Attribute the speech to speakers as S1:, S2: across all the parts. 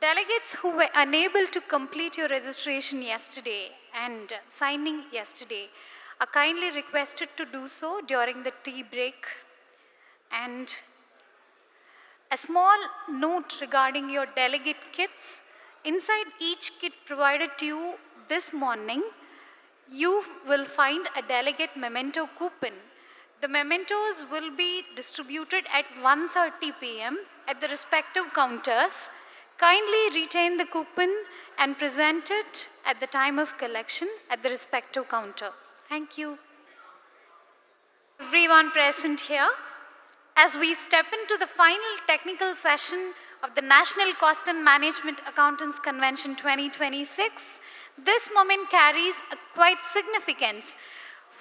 S1: Delegates who were unable to complete your registration yesterday and signing yesterday are kindly requested to do so during the tea break. And a small note regarding your delegate kits. Inside each kit provided to you this morning, you will find a delegate memento coupon. The mementos will be distributed at 1:30 p.m. at the respective counters. Kindly retain the coupon and present it at the time of collection at the respective counter. Thank you. Everyone present here, as we step into the final technical session of the National Cost and Management Accountants Convention 2026, this moment carries a quite significance,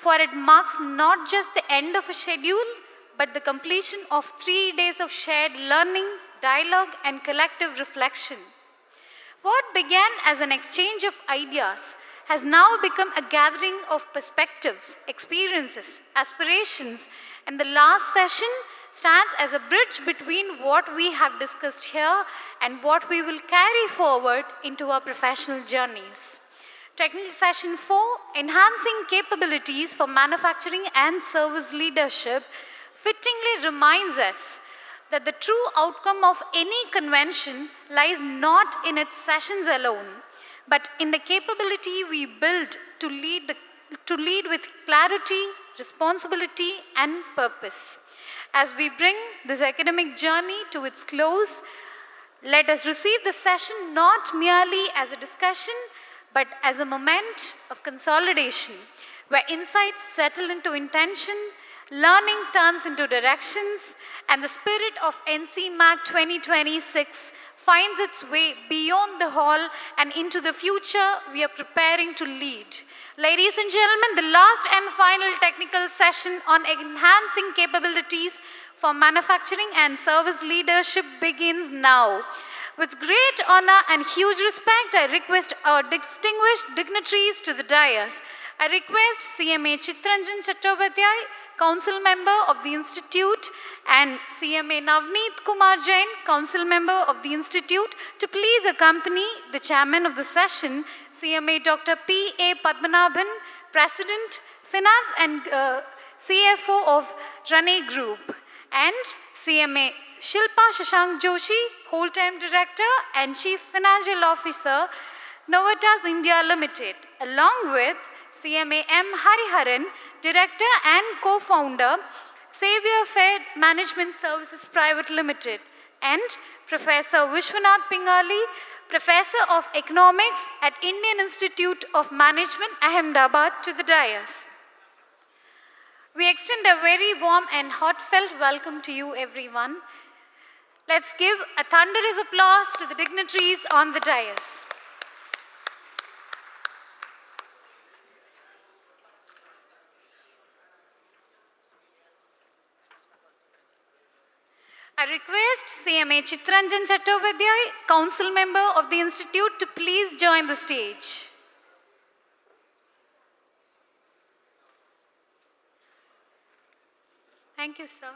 S1: for it marks not just the end of a schedule, but the completion of 3 days of shared learning, dialogue, and collective reflection. What began as an exchange of ideas has now become a gathering of perspectives, experiences, aspirations, and the last session stands as a bridge between what we have discussed here and what we will carry forward into our professional journeys. Technical Session 4, Enhancing Capabilities for Manufacturing and Service Leadership, fittingly reminds us that the true outcome of any convention lies not in its sessions alone, but in the capability we build to lead with clarity, responsibility, and purpose. As we bring this academic journey to its close, let us receive the session not merely as a discussion, but as a moment of consolidation, where insights settle into intention, learning turns into directions, and the spirit of NCMAC 2026 finds its way beyond the hall and into the future we are preparing to lead. Ladies and gentlemen, the last and final technical session on enhancing capabilities for manufacturing and service leadership begins now. With great honor and huge respect, I request our distinguished dignitaries to the dais. I request CMA Chitranjan Chattopadhyay, Council Member of the Institute, and CMA Navneet Kumar Jain, Council Member of the Institute, to please accompany the Chairman of the session, CMA Dr. P.A. Padmanabhan, President, Finance and CFO of Rane Group, and CMA Shilpa Shashank Joshi, Whole-Time Director and Chief Financial Officer, Novatas India Limited, along with CMA M. Hariharan, Director and Co-Founder, Xavier Fair Management Services Private Limited, and Professor Vishwanath Pingali, Professor of Economics at Indian Institute of Management, Ahmedabad, to the dais. We extend a very warm and heartfelt welcome to you, everyone. Let's give a thunderous applause to the dignitaries on the dais. I request CMA Chitranjan Chattopadhyay, Council Member of the Institute, to please join the stage. Thank you, sir.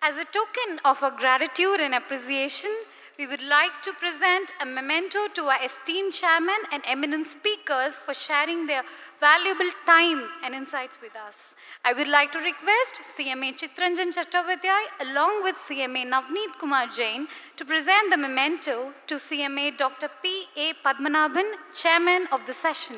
S1: As a token of our gratitude and appreciation, we would like to present a memento to our esteemed chairman and eminent speakers for sharing their valuable time and insights with us. I would like to request CMA Chitranjan Chattopadhyay along with CMA Navneet Kumar Jain to present the memento to CMA Dr. P.A. Padmanabhan, Chairman of the session.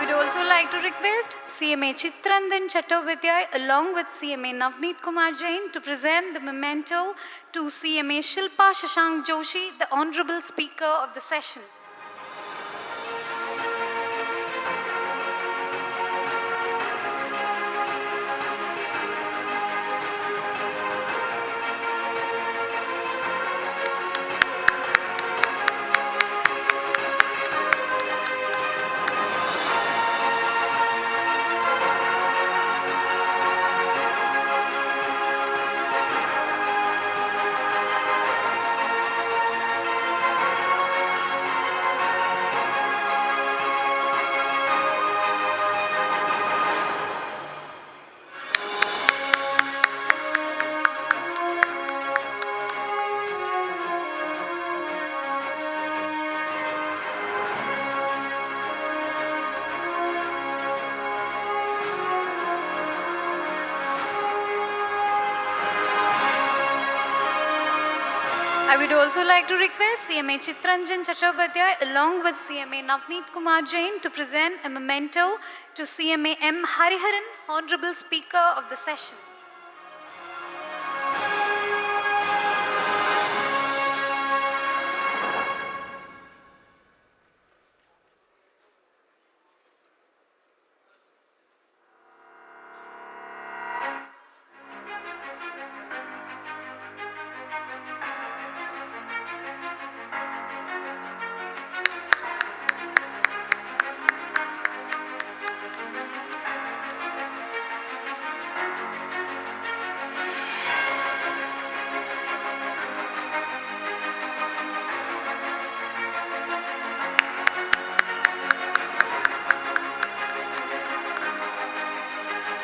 S1: would also like to request CMA Chitranjan Chattopadhyay along with CMA Navneet Kumar Jain to present the memento to CMA Shilpa Shashank Joshi, the Honorable Speaker of the session. I would also like to request CMA Chitranjan Chattopadhyay along with CMA Navneet Kumar Jain to present a memento to CMA M. Hariharan, Honorable Speaker of the session.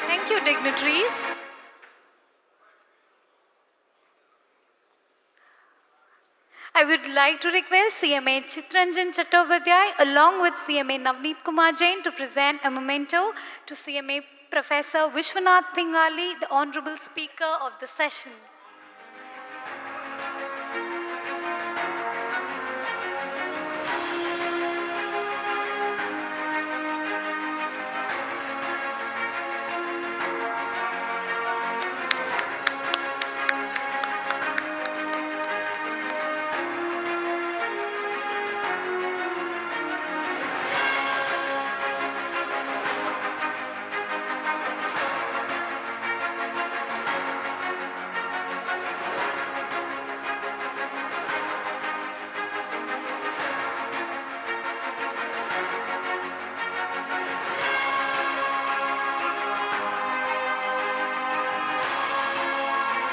S1: Thank you, dignitaries. I would like to request CMA Chitranjan Chattopadhyay along with CMA Navneet Kumar Jain to present a memento to CMA Professor Vishwanath Pingali, the Honorable Speaker of the session.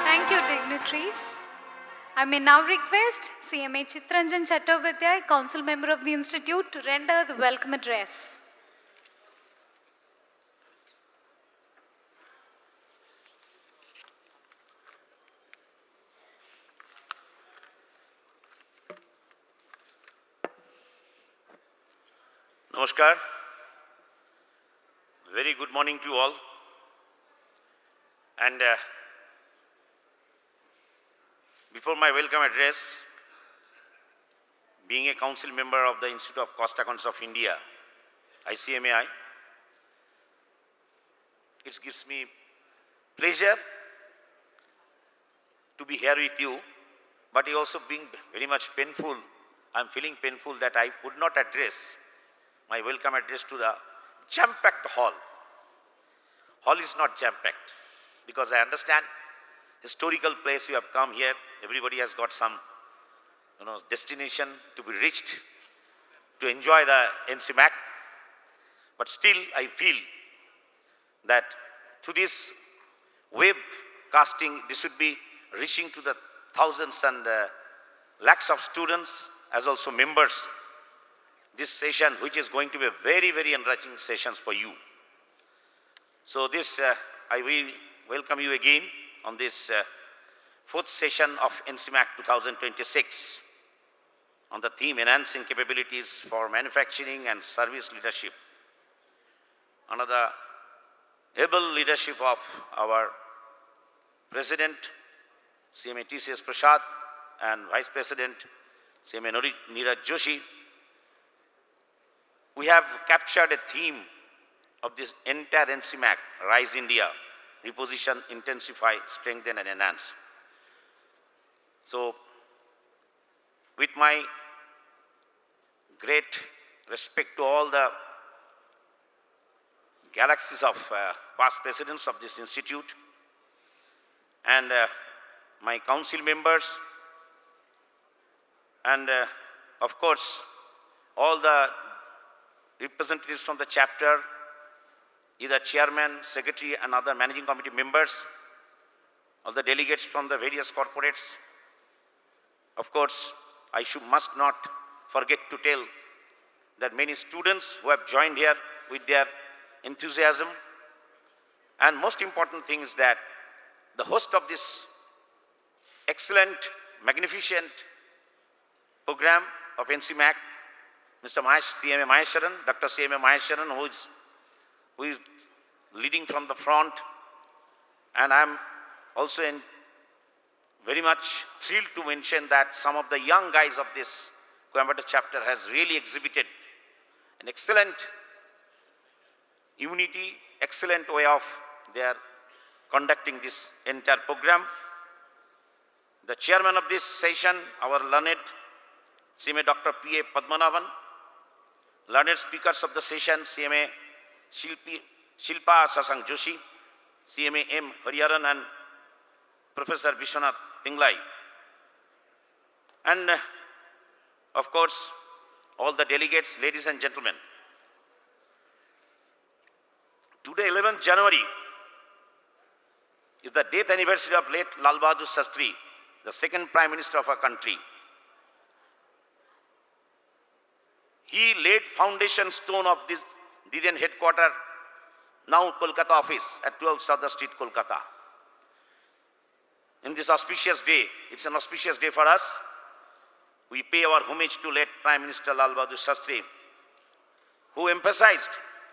S1: Thank you, dignitaries. I may now request CMA Chitranjan Chattopadhyay, Council Member of the Institute, to render the welcome address.
S2: Namaskar. Very good morning to you all. And before my welcome address, being a council member of the Institute of Cost Accountants of India, ICMAI, it gives me pleasure to be here with you, but it also being very much painful. I'm feeling painful that I could not address my welcome address to the jam-packed hall. Hall is not jam-packed because I understand historical place you have come here. Everybody has got some destination to be reached to enjoy the NCMAC. But still I feel that through this web casting, this would be reaching to the thousands and lakhs of students as also members. This session, which is going to be a very, very enriching sessions for you. So this, I will welcome you again on this fourth session of NCMAC 2026 on the theme Enhancing Capabilities for Manufacturing and Service Leadership. Under the able leadership of our President, CMA TCS Prasad, and Vice President, CMA Neeraj Joshi, we have captured a theme of this entire NCMAC, Rise India, reposition, intensify, strengthen and enhance. So, with my great respect to all the galaxies of past presidents of this institute and my council members and of course all the representatives from the chapter, either chairman, secretary and other managing committee members, all the delegates from the various corporates. Of course, I must not forget to tell that many students who have joined here with their enthusiasm, and most important thing is that the host of this excellent, magnificent program of NCMAC, Mr. CMA Maheswaran, Dr. CMA Maheswaran, who is leading from the front, and I am also very much thrilled to mention that some of the young guys of this Coimbatore chapter has really exhibited an excellent unity, excellent way of their conducting this entire program. The chairman of this session, our learned CMA Dr. P.A. Padmanabhan, learned speakers of the session, CMA Shilpa Sasang Joshi, CMA M. Hariharan and Professor Vishwanath Pinglai. And of course, all the delegates, ladies and gentlemen. Today, 11th January, is the death anniversary of late Lal Bahadur Shastri, the second Prime Minister of our country. He laid foundation stone of this then headquarter, now Kolkata office at 12 Sadar Street, Kolkata. In this auspicious day, it's an auspicious day for us. We pay our homage to late Prime Minister Lal Bahadur Shastri, who emphasized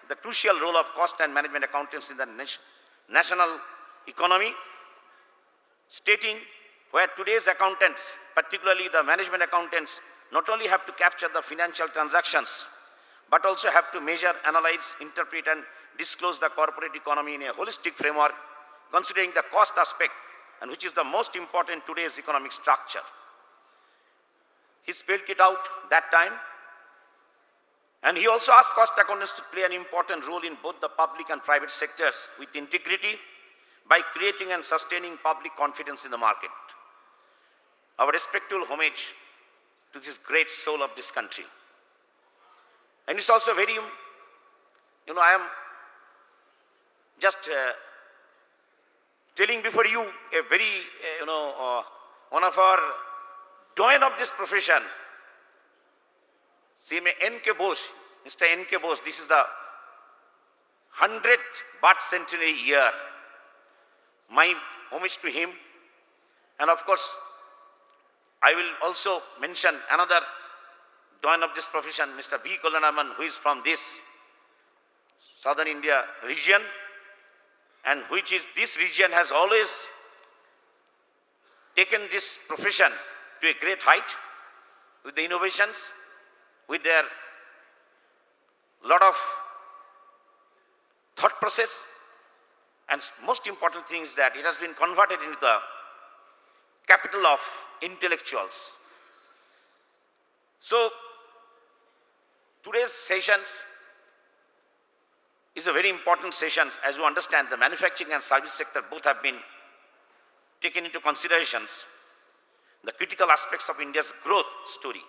S2: the crucial role of cost and management accountants in the national economy, stating where today's accountants, particularly the management accountants, not only have to capture the financial transactions, but also have to measure, analyze, interpret and disclose the corporate economy in a holistic framework, considering the cost aspect, and which is the most important in today's economic structure. He spelled it out that time. And he also asked cost accountants to play an important role in both the public and private sectors with integrity by creating and sustaining public confidence in the market. Our respectful homage to this great soul of this country. And it's also very, I am just telling before you a very, one of our doyen of this profession, CMA N.K. Bose, Mr. N.K. Bose, this is the 100th birth centenary year. My homage to him. And of course, I will also mention another doyen of this profession, Mr. V. Kolanaman, who is from this southern India region, and this region has always taken this profession to a great height with the innovations, with their lot of thought process, and most important thing is that it has been converted into the capital of intellectuals. So, today's sessions is a very important session. As you understand, the manufacturing and service sector both have been taken into considerations. The critical aspects of India's growth story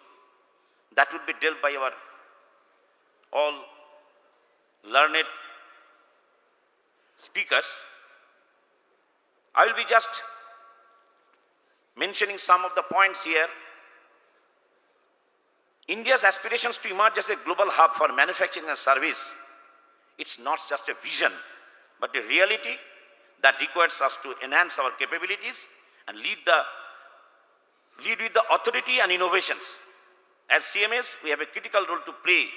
S2: that would be dealt by our all learned speakers. I will be just mentioning some of the points here. India's aspirations to emerge as a global hub for manufacturing and service, it's not just a vision, but a reality that requires us to enhance our capabilities and lead with the authority and innovations. As CMAs, we have a critical role to play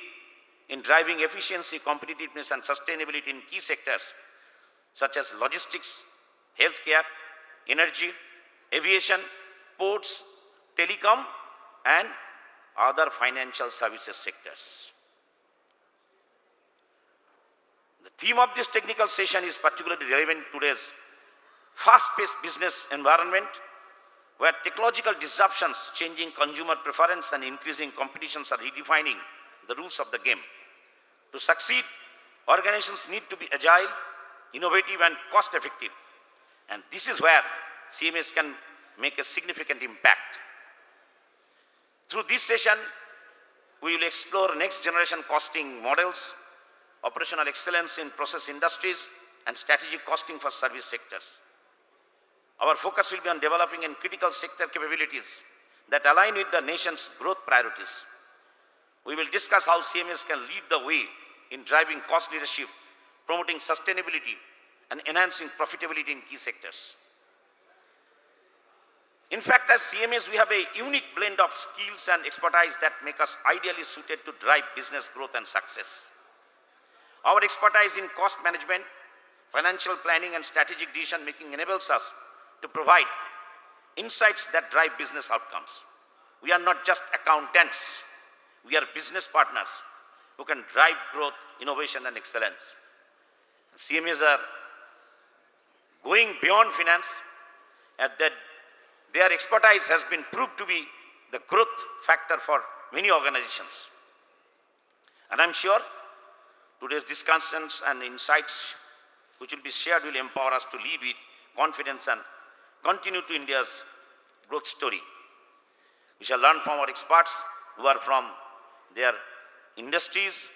S2: in driving efficiency, competitiveness and sustainability in key sectors such as logistics, healthcare, energy, aviation, ports, telecom and other financial services sectors. The Theme of this technical session is particularly relevant to today's fast-paced business environment, where technological disruptions, changing consumer preference and increasing competitions are redefining the rules of the game. To succeed, organizations need to be agile, innovative and cost-effective. And this is where CMS can make a significant impact. Through this session, we will explore next generation costing models, operational excellence in process industries, and strategic costing for service sectors. Our focus will be on developing in critical sector capabilities that align with the nation's growth priorities. We will discuss how CMS can lead the way in driving cost leadership, promoting sustainability, and enhancing profitability in key sectors. In fact, as CMS, we have a unique blend of skills and expertise that make us ideally suited to drive business growth and success. Our expertise in cost management, financial planning, and strategic decision-making enables us to provide insights that drive business outcomes. We are not just accountants, we are business partners who can drive growth, innovation, and excellence. CMAs are going beyond finance, and that their expertise has been proved to be the growth factor for many organizations. And I'm sure today's discussions and insights which will be shared will empower us to lead with confidence and continue to India's growth story. We shall learn from our experts who are from their industries,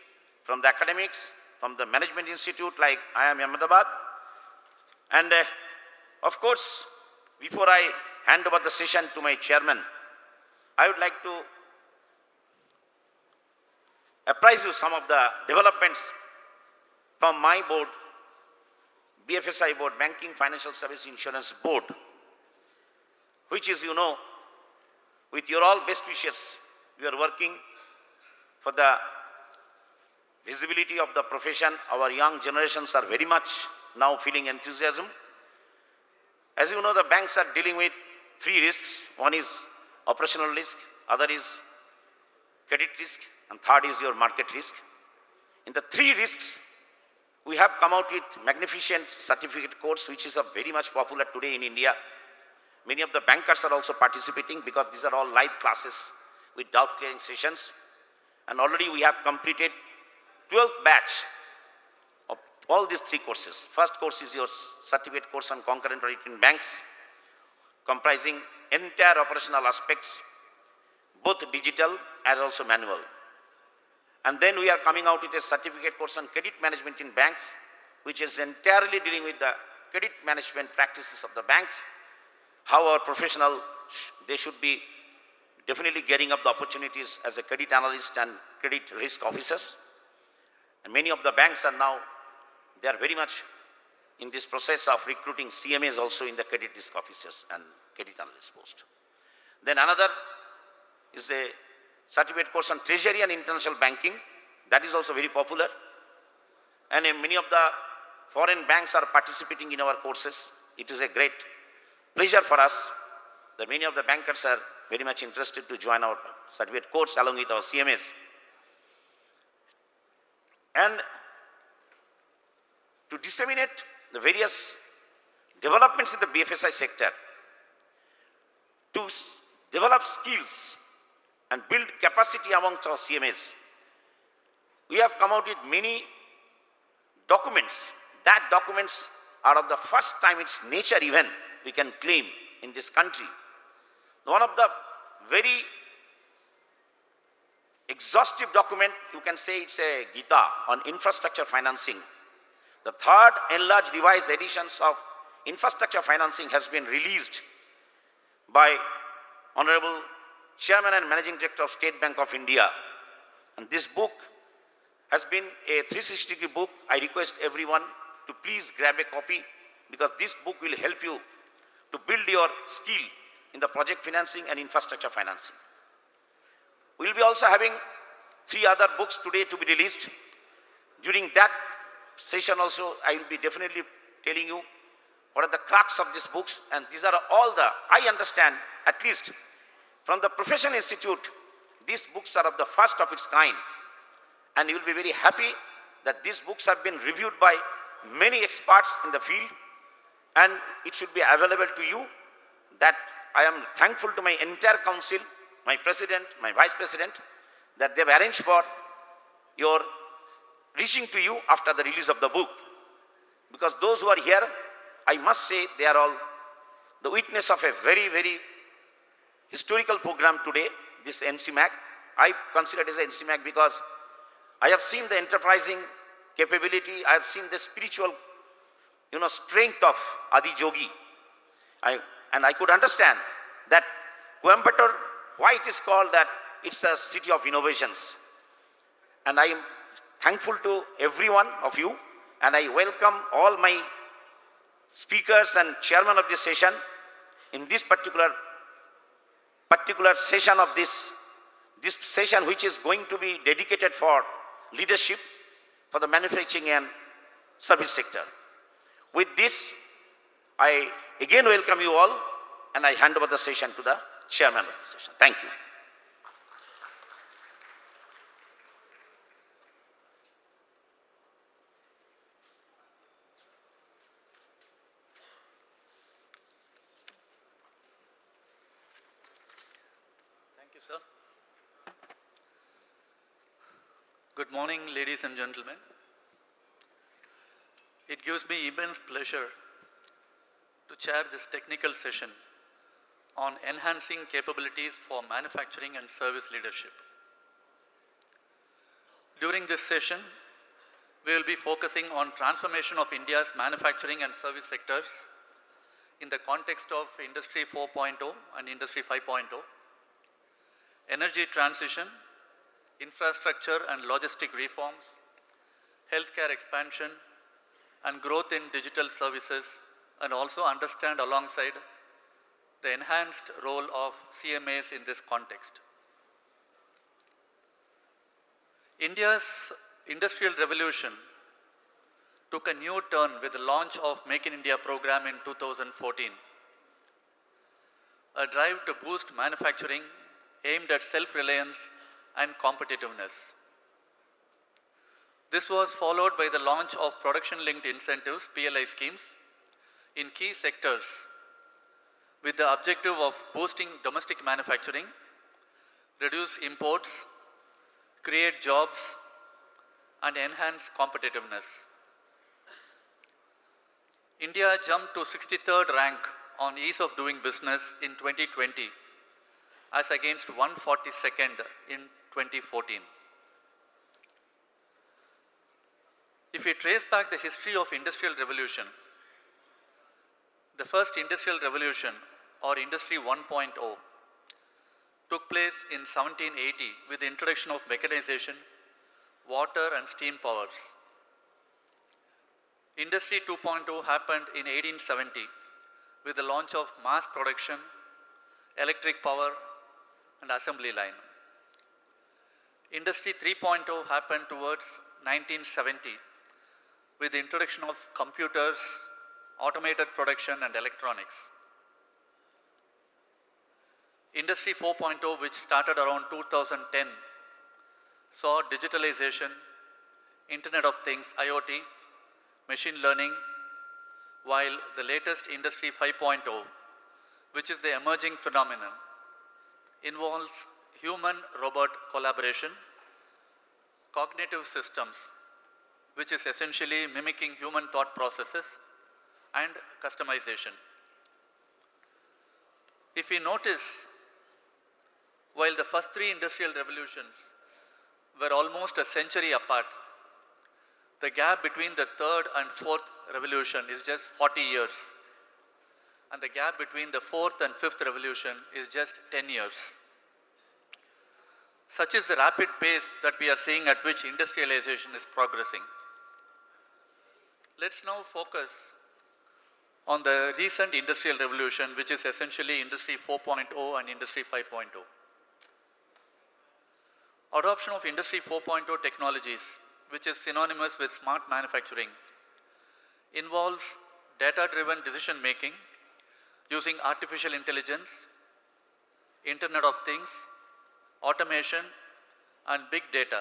S2: from the academics, from the management institute like IIM Ahmedabad. And of course, before I hand over the session to my chairman, I would like to apprise you some of the developments from my board, BFSI board, Banking Financial Service Insurance Board, which is, you know, with your all best wishes, we are working for the visibility of the profession. Our young generations are very much now feeling enthusiasm. As you know, the banks are dealing with three risks. One is operational risk, other is credit risk, and third is your market risk. In the three risks, we have come out with magnificent certificate course, which is very much popular today in India. Many of the bankers are also participating because these are all live classes with doubt clearing sessions. And already we have completed 12th batch of all these three courses. First course is your certificate course on concurrent audit in banks, comprising entire operational aspects, both digital and also manual. And then we are coming out with a certificate course on credit management in banks, which is entirely dealing with the credit management practices of the banks, how our professional, they should be definitely getting up the opportunities as a credit analyst and credit risk officers. And many of the banks are now, they are very much in this process of recruiting CMAs also in the credit risk officers and credit analyst post. Then another is a certificate course on treasury and international banking. That is also very popular. And many of the foreign banks are participating in our courses. It is a great pleasure for us that many of the bankers are very much interested to join our certificate course along with our CMAs. And to disseminate the various developments in the BFSI sector, to develop skills and build capacity amongst our CMAs, we have come out with many documents. That documents are of the first time its nature even we can claim in this country. One of the very exhaustive document, you can say it's a Gita on infrastructure financing. The third enlarged revised editions of infrastructure financing has been released by Honorable Chairman and Managing Director of State Bank of India. And this book has been a 360-degree book. I request everyone to please grab a copy because this book will help you to build your skill in the project financing and infrastructure financing. We will be also having 3 other books today to be released. During that session also, I will be definitely telling you what are the crux of these books, and these are all the, I understand, at least from the Professional Institute, these books are of the first of its kind, and you will be very happy that these books have been reviewed by many experts in the field and it should be available to you. That I am thankful to my entire council, my president, my vice president, that they have arranged for your reaching to you after the release of the book. Because those who are here, I must say, they are all the witness of a very, very historical program today, this NCMAC. I consider it as NCMAC because I have seen the enterprising capability, I have seen the spiritual, strength of Adi Jogi. And I could understand that Coimbatore, why it is called that it's a city of innovations. And I am thankful to every one of you, and I welcome all my speakers and chairman of this session in this particular session of this session, which is going to be dedicated for leadership for the manufacturing and service sector. With this, I again welcome you all, and I hand over the session to the chairman of the session. Thank you.
S3: Thank you, sir. Good morning, ladies and gentlemen. It gives me immense pleasure to chair this technical session on enhancing capabilities for manufacturing and service leadership. During this session, we will be focusing on transformation of India's manufacturing and service sectors in the context of Industry 4.0 and Industry 5.0, energy transition, infrastructure and logistic reforms, healthcare expansion, and growth in digital services, and also understand alongside the enhanced role of CMAs in this context. India's industrial revolution took a new turn with the launch of Make in India program in 2014, a drive to boost manufacturing aimed at self-reliance and competitiveness. This was followed by the launch of production-linked incentives, PLI schemes, in key sectors with the objective of boosting domestic manufacturing, reduce imports, create jobs, and enhance competitiveness. India jumped to 63rd rank on ease of doing business in 2020 as against 142nd in 2014. If we trace back the history of industrial revolution, the first industrial revolution or Industry 1.0 took place in 1780 with the introduction of mechanization, water and steam powers. Industry 2.0 happened in 1870 with the launch of mass production, electric power and assembly line. Industry 3.0 happened towards 1970 with the introduction of computers, automated production and electronics. Industry 4.0, which started around 2010, saw digitalization, Internet of Things, IoT, machine learning, while the latest Industry 5.0, which is the emerging phenomenon, involves human-robot collaboration, cognitive systems, which is essentially mimicking human thought processes, and customization. If we notice, while the first three industrial revolutions were almost a century apart, the gap between the third and fourth revolution is just 40 years. And the gap between the fourth and fifth revolution is just 10 years. Such is the rapid pace that we are seeing at which industrialization is progressing. Let's now focus on the recent industrial revolution, which is essentially Industry 4.0 and Industry 5.0. Adoption of Industry 4.0 technologies, which is synonymous with smart manufacturing, involves data-driven decision-making using artificial intelligence, Internet of Things, automation, and big data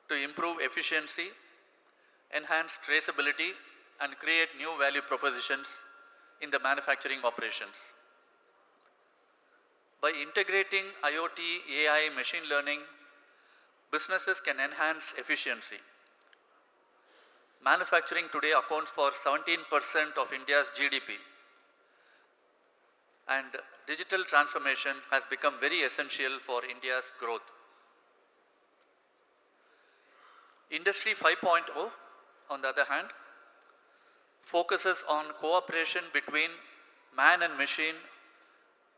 S3: to improve efficiency, enhance traceability, and create new value propositions in the manufacturing operations. By integrating IoT, AI, machine learning, businesses can enhance efficiency. Manufacturing today accounts for 17% of India's GDP, and digital transformation has become very essential for India's growth. Industry 5.0, on the other hand, focuses on cooperation between man and machine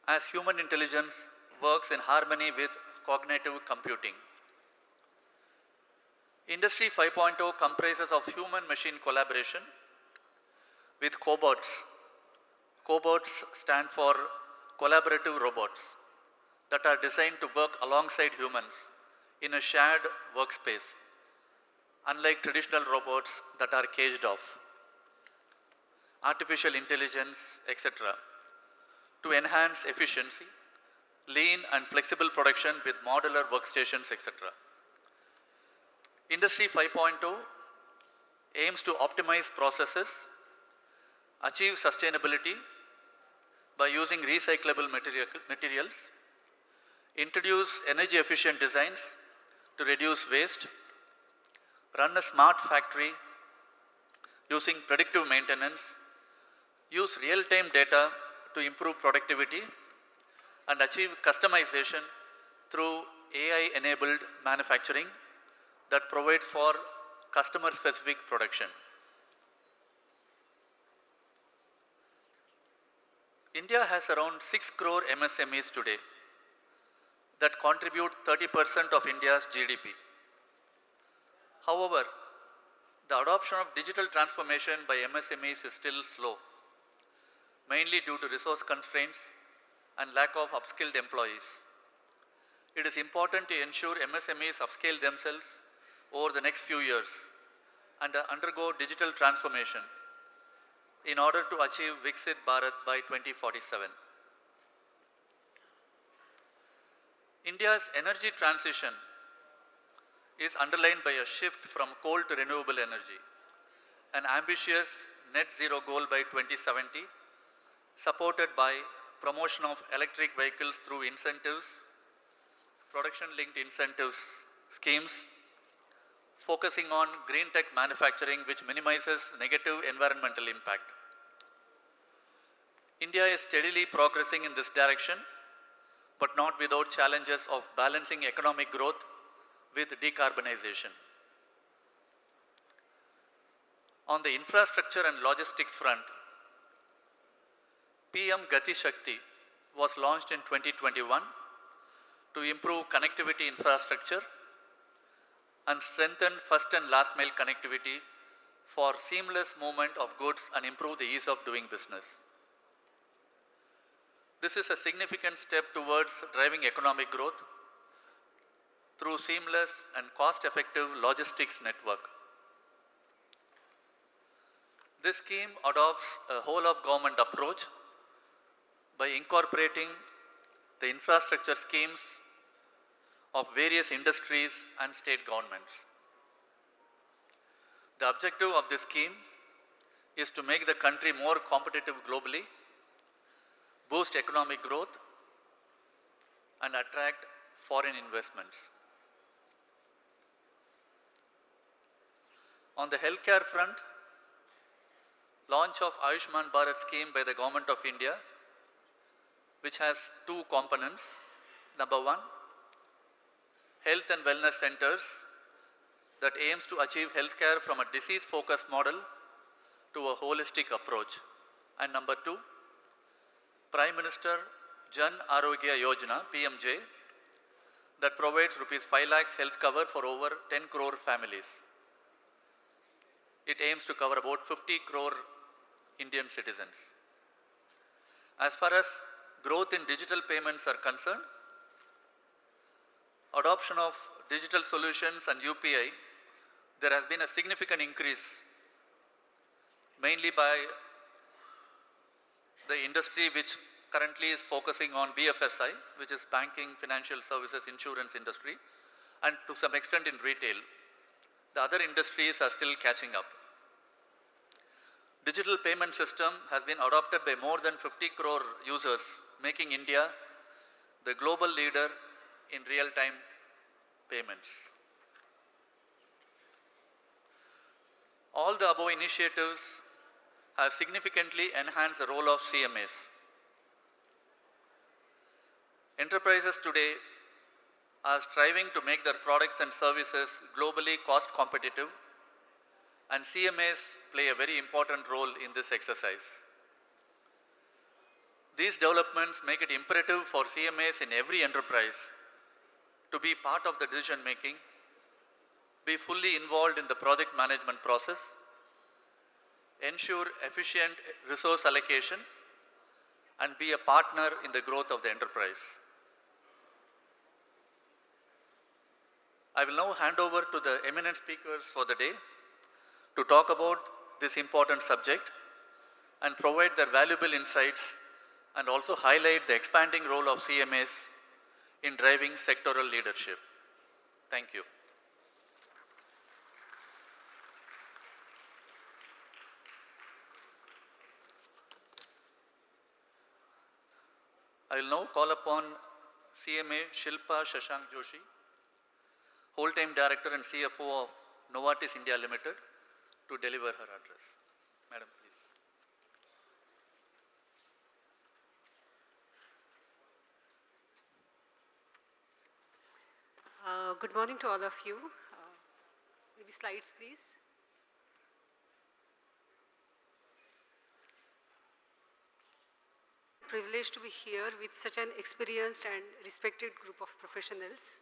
S3: as human intelligence works in harmony with cognitive computing. Industry 5.0 comprises of human-machine collaboration with cobots. Cobots stand for collaborative robots that are designed to work alongside humans in a shared workspace, unlike traditional robots that are caged off. Artificial intelligence, etc., to enhance efficiency, lean and flexible production with modular workstations, etc. Industry 5.0 aims to optimize processes, achieve sustainability by using recyclable materials, introduce energy efficient designs to reduce waste, run a smart factory using predictive maintenance, use real-time data to improve productivity, and achieve customization through AI-enabled manufacturing that provides for customer-specific production. India has around 6 crore MSMEs today that contribute 30% of India's GDP. However, the adoption of digital transformation by MSMEs is still slow, mainly due to resource constraints and lack of upskilled employees. It is important to ensure MSMEs upscale themselves over the next few years and undergo digital transformation in order to achieve Viksit Bharat by 2047. India's energy transition is underlined by a shift from coal to renewable energy, an ambitious net zero goal by 2070, supported by promotion of electric vehicles through incentives, production-linked incentives schemes, focusing on green tech manufacturing which minimizes negative environmental impact. India is steadily progressing in this direction, but not without challenges of balancing economic growth with decarbonization. On the infrastructure and logistics front, PM Gati Shakti was launched in 2021 to improve connectivity infrastructure and strengthen first and last mile connectivity for seamless movement of goods and improve the ease of doing business. This is a significant step towards driving economic growth through seamless and cost-effective logistics network. This scheme adopts a whole-of-government approach by incorporating the infrastructure schemes of various industries and state governments. The objective of this scheme is to make the country more competitive globally, boost economic growth, and attract foreign investments. On the healthcare front, launch of Ayushman Bharat scheme by the Government of India, which has two components. Number one, health and wellness centers that aims to achieve healthcare from a disease-focused model to a holistic approach. And number two, Prime Minister Jan Arogya Yojana, PMJ, that provides Rs 5 lakhs health cover for over 10 crore families. It aims to cover about 50 crore Indian citizens. As far as growth in digital payments are concerned, adoption of digital solutions and UPI, there has been a significant increase, mainly by the industry which currently is focusing on BFSI, which is banking, financial services, insurance industry, and to some extent in retail. The other industries are still catching up. Digital payment system has been adopted by more than 50 crore users, making India the global leader in real-time payments. All the above initiatives have significantly enhanced the role of CMAs. Enterprises today are striving to make their products and services globally cost competitive, and CMAs play a very important role in this exercise. These developments make it imperative for CMAs in every enterprise to be part of the decision making, be fully involved in the project management process, ensure efficient resource allocation, and be a partner in the growth of the enterprise. I will now hand over to the eminent speakers for the day to talk about this important subject and provide their valuable insights and also highlight the expanding role of CMAs in driving sectoral leadership. Thank you. I will now call upon CMA Shilpa Shashank Joshi, Whole-Time Director and CFO of Novartis India Limited, to deliver her address. Madam, please.
S4: Good morning to all of you. Maybe slides, please. Privileged to be here with such an experienced and respected group of professionals.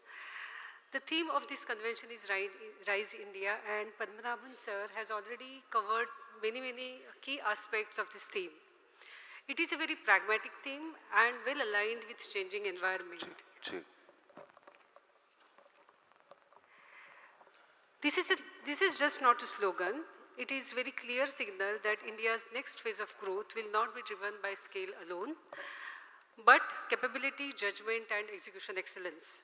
S4: The theme of this convention is Rise India, and Padmanabhan sir has already covered many key aspects of this theme. It is a very pragmatic theme and well aligned with changing environment. This is just not a slogan. It is very clear signal that India's next phase of growth will not be driven by scale alone, but capability, judgment, and execution excellence.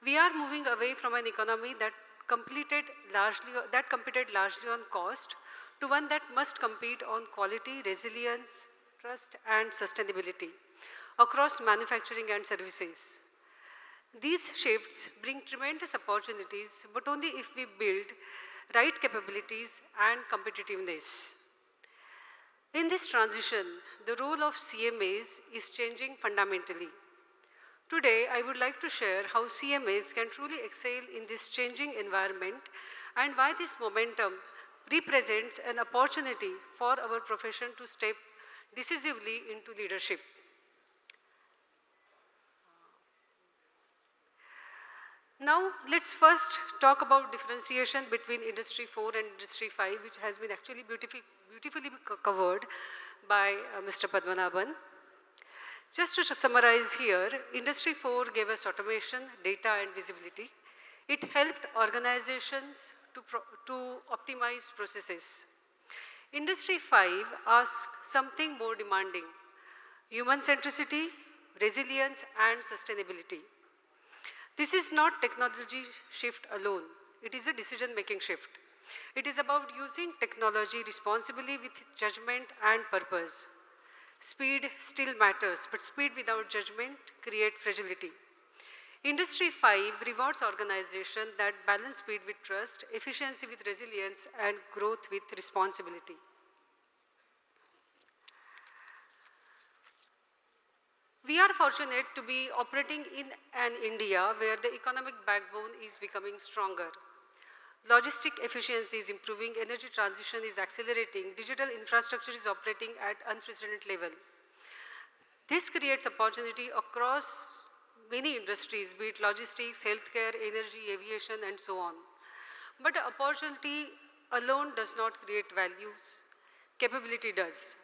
S4: We are moving away from an economy that competed largely on cost to one that must compete on quality, resilience, trust, and sustainability across manufacturing and services. These shifts bring tremendous opportunities, but only if we build right capabilities and competitiveness. In this transition, the role of CMAs is changing fundamentally. Today, I would like to share how CMAs can truly excel in this changing environment and why this momentum represents an opportunity for our profession to step decisively into leadership. Now, let's first talk about differentiation between Industry 4 and Industry 5, which has been actually beautifully covered by Mr. Padmanabhan. Just to summarize here, Industry 4 gave us automation, data, and visibility. It helped organizations to optimize processes. Industry 5 asks something more demanding: human centricity, resilience, and sustainability. This is not technology shift alone. It is a decision-making shift. It is about using technology responsibly with judgment and purpose. Speed still matters, but speed without judgment creates fragility. Industry 5 rewards organizations that balance speed with trust, efficiency with resilience, and growth with responsibility. We are fortunate to be operating in an India where the economic backbone is becoming stronger. Logistic efficiency is improving, energy transition is accelerating, digital infrastructure is operating at unprecedented level. This creates opportunity across many industries, be it logistics, healthcare, energy, aviation, and so on. But opportunity alone does not create values, capability does.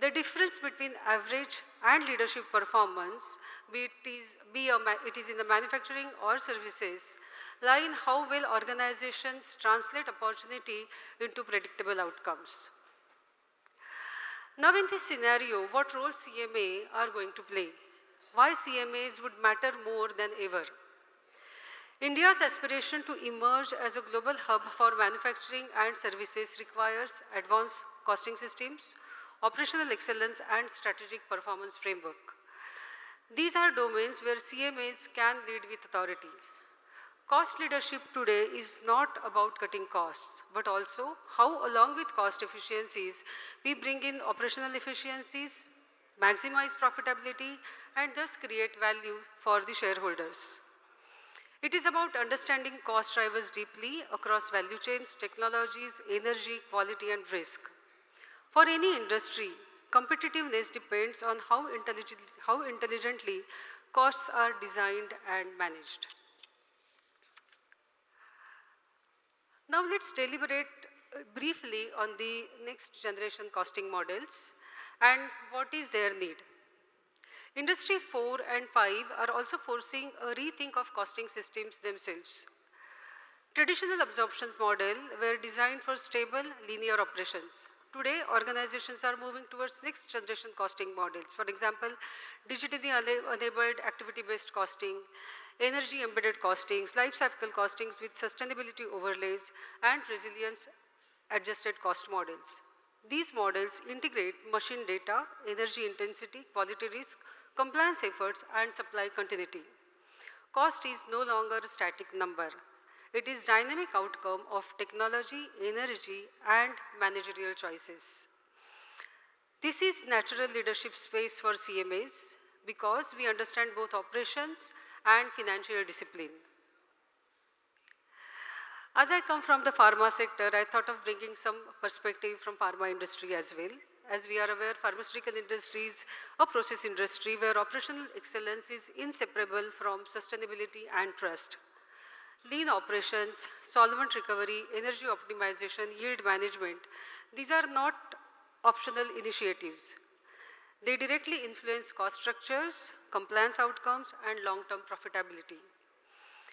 S4: The difference between average and leadership performance, it is in the manufacturing or services, lie in how well organizations translate opportunity into predictable outcomes. Now in this scenario, what role CMA are going to play? Why CMAs would matter more than ever? India's aspiration to emerge as a global hub for manufacturing and services requires advanced costing systems, operational excellence, and strategic performance framework. These are domains where CMAs can lead with authority. Cost leadership today is not about cutting costs, but also how, along with cost efficiencies, we bring in operational efficiencies, maximize profitability, and thus create value for the shareholders. It is about understanding cost drivers deeply across value chains, technologies, energy, quality, and risk. For any industry, competitiveness depends on how intelligently costs are designed and managed. Now let's deliberate briefly on the next generation costing models and what is their need. Industry 4 and 5 are also forcing a rethink of costing systems themselves. Traditional absorption models were designed for stable, linear operations. Today, organizations are moving towards next generation costing models. For example, digitally enabled activity-based costing, energy embedded costings, life cycle costings with sustainability overlays, and resilience adjusted cost models. These models integrate machine data, energy intensity, quality risk, compliance efforts, and supply continuity. Cost is no longer a static number. It is dynamic outcome of technology, energy, and managerial choices. This is natural leadership space for CMAs because we understand both operations and financial discipline. As I come from the pharma sector, I thought of bringing some perspective from pharma industry as well. As we are aware, pharmaceutical industry is a process industry where operational excellence is inseparable from sustainability and trust. Lean operations, solvent recovery, energy optimization, yield management, these are not optional initiatives. They directly influence cost structures, compliance outcomes, and long-term profitability.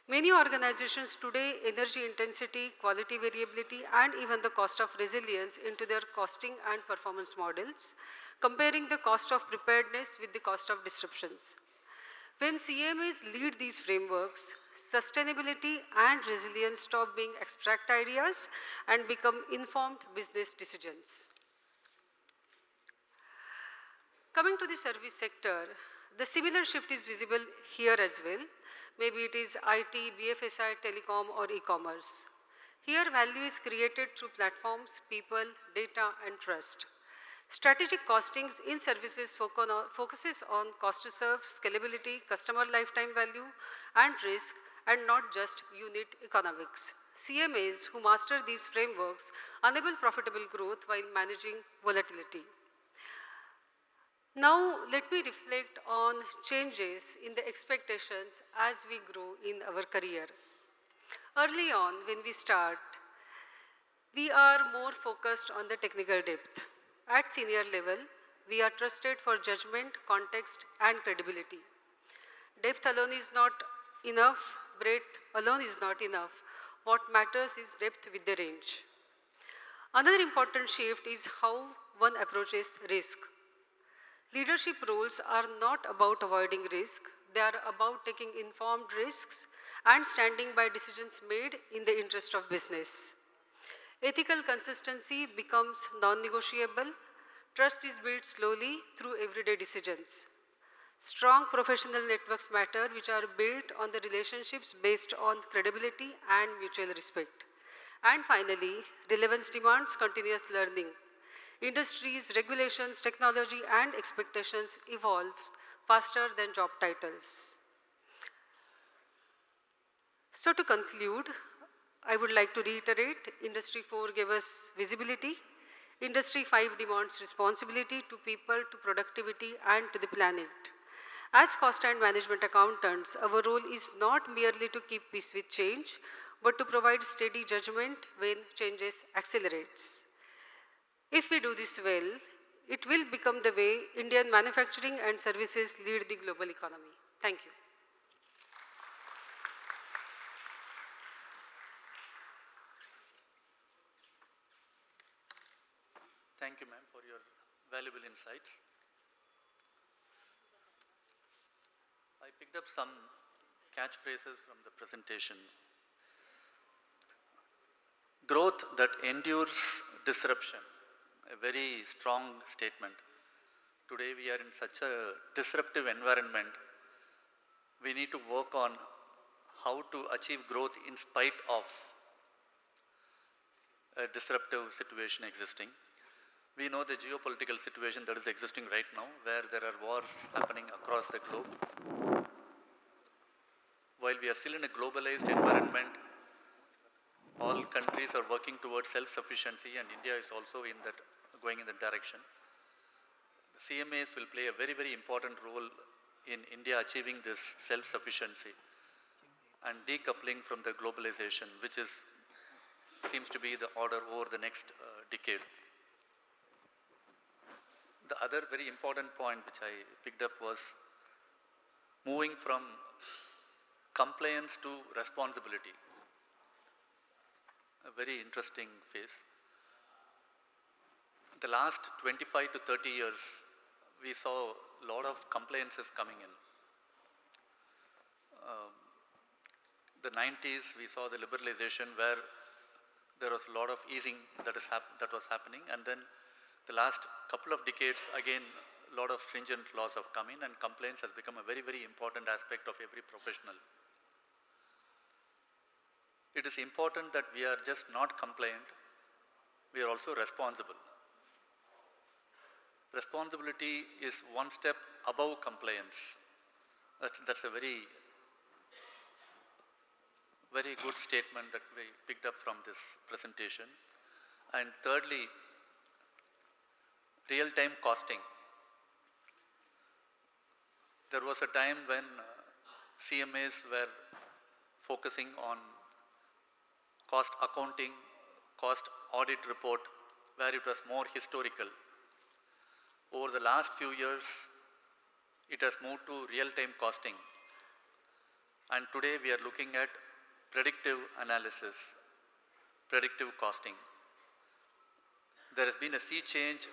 S4: Many organizations today energy intensity, quality variability, and even the cost of resilience into their costing and performance models, comparing the cost of preparedness with the cost of disruptions. When CMAs lead these frameworks, sustainability and resilience stop being abstract ideas and become informed business decisions. Coming to the service sector, the similar shift is visible here as well. Maybe it is IT, BFSI, telecom, or e-commerce. Here, value is created through platforms, people, data, and trust. Strategic costings in services focuses on cost to serve, scalability, customer lifetime value, and risk, and not just unit economics. CMAs who master these frameworks enable profitable growth while managing volatility. Now, let me reflect on changes in the expectations as we grow in our career. Early on, when we start, we are more focused on the technical depth. At senior level, we are trusted for judgment, context, and credibility. Depth alone is not enough, breadth alone is not enough. What matters is depth with the range. Another important shift is how one approaches risk. Leadership roles are not about avoiding risk, they are about taking informed risks and standing by decisions made in the interest of business. Ethical consistency becomes non-negotiable. Trust is built slowly through everyday decisions. Strong professional networks matter, which are built on the relationships based on credibility and mutual respect. And finally, relevance demands continuous learning. Industries, regulations, technology, and expectations evolve faster than job titles. So to conclude, I would like to reiterate, Industry 4 gave us visibility. Industry 5 demands responsibility to people, to productivity, and to the planet. As cost and management accountants, our role is not merely to keep pace with change, but to provide steady judgment when changes accelerates. If we do this well, it will become the way Indian manufacturing and services lead the global economy. Thank you.
S3: Thank you, ma'am, for your valuable insights. I picked up some catchphrases from the presentation. Growth that endures disruption, a very strong statement. Today we are in such a disruptive environment. We need to work on how to achieve growth in spite of a disruptive situation existing. We know the geopolitical situation that is existing right now, where there are wars happening across the globe. While we are still in a globalized environment, all countries are working towards self-sufficiency, and India is also going in that direction. The CMAs will play a very, very important role in India achieving this self-sufficiency and decoupling from the globalization, which seems to be the order over the next decade. The other very important point which I picked up was moving from compliance to responsibility. A very interesting phase. The last 25 to 30 years, we saw a lot of compliances coming in. The 90s, we saw the liberalization where there was a lot of easing that was happening, and then the last couple of decades, again, a lot of stringent laws have come in, and compliance has become a very, very important aspect of every professional. It is important that we are just not compliant, we are also responsible. Responsibility is one step above compliance. That's a very, very good statement that we picked up from this presentation. And thirdly, real-time costing. There was a time when CMAs were focusing on cost accounting, cost audit report, where it was more historical. Over the last few years, it has moved to real-time costing. And today we are looking at predictive analysis, predictive costing. There has been a sea change,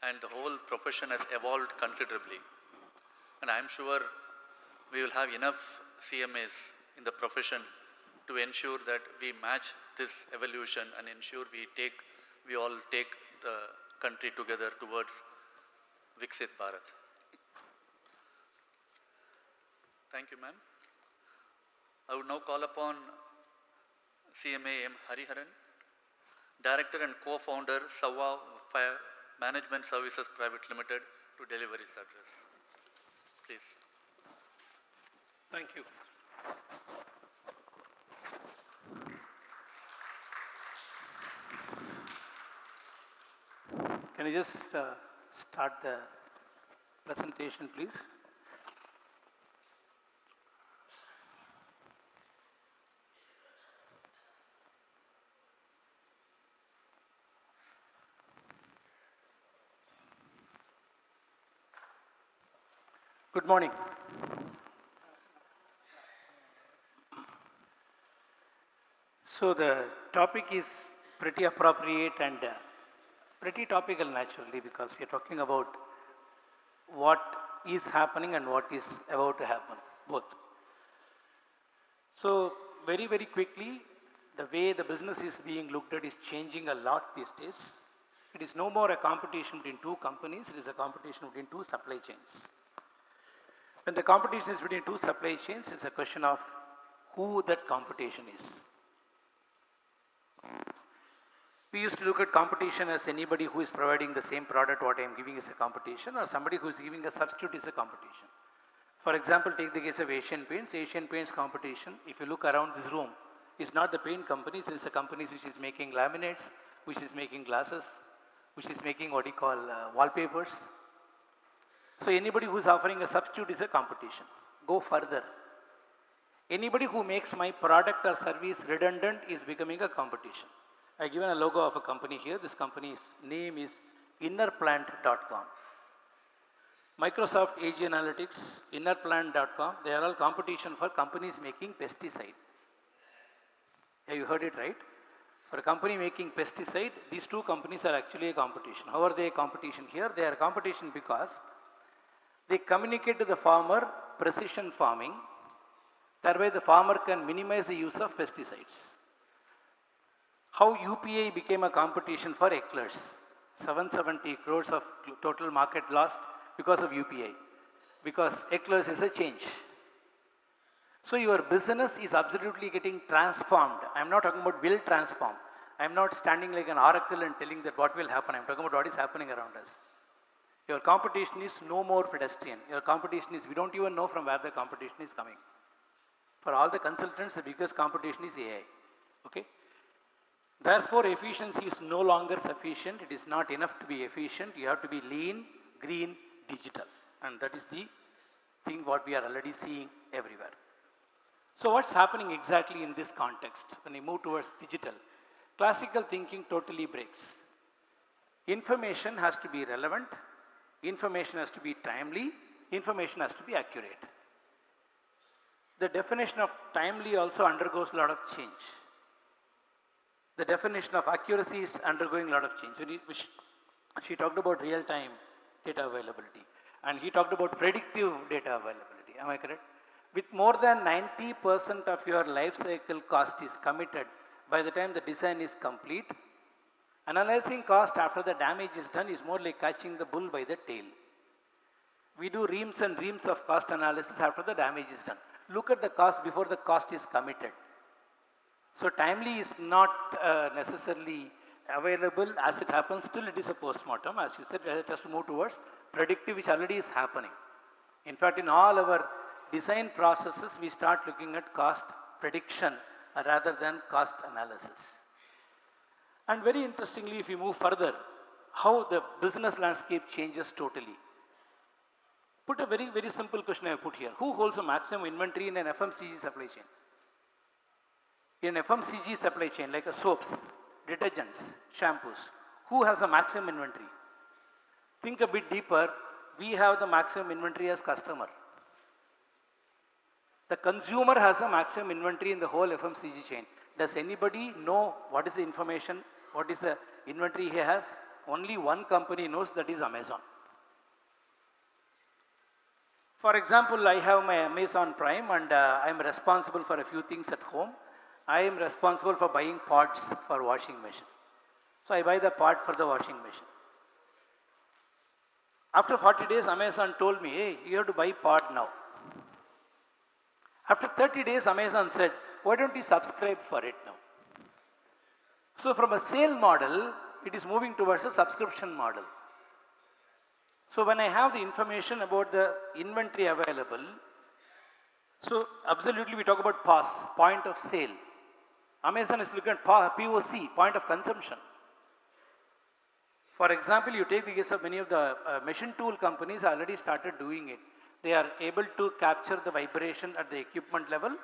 S3: and the whole profession has evolved considerably. And I'm sure we will have enough CMAs in the profession to ensure that we match this evolution and ensure we all take the country together towards Viksit Bharat. Thank you, ma'am. I would now call upon CMA M. Hariharan, Director and Co-founder, Sawa Fire Management Services Private Limited, to deliver his address. Please.
S5: Thank you. Can you just start the presentation, please? Good morning. So the topic is pretty appropriate and pretty topical naturally, because we are talking about what is happening and what is about to happen, both. So very, very quickly, the way the business is being looked at is changing a lot these days. It is no more a competition between two companies, it is a competition between two supply chains. When the competition is between two supply chains, it's a question of who that competition is. We used to look at competition as anybody who is providing the same product what I am giving is a competition, or somebody who is giving a substitute is a competition. For example, take the case of Asian Paints. Asian Paints competition, if you look around this room, is not the paint companies, it is the companies which is making laminates, which is making glasses, which is making what you call wallpapers. So anybody who is offering a substitute is a competition. Go further. Anybody who makes my product or service redundant is becoming a competition. I have given a logo of a company here. This company's name is innerplant.com. Microsoft Edge Analytics, innerplant.com, they are all competition for companies making pesticide. Have you heard it right? For a company making pesticide, these two companies are actually a competition. How are they a competition here? They are a competition because they communicate to the farmer precision farming Thereby the farmer can minimize the use of pesticides. How UPI became a competition for eclairs. 770 crores of total market lost because of UPI. Because eclairs is a change. So your business is absolutely getting transformed. I am not talking about will transform. I am not standing like an oracle and telling that what will happen. I am talking about what is happening around us. Your competition is no more pedestrian. Your competition is, we don't even know from where the competition is coming. For all the consultants, the biggest competition is AI. Okay? Therefore, efficiency is no longer sufficient. It is not enough to be efficient. You have to be lean, green, digital. And that is the thing what we are already seeing everywhere. So what's happening exactly in this context when we move towards digital? Classical thinking totally breaks. Information has to be relevant, information has to be timely, information has to be accurate. The definition of timely also undergoes a lot of change. The definition of accuracy is undergoing a lot of change. She talked about real-time data availability, and he talked about predictive data availability. Am I correct? With more than 90% of your life cycle cost is committed by the time the design is complete, analyzing cost after the damage is done is more like catching the bull by the tail. We do reams and reams of cost analysis after the damage is done. Look at the cost before the cost is committed. So timely is not necessarily available as it happens, still it is a post-mortem. As you said, it has to move towards predictive, which already is happening. In fact, in all our design processes, we start looking at cost prediction rather than cost analysis. And very interestingly, if you move further, how the business landscape changes totally. Put a very, very simple question I have put here. Who holds the maximum inventory in an FMCG supply chain? In an FMCG supply chain, like soaps, detergents, shampoos, who has the maximum inventory? Think a bit deeper. We have the maximum inventory as customer. The consumer has the maximum inventory in the whole FMCG chain. Does anybody know what is the information, what is the inventory he has? Only one company knows, that is Amazon. For example, I have my Amazon Prime and I am responsible for a few things at home. I am responsible for buying pods for washing machine. So I buy the pod for the washing machine. After 40 days, Amazon told me, hey, you have to buy pod now. After 30 days, Amazon said, why don't you subscribe for it now? So from a sale model, it is moving towards a subscription model. So when I have the information about the inventory available, so absolutely we talk about POS, point of sale. Amazon is looking at POC, point of consumption. For example, you take the case of many of the machine tool companies already started doing it. They are able to capture the vibration at the equipment level,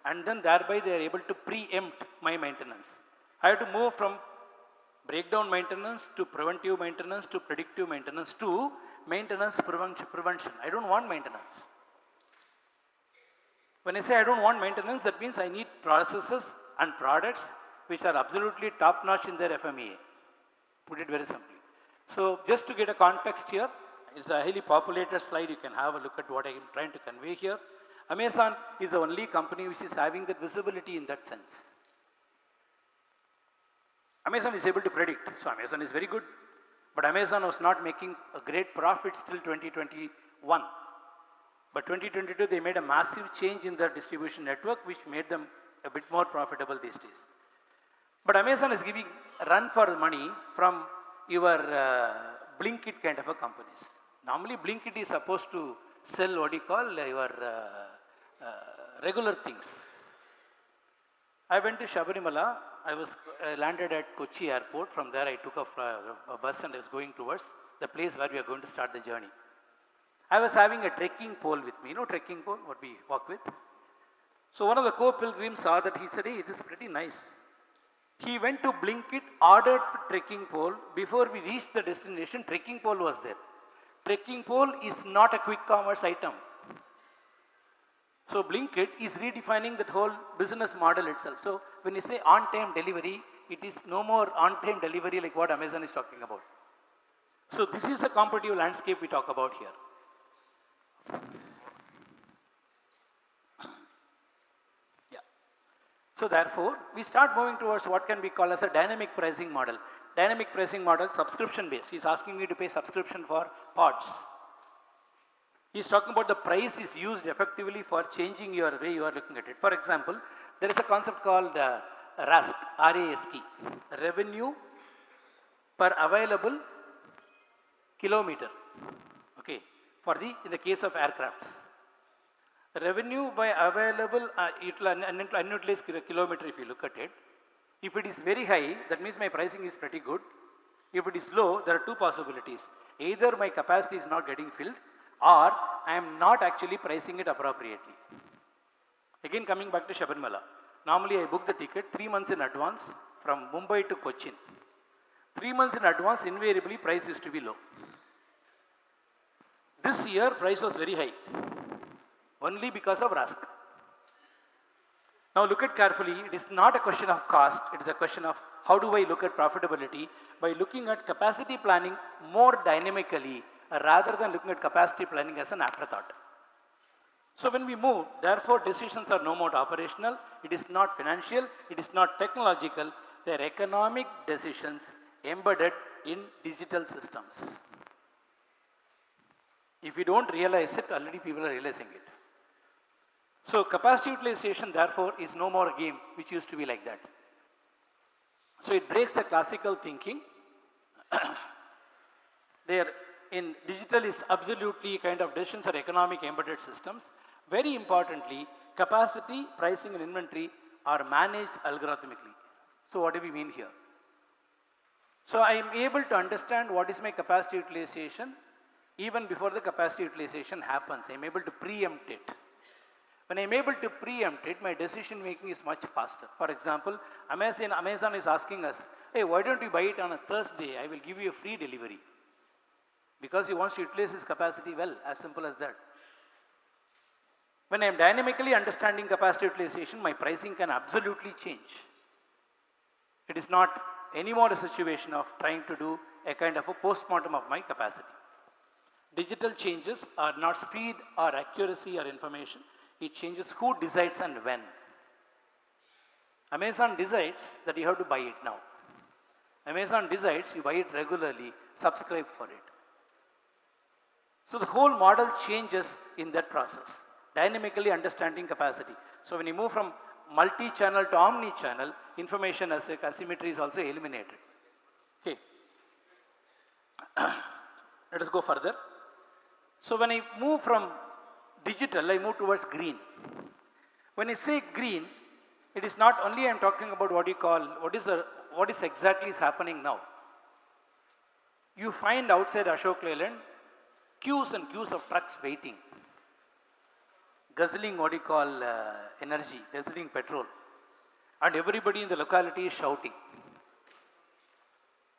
S5: and then thereby they are able to preempt my maintenance. I have to move from breakdown maintenance to preventive maintenance to predictive maintenance to maintenance prevention. I don't want maintenance. When I say I don't want maintenance, that means I need processes and products which are absolutely top-notch in their FMEA. Put it very simply. So just to get a context here, it's a highly populated slide. You can have a look at what I am trying to convey here. Amazon is the only company which is having that visibility in that sense. Amazon is able to predict. So Amazon is very good. But Amazon was not making a great profit till 2021. But 2022, they made a massive change in their distribution network, which made them a bit more profitable these days. But Amazon is giving a run for money from your Blinkit kind of a companies. Normally, Blinkit is supposed to sell what you call your regular things. I went to Shabarimala. I landed at Kochi airport. From there, I took a bus and I was going towards the place where we are going to start the journey. I was having a trekking pole with me. You know trekking pole, what we walk with? So one of the co-pilgrims saw that. He said, hey, it is pretty nice. He went to Blinkit, ordered trekking pole. Before we reached the destination, trekking pole was there. Trekking pole is not a quick commerce item. So Blinkit is redefining that whole business model itself. So when you say on-time delivery, it is no more on-time delivery like what Amazon is talking about. So this is the competitive landscape we talk about here. So therefore, we start moving towards what can be called as a dynamic pricing model. Dynamic pricing model, subscription based. He's asking me to pay subscription for pods. He's talking about the price is used effectively for changing your way you are looking at it. For example, there is a concept called RASK, R-A-S-K, revenue per available kilometer, okay, in the case of aircrafts. Revenue by available unutilized kilometer, if you look at it, if it is very high, that means my pricing is pretty good. If it is low, there are two possibilities. Either my capacity is not getting filled, or I am not actually pricing it appropriately. Again, coming back to Shabarimala. Normally, I book the ticket 3 months in advance from Mumbai to Cochin. 3 months in advance, invariably, price used to be low. This year, price was very high, only because of RASK. Now look at carefully, it is not a question of cost, it is a question of how do I look at profitability by looking at capacity planning more dynamically rather than looking at capacity planning as an afterthought. So when we move, therefore decisions are no more operational, it is not financial, it is not technological, they are economic decisions embedded in digital systems. If you don't realize it, already people are realizing it. So capacity utilization therefore is no more a game which used to be like that. So it breaks the classical thinking. There in digital is absolutely kind of decisions are economic embedded systems. Very importantly, capacity, pricing and inventory are managed algorithmically. So what do we mean here? So I am able to understand what is my capacity utilization even before the capacity utilization happens. I am able to preempt it. When I am able to preempt it, my decision making is much faster. For example, Amazon is asking us, hey, why don't you buy it on a Thursday? I will give you a free delivery. Because he wants to utilize his capacity well, as simple as that. When I am dynamically understanding capacity utilization, my pricing can absolutely change. It is not anymore a situation of trying to do a kind of a postmortem of my capacity. Digital changes are not speed or accuracy or information. It changes who decides and when. Amazon decides that you have to buy it now. Amazon decides you buy it regularly, subscribe for it. So the whole model changes in that process, dynamically understanding capacity. So when you move from multi-channel to omni-channel, information asymmetry is also eliminated. Okay. Let us go further. So when I move from digital, I move towards green. When I say green, it is not only I am talking about what is exactly is happening now. You find outside Ashok Leyland queues and queues of trucks waiting, guzzling energy, guzzling petrol, and everybody in the locality is shouting.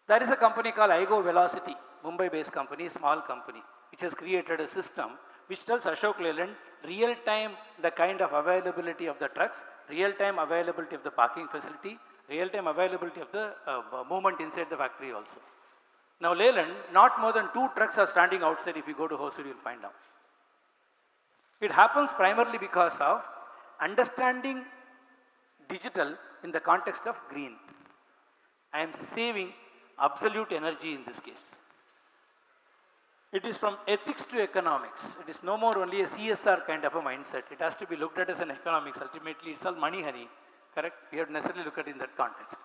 S5: There is a company called iGo Velocity, Mumbai-based company, small company, which has created a system which tells Ashok Leyland real-time the kind of availability of the trucks, real-time availability of the parking facility, real-time availability of the movement inside the factory also. Now Leyland, not more than 2 trucks are standing outside. If you go to Hosur, you will find out. It happens primarily because of understanding digital in the context of green. I am saving absolute energy in this case. It is from ethics to economics. It is no more only a CSR kind of a mindset. It has to be looked at as an economics. Ultimately, it's all money, honey. Correct? We have to necessarily look at it in that context.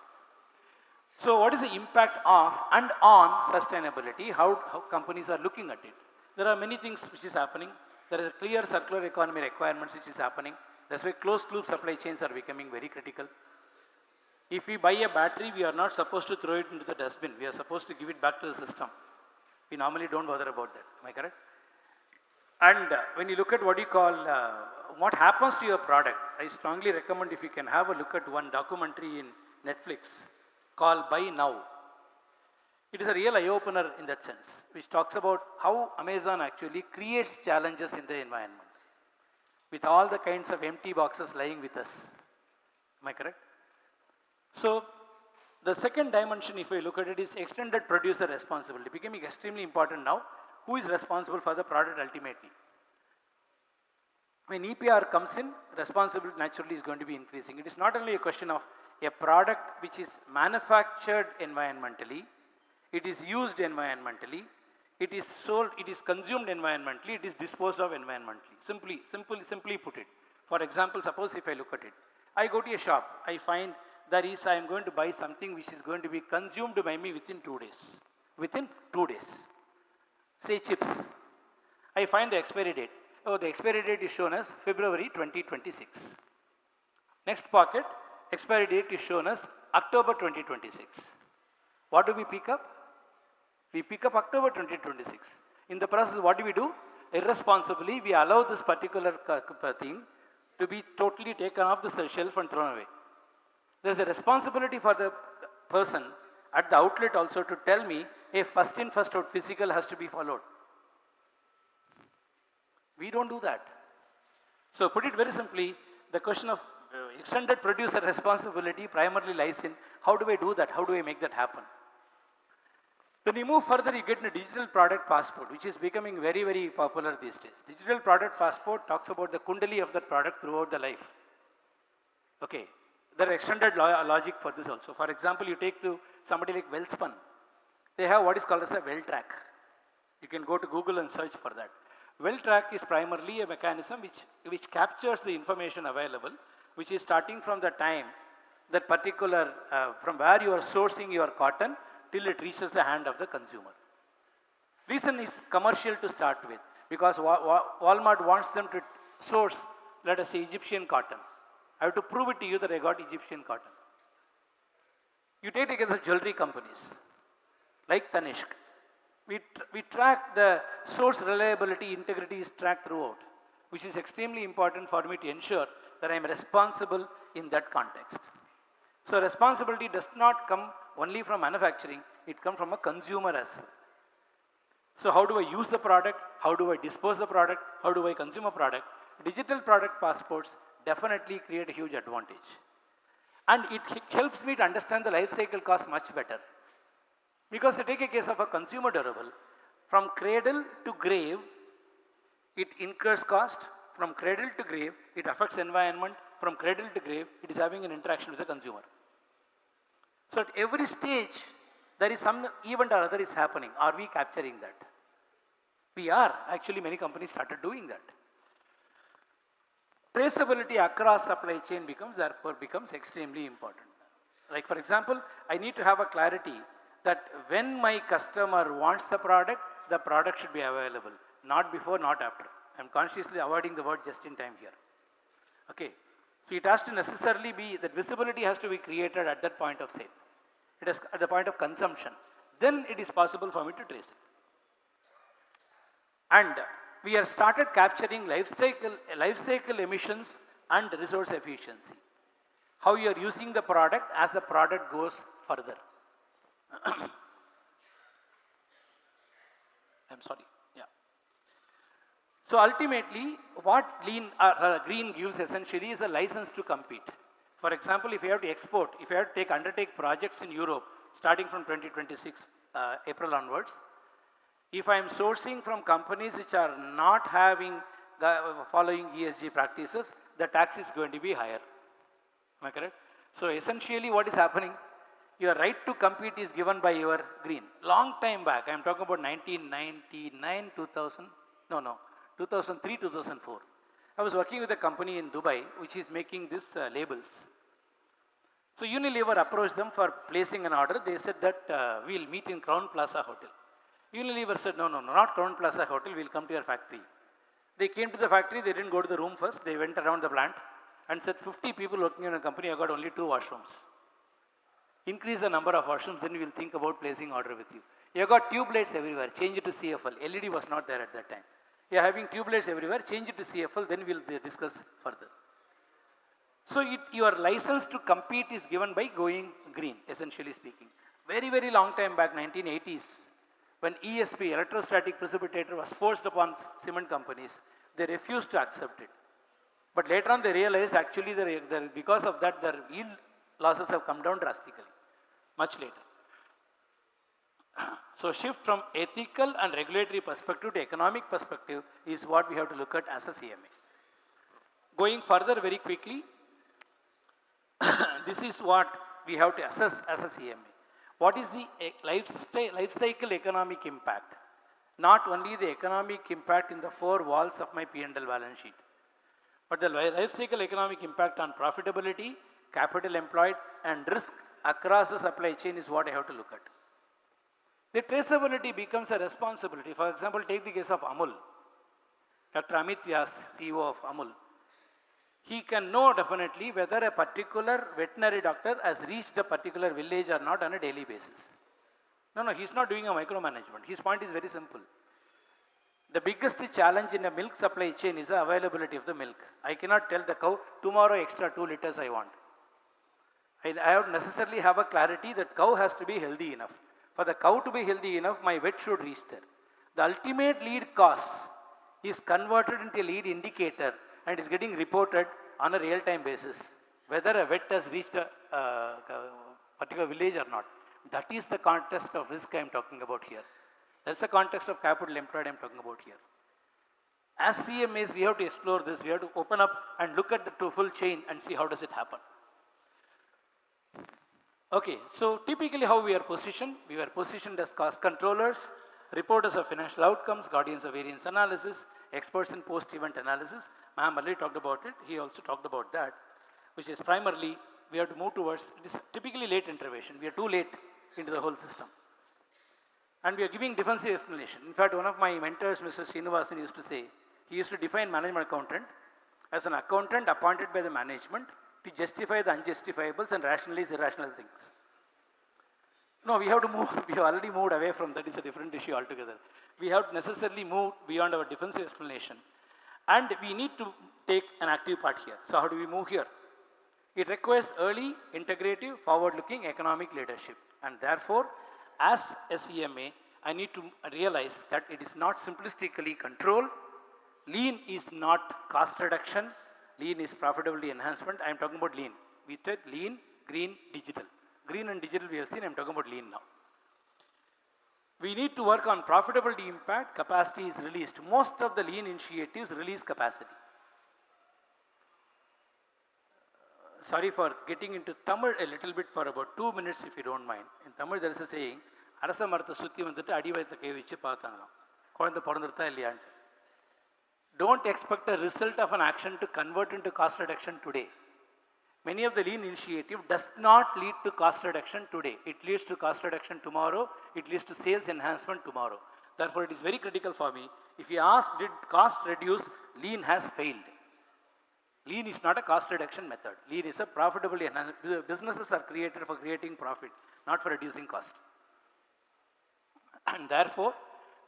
S5: So what is the impact of and on sustainability? How companies are looking at it? There are many things which is happening. There is a clear circular economy requirements which is happening. That's why closed loop supply chains are becoming very critical. If we buy a battery, we are not supposed to throw it into the dustbin. We are supposed to give it back to the system. We normally don't bother about that. Am I correct? And when you look at what happens to your product, I strongly recommend if you can have a look at one documentary in Netflix called Buy Now. It is a real eye-opener in that sense, which talks about how Amazon actually creates challenges in the environment with all the kinds of empty boxes lying with us. Am I correct? So the second dimension, if I look at it, is extended producer responsibility, becoming extremely important now. Who is responsible for the product ultimately? When EPR comes in, responsibility naturally is going to be increasing. It is not only a question of a product which is manufactured environmentally, it is used environmentally, it is sold, it is consumed environmentally, it is disposed of environmentally. Simply put it. For example, suppose if I look at it, I go to a shop, I find I am going to buy something which is going to be consumed by me within 2 days. Within 2 days. Say chips. I find the expiry date. Oh, the expiry date is shown as February 2026. Next pocket, expiry date is shown as October 2026. What do we pick up? We pick up October 2026. In the process, what do? Irresponsibly, we allow this particular thing to be totally taken off the shelf and thrown away. There is a responsibility for the person at the outlet also to tell me, a first in, first out physical has to be followed. We don't do that. So put it very simply, the question of extended producer responsibility primarily lies in how do I do that, how do I make that happen. When you move further, you get a digital product passport, which is becoming very, very popular these days. Digital product passport talks about the kundali of that product throughout the life. Okay, there are extended logic for this also. For example, you take to somebody like Wellspun, they have what is called as a well track. You can go to Google and search for that. Well track is primarily a mechanism which captures the information available, which is starting from the time that particular, from where you are sourcing your cotton till it reaches the hand of the consumer. Reason is commercial to start with, because Walmart wants them to source, let us say, Egyptian cotton. I have to prove it to you that I got Egyptian cotton. You take it as jewelry companies, like Tanishq. We track the source reliability, integrity is tracked throughout, which is extremely important for me to ensure that I am responsible in that context. So responsibility does not come only from manufacturing, it comes from a consumer as well. So how do I use the product? How do I dispose the product? How do I consume a product? Digital product passports definitely create a huge advantage. And it helps me to understand the life cycle cost much better. Because to take a case of a consumer durable, from cradle to grave, it incurs cost. From cradle to grave, it affects environment. From cradle to grave, it is having an interaction with the consumer. So at every stage, there is some event or other is happening. Are we capturing that? We are. Actually, many companies started doing that. Traceability across supply chain becomes extremely important. Like for example, I need to have a clarity that when my customer wants the product should be available. Not before, not after. I am consciously avoiding the word just in time here. Okay. So it has to necessarily be, that visibility has to be created at that point of sale. It is at the point of consumption. Then it is possible for me to trace it. And we have started capturing life cycle emissions and resource efficiency. How you are using the product as the product goes further. I'm sorry. Yeah. So ultimately, what green gives essentially is a license to compete. For example, if you have to export, if you have to undertake projects in Europe starting from 2026 April onwards, if I am sourcing from companies which are not following ESG practices, the tax is going to be higher. Am I correct? So essentially what is happening, your right to compete is given by your green. Long time back, I am talking about 1999, 2000, 2003, 2004. I was working with a company in Dubai which is making these labels. So Unilever approached them for placing an order. They said that we'll meet in Crown Plaza Hotel. Unilever said, no, not Crown Plaza Hotel, we'll come to your factory. They came to the factory, they didn't go to the room first, they went around the plant and said 50 people working in a company, I got only 2 washrooms. Increase the number of washrooms, then we will think about placing order with you. You have got tube lights everywhere, change it to CFL. LED was not there at that time. You are having tube lights everywhere, change it to CFL, then we will discuss further. So your license to compete is given by going green, essentially speaking. Very, very long time back, 1980s, when ESP, electrostatic precipitator, was forced upon cement companies, they refused to accept it. But later on they realized actually because of that their yield losses have come down drastically, much later. So shift from ethical and regulatory perspective to economic perspective is what we have to look at as a CMA. Going further very quickly, this is what we have to assess as a CMA. What is the life cycle economic impact? Not only the economic impact in the four walls of my P&L balance sheet, but the life cycle economic impact on profitability, capital employed, and risk across the supply chain is what I have to look at. The traceability becomes a responsibility. For example, take the case of Amul. Dr. Amit Vyas, CEO of Amul. He can know definitely whether a particular veterinary doctor has reached a particular village or not on a daily basis. No, he's not doing a micromanagement. His point is very simple. The biggest challenge in a milk supply chain is the availability of the milk. I cannot tell the cow, tomorrow extra 2 liters I want. I have necessarily have a clarity that cow has to be healthy enough. For the cow to be healthy enough, my vet should reach there. The ultimate lead cost is converted into a lead indicator and is getting reported on a real-time basis, whether a vet has reached a particular village or not. That is the context of risk I am talking about here. That's the context of capital employed I am talking about here. As CMAs, we have to explore this. We have to open up and look at the full chain and see how does it happen. Okay, so typically how we are positioned? We were positioned as cost controllers, reporters of financial outcomes, guardians of variance analysis, experts in post-event analysis. Ma'am already talked about it. He also talked about that, which is primarily we have to move towards, it is typically late intervention. We are too late into the whole system. And we are giving defensive explanation. In fact, one of my mentors, Mr. Srinivasan, used to say, he used to define management accountant as an accountant appointed by the management to justify the unjustifiables and rationalize irrational things. No, we have to move, we have already moved away from that, it's a different issue altogether. We have necessarily moved beyond our defensive explanation. And we need to take an active part here. So how do we move here? It requires early, integrative, forward-looking economic leadership. And therefore, as a CMA, I need to realize that it is not simplistically control. Lean is not cost reduction. Lean is profitability enhancement. I am talking about lean. We said lean, green, digital. Green and digital we have seen, I am talking about lean now. We need to work on profitability impact, capacity is released. Most of the lean initiatives release capacity. Sorry for getting into Tamil a little bit for about 2 minutes if you don't mind. In Tamil there is a saying, அரச மரத்தை சுற்றி வந்துட்டு அடிவயத்தை கை வச்சு பார்த்தாங்களாம் குழந்தை பிறந்துருத்தா இல்லையான்ட்டு. Don't expect a result of an action to convert into cost reduction today. Many of the lean initiative does not lead to cost reduction today. It leads to cost reduction tomorrow. It leads to sales enhancement tomorrow. Therefore, it is very critical for me. If you ask, did cost reduce? Lean has failed. Lean is not a cost reduction method. Lean is a profitability enhancement. Businesses are created for creating profit, not for reducing cost. And therefore,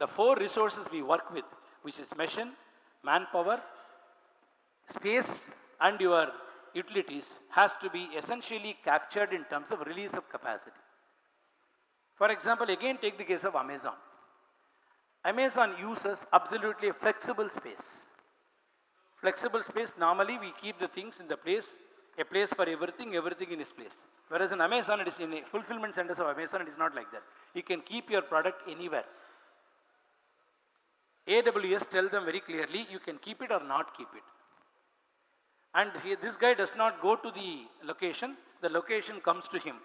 S5: the 4 resources we work with, which is mission, manpower, space, and your utilities, has to be essentially captured in terms of release of capacity. For example, again take the case of Amazon. Amazon uses absolutely a flexible space. Flexible space, normally we keep the things in the place, a place for everything, everything in its place. Whereas in Amazon, it is in the fulfillment centers of Amazon, it is not like that. You can keep your product anywhere. AWS tell them very clearly, you can keep it or not keep it. And this guy does not go to the location comes to him.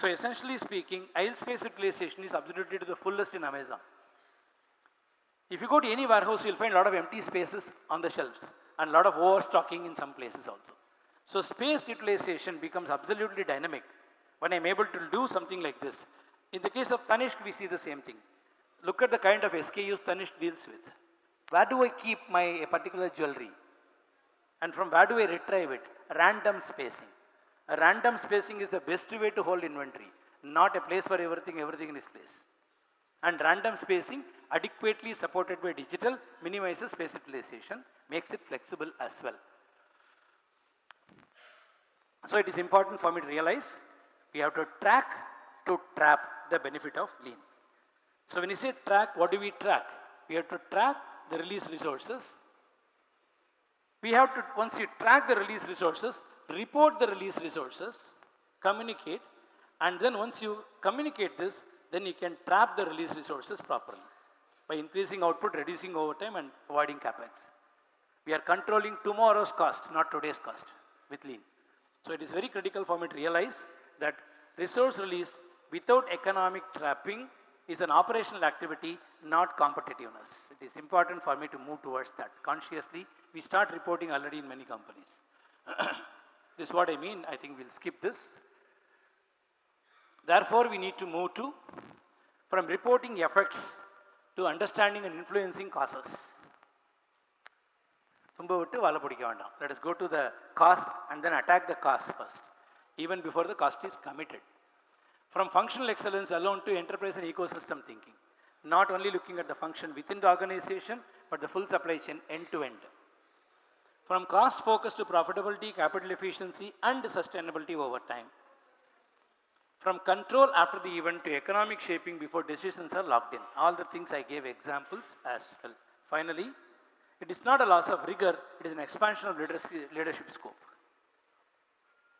S5: So essentially speaking, aisle space utilization is absolutely to the fullest in Amazon. If you go to any warehouse, you will find a lot of empty spaces on the shelves and a lot of overstocking in some places also. So space utilization becomes absolutely dynamic when I am able to do something like this. In the case of Tanishq, we see the same thing. Look at the kind of SKUs Tanishq deals with. Where do I keep my particular jewelry? And from where do I retrieve it? Random spacing. A random spacing is the best way to hold inventory, not a place for everything in its place. And random spacing, adequately supported by digital, minimizes space utilization, makes it flexible as well. So it is important for me to realize we have to track to trap the benefit of lean. So when you say track, what do we track? We have to track the release resources. We have to, once you track the release resources, report the release resources, communicate, and then once you communicate this, then you can trap the release resources properly by increasing output, reducing overtime, and avoiding capex. We are controlling tomorrow's cost, not today's cost with lean. So it is very critical for me to realize that resource release without economic trapping is an operational activity, not competitiveness. It is important for me to move towards that. Consciously, we start reporting already in many companies. This is what I mean. I think we'll skip this. Therefore, we need to move to from reporting effects to understanding and influencing causes. Let us go to the cause and then attack the cause first, even before the cost is committed. From functional excellence alone to enterprise and ecosystem thinking, not only looking at the function within the organization, but the full supply chain end to end. From cost focus to profitability, capital efficiency, and sustainability over time. From control after the event to economic shaping before decisions are locked in. All the things I gave examples as well. Finally, it is not a loss of rigor, it is an expansion of leadership scope.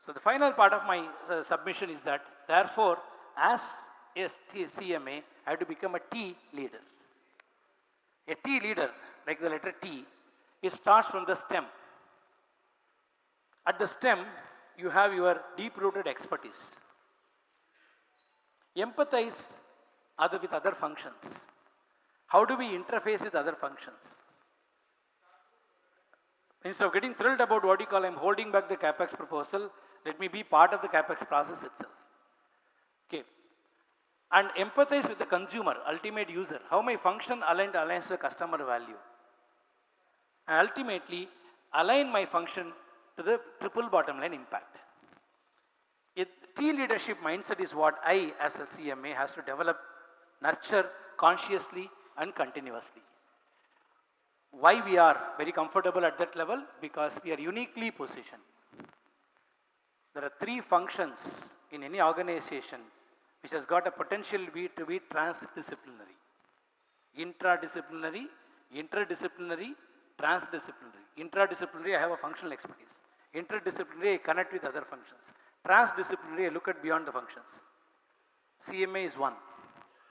S5: So the final part of my submission is that, therefore, as a CMA, I have to become a T leader. A T leader, like the letter T, it starts from the stem. At the stem, you have your deep-rooted expertise. Empathize with other functions. How do we interface with other functions? Instead of getting thrilled about what you call I'm holding back the CapEx proposal, let me be part of the CapEx process itself. Okay. And empathize with the consumer, ultimate user. How my function aligns to the customer value. And ultimately, align my function to the triple bottom line impact. A T leadership mindset is what I, as a CMA, has to develop, nurture consciously and continuously. Why we are very comfortable at that level? Because we are uniquely positioned. There are three functions in any organization which has got a potential to be transdisciplinary. Intradisciplinary, interdisciplinary, transdisciplinary. Intradisciplinary, I have a functional expertise. Interdisciplinary, I connect with other functions. Transdisciplinary, I look at beyond the functions. CMA is one.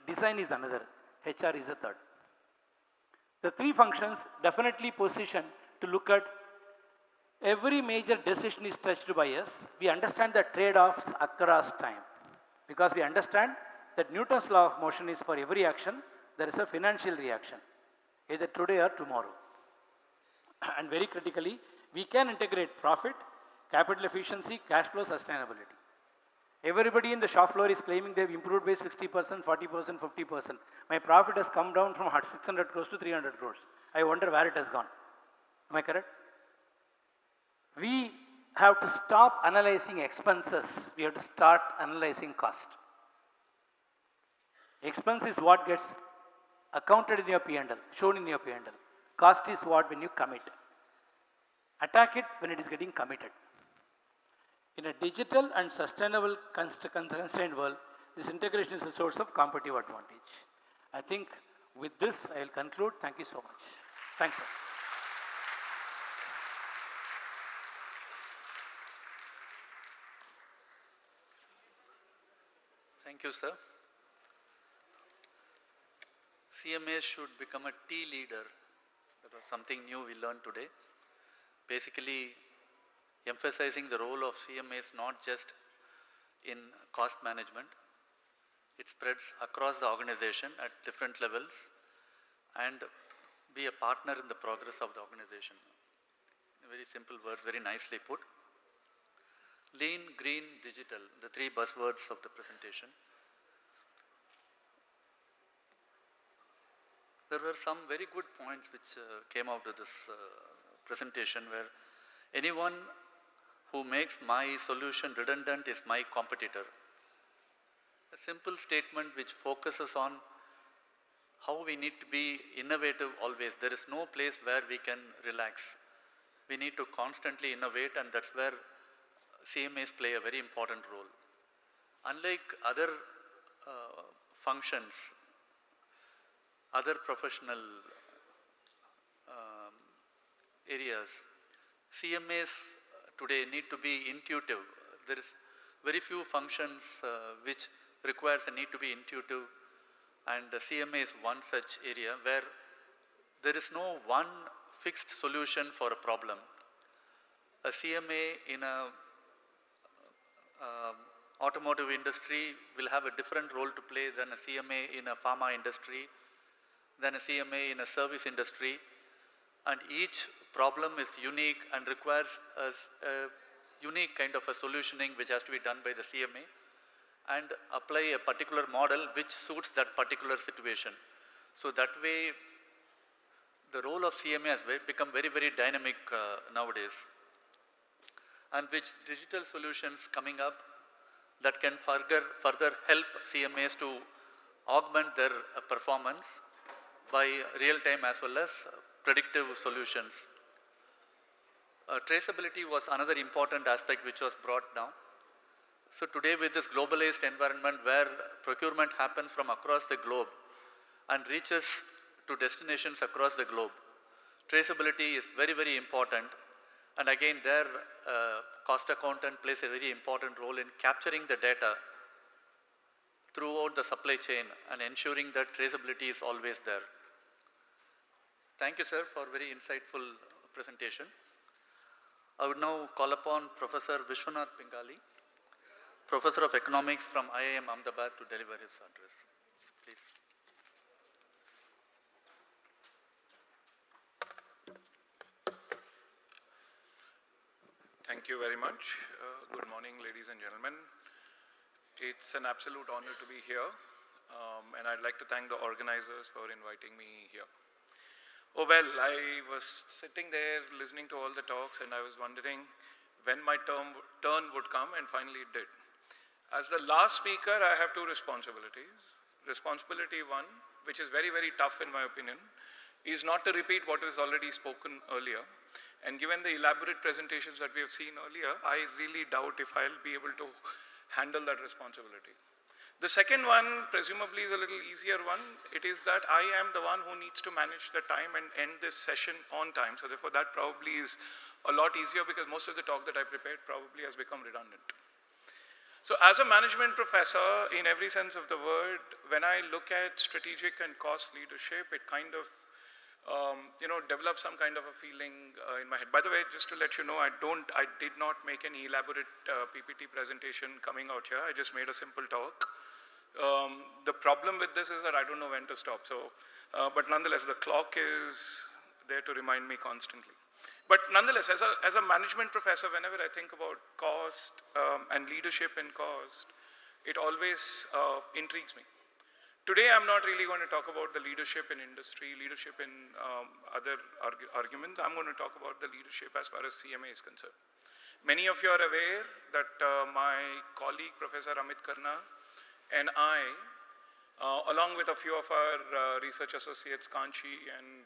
S5: Design is another. HR is a third. The three functions definitely position to look at every major decision is touched by us. We understand the trade-offs across time. Because we understand that Newton's law of motion is for every action, there is a financial reaction, either today or tomorrow. And very critically, we can integrate profit, capital efficiency, cash flow, sustainability. Everybody in the shop floor is claiming they've improved by 60%, 40%, 50%. My profit has come down from 600 crores to 300 crores. I wonder where it has gone. Am I correct? We have to stop analyzing expenses. We have to start analyzing cost. Expense is what gets accounted in your P&L, shown in your P&L. Cost is what when you commit. Attack it when it is getting committed. In a digital and sustainable constrained world, this integration is a source of competitive advantage. I think with this, I will conclude. Thank you so much. Thanks, sir.
S3: Thank you, sir. CMA should become a T leader. That was something new we learned today. Basically, emphasizing the role of CMAs not just in cost management, it spreads across the organization at different levels and be a partner in the progress of the organization. In very simple words, very nicely put. Lean, green, digital, the three buzzwords of the presentation. There were some very good points which came out of this presentation where anyone who makes my solution redundant is my competitor. A simple statement which focuses on how we need to be innovative always. There is no place where we can relax. We need to constantly innovate, and that's where CMAs play a very important role. Unlike other functions, other professional areas, CMAs today need to be intuitive. There is very few functions which requires a need to be intuitive, and CMA is one such area where there is no one fixed solution for a problem. A CMA in a automotive industry will have a different role to play than a CMA in a pharma industry, than a CMA in a service industry, and each problem is unique and requires a unique kind of a solutioning which has to be done by the CMA and apply a particular model which suits that particular situation. So that way, the role of CMA has become very, very dynamic nowadays, and which digital solutions coming up that can further help CMAs to augment their performance by real-time as well as predictive solutions. Traceability was another important aspect which was brought down. So today, with this globalized environment where procurement happens from across the globe and reaches to destinations across the globe, traceability is very, very important. And again, there, cost accountant plays a very important role in capturing the data throughout the supply chain and ensuring that traceability is always there. Thank you, sir, for very insightful presentation. I would now call upon Professor Vishwanath Pingali, Professor of Economics from IIM Ahmedabad, to deliver his address. Please.
S6: Thank you very much. Good morning, ladies and gentlemen. It's an absolute honor to be here, and I'd like to thank the organizers for inviting me here. Oh well, I was sitting there listening to all the talks, and I was wondering when my turn would come, and finally it did. As the last speaker, I have two responsibilities. Responsibility one, which is very, very tough in my opinion, is not to repeat what is already spoken earlier. And given the elaborate presentations that we have seen earlier, I really doubt if I'll be able to handle that responsibility. The second one, presumably, is a little easier one. It is that I am the one who needs to manage the time and end this session on time. So therefore, that probably is a lot easier because most of the talk that I prepared probably has become redundant. So as a management professor, in every sense of the word, when I look at strategic and cost leadership, it kind of develop some kind of a feeling in my head. By the way, just to let you know, I did not make any elaborate PPT presentation coming out here. I just made a simple talk. The problem with this is that I don't know when to stop. So, but nonetheless, the clock is there to remind me constantly. But nonetheless, as a management professor, whenever I think about cost and leadership in cost, it always intrigues me. Today, I'm not really going to talk about the leadership in industry, leadership in other arguments. I'm going to talk about the leadership as far as CMA is concerned. Many of you are aware that my colleague, Professor Amit Karna, and I, along with a few of our research associates, Kanchi and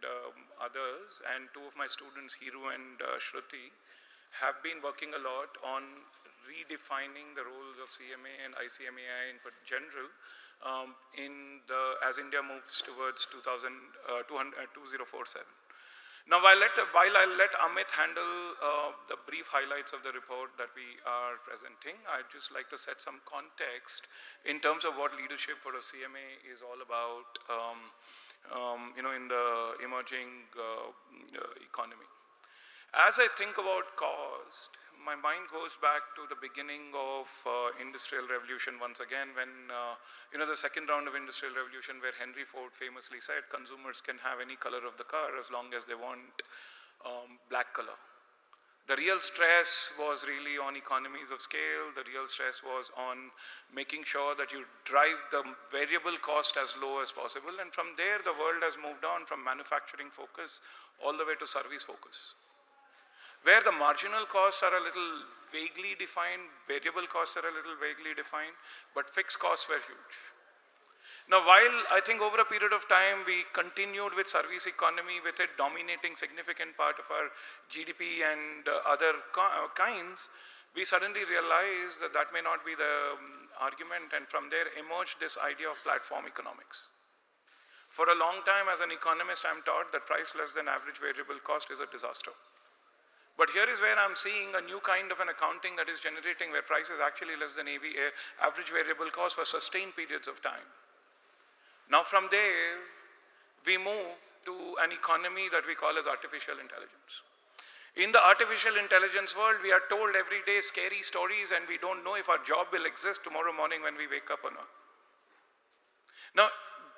S6: others, and two of my students, Hiru and Shruti, have been working a lot on redefining the roles of CMA and ICMAI in general as India moves towards 2047. Now, while I'll let Amit handle the brief highlights of the report that we are presenting, I'd just like to set some context in terms of what leadership for a CMA is all about, in the emerging economy. As I think about cost, my mind goes back to the beginning of Industrial Revolution once again, when, the second round of Industrial Revolution, where Henry Ford famously said consumers can have any color of the car as long as they want black color. The real stress was really on economies of scale. The real stress was on making sure that you drive the variable cost as low as possible. And from there, the world has moved on from manufacturing focus all the way to service focus, where the marginal costs are a little vaguely defined, variable costs are a little vaguely defined, but fixed costs were huge. Now, while I think over a period of time we continued with service economy, with it dominating significant part of our GDP and other kinds, we suddenly realized that that may not be the argument, and from there emerged this idea of platform economics. For a long time, as an economist, I'm taught that price less than average variable cost is a disaster. But here is where I'm seeing a new kind of an accounting that is generating, where price is actually less than average variable cost for sustained periods of time. Now from there, we move to an economy that we call as artificial intelligence. In the artificial intelligence world, we are told every day scary stories and we don't know if our job will exist tomorrow morning when we wake up or not. Now,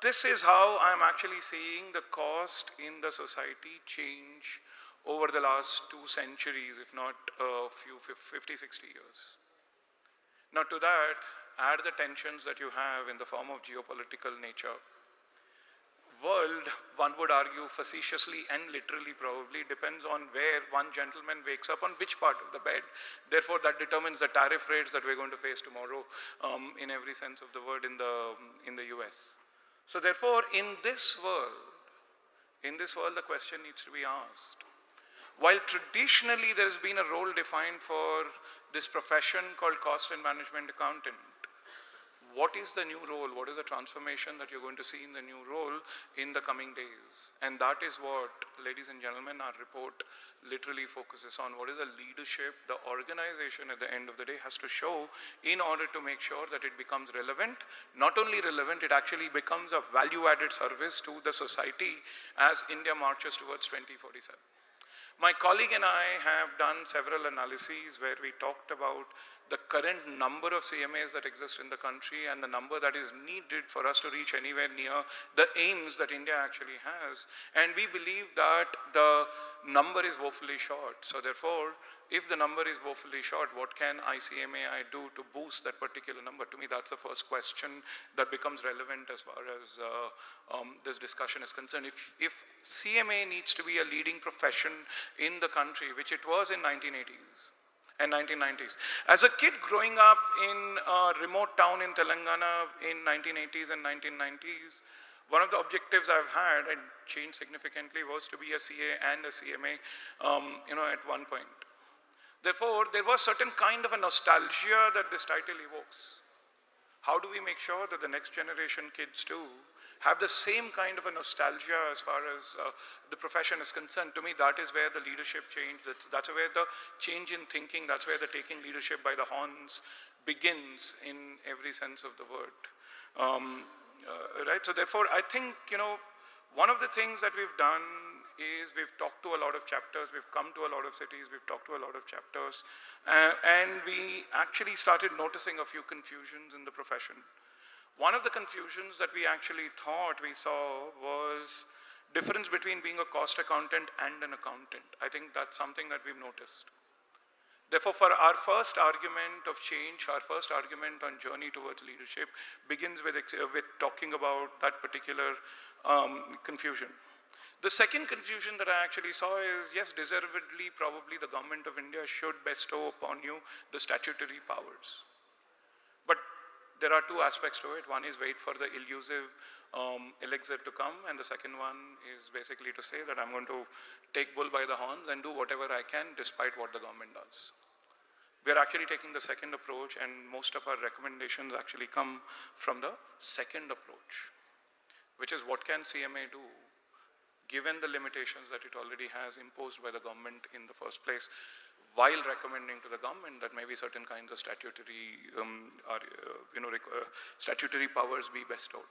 S6: this is how I'm actually seeing the cost in the society change over the last 2 centuries, if not a few 50, 60 years. Now to that, add the tensions that you have in the form of geopolitical nature. World, one would argue facetiously and literally probably, depends on where one gentleman wakes up on which part of the bed. Therefore, that determines the tariff rates that we're going to face tomorrow in every sense of the word in the US. So therefore, in this world, the question needs to be asked. While traditionally there has been a role defined for this profession called cost and management accountant, what is the new role? What is the transformation that you're going to see in the new role in the coming days? And that is what, ladies and gentlemen, our report literally focuses on. What is the leadership the organization at the end of the day has to show in order to make sure that it becomes relevant? Not only relevant, it actually becomes a value-added service to the society as India marches towards 2047. My colleague and I have done several analyses where we talked about the current number of CMAs that exist in the country and the number that is needed for us to reach anywhere near the aims that India actually has. And we believe that the number is woefully short. So therefore, if the number is woefully short, what can ICMAI do to boost that particular number? To me, that's the first question that becomes relevant as far as this discussion is concerned. If CMA needs to be a leading profession in the country, which it was in 1980s, and 1990s. As a kid growing up in a remote town in Telangana in 1980s and 1990s, one of the objectives I've had, and changed significantly, was to be a CA and a CMA at one point. Therefore, there was certain kind of a nostalgia that this title evokes. How do we make sure that the next generation kids too have the same kind of a nostalgia as far as the profession is concerned? To me, that is where the leadership change, that's where the change in thinking, that's where the taking leadership by the horns begins in every sense of the word. Right? So therefore, I think, one of the things that we've done is we've talked to a lot of chapters, we've come to a lot of cities, we've talked to a lot of chapters, and we actually started noticing a few confusions in the profession. One of the confusions that we actually thought we saw was difference between being a cost accountant and an accountant. I think that's something that we've noticed. Therefore, for our first argument of change, our first argument on journey towards leadership begins with talking about that particular confusion. The second confusion that I actually saw is, yes, deservedly, probably the government of India should bestow upon you the statutory powers. But there are two aspects to it. One is wait for the elusive elixir to come, and the second one is basically to say that I'm going to take bull by the horns and do whatever I can despite what the government does. We're actually taking the second approach, and most of our recommendations actually come from the second approach, which is what can CMA do given the limitations that it already has imposed by the government in the first place, while recommending to the government that maybe certain kinds of statutory statutory powers be bestowed.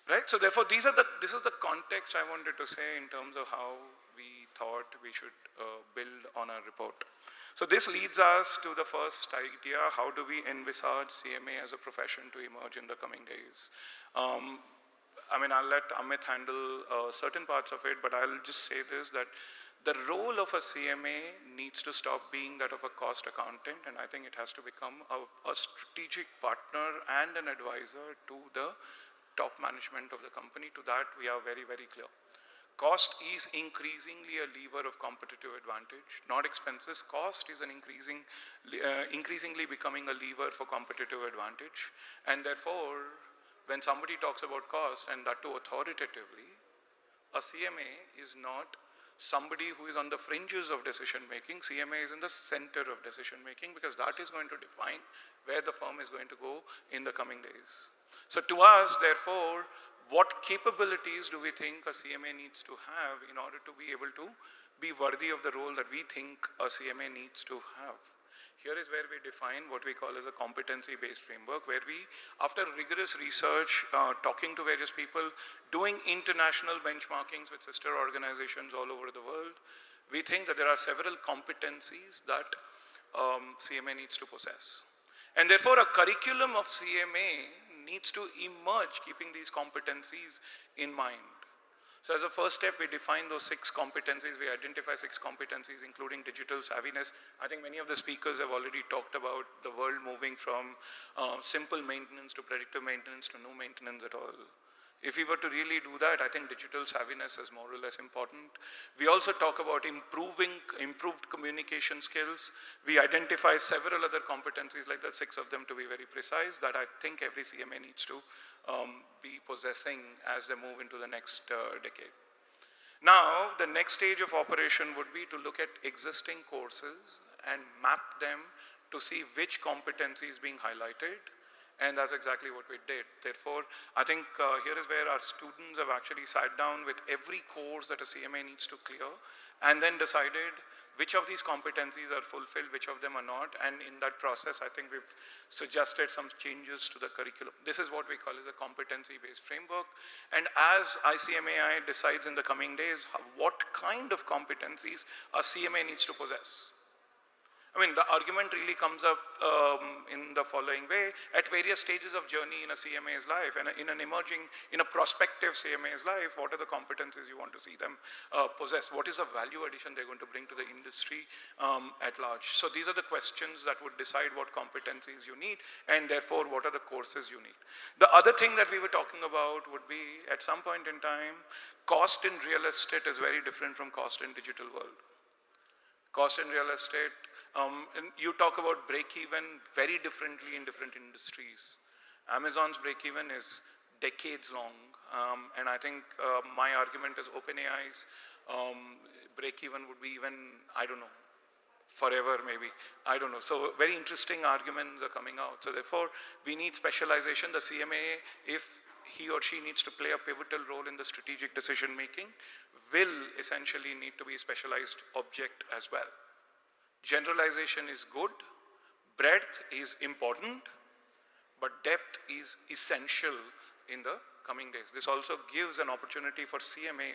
S6: Right? So therefore, this is the context I wanted to say in terms of how we thought we should build on our report. So this leads us to the first idea: how do we envisage CMA as a profession to emerge in the coming days? I'll let Amit handle certain parts of it, but I'll just say this, that the role of a CMA needs to stop being that of a cost accountant, and I think it has to become a strategic partner and an advisor to the top management of the company. To that, we are very, very clear. Cost is increasingly a lever of competitive advantage, not expenses. Cost is an increasingly becoming a lever for competitive advantage, and therefore, when somebody talks about cost, and that too authoritatively, a CMA is not somebody who is on the fringes of decision making. CMA is in the center of decision making, because that is going to define where the firm is going to go in the coming days. So to us, therefore, what capabilities do we think a CMA needs to have in order to be able to be worthy of the role that we think a CMA needs to have? here is where we define what we call as a competency-based framework, where we, after rigorous research, talking to various people, doing international benchmarkings with sister organizations all over the world, we think that there are several competencies that CMA needs to possess. And therefore, a curriculum of CMA needs to emerge keeping these competencies in mind. So as a first step, we define those 6 competencies. We identify 6 competencies, including digital savviness. I think many of the speakers have already talked about the world moving from simple maintenance to predictive maintenance to no maintenance at all. If we were to really do that, I think digital savviness is more or less important. We also talk about improved communication skills. We identify several other competencies, like that, 6 of them to be very precise, that I think every CMA needs to be possessing as they move into the next decade. Now, the next stage of operation would be to look at existing courses and map them to see which competency is being highlighted. And that's exactly what we did. Therefore, I think here is where our students have actually sat down with every course that a CMA needs to clear, and then decided which of these competencies are fulfilled, which of them are not. And in that process, I think we've suggested some changes to the curriculum. This is what we call as a competency-based framework. And as ICMAI decides in the coming days what kind of competencies a CMA needs to possess. I mean, the argument really comes up in the following way. At various stages of journey in a CMA's life, and in a prospective CMA's life, what are the competencies you want to see them possess? What is the value addition they're going to bring to the industry at large? So these are the questions that would decide what competencies you need, and therefore, what are the courses you need. The other thing that we were talking about would be, at some point in time, cost in real estate is very different from cost in digital world. Cost in real estate, and you talk about break-even very differently in different industries. Amazon's break-even is decades long, and I think my argument is OpenAI's break-even would be even, I don't know, forever maybe, I don't know. So very interesting arguments are coming out. So therefore, we need specialization. The CMA, if he or she needs to play a pivotal role in the strategic decision making, will essentially need to be a specialized object as well. Generalization is good, breadth is important, but depth is essential in the coming days. This also gives an opportunity for a CMA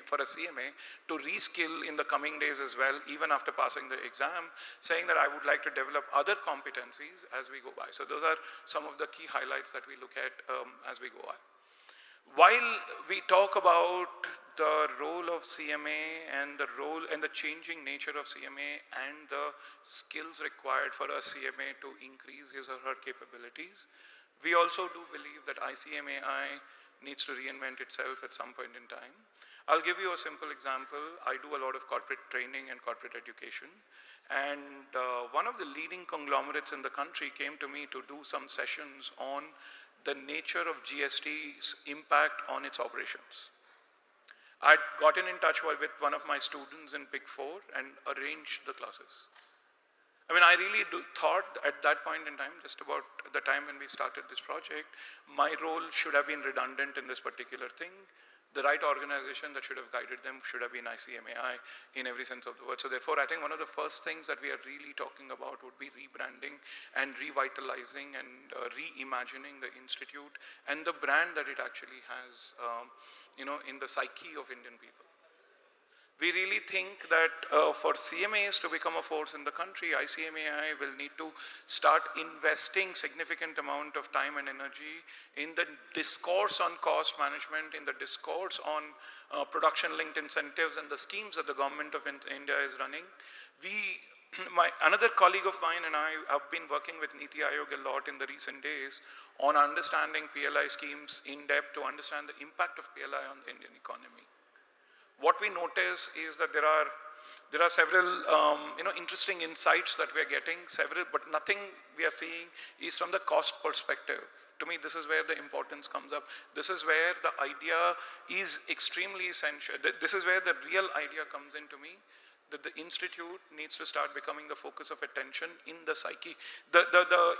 S6: to reskill in the coming days as well, even after passing the exam, saying that I would like to develop other competencies as we go by. So those are some of the key highlights that we look at as we go by. While we talk about the role of CMA and the role and the changing nature of CMA and the skills required for a CMA to increase his or her capabilities, we also do believe that ICMAI needs to reinvent itself at some point in time. I'll give you a simple example. I do a lot of corporate training and corporate education, and one of the leading conglomerates in the country came to me to do some sessions on the nature of GST's impact on its operations. I'd gotten in touch with one of my students in Big Four and arranged the classes. I mean, I really thought at that point in time, just about the time when we started this project, my role should have been redundant in this particular thing. The right organization that should have guided them should have been ICMAI in every sense of the word. So therefore, I think one of the first things that we are really talking about would be rebranding and revitalizing and reimagining the institute and the brand that it actually has, in the psyche of Indian people. We really think that for CMAs to become a force in the country, ICMAI will need to start investing significant amount of time and energy in the discourse on cost management, in the discourse on production-linked incentives and the schemes that the government of India is running. Another colleague of mine and I have been working with Niti Aayog a lot in the recent days on understanding PLI schemes in depth to understand the impact of PLI on the Indian economy. What we notice is that there are several interesting insights that we are getting, but nothing we are seeing is from the cost perspective. To me, this is where the importance comes up. This is where the idea is extremely essential. This is where the real idea comes into me, that the institute needs to start becoming the focus of attention in the psyche. The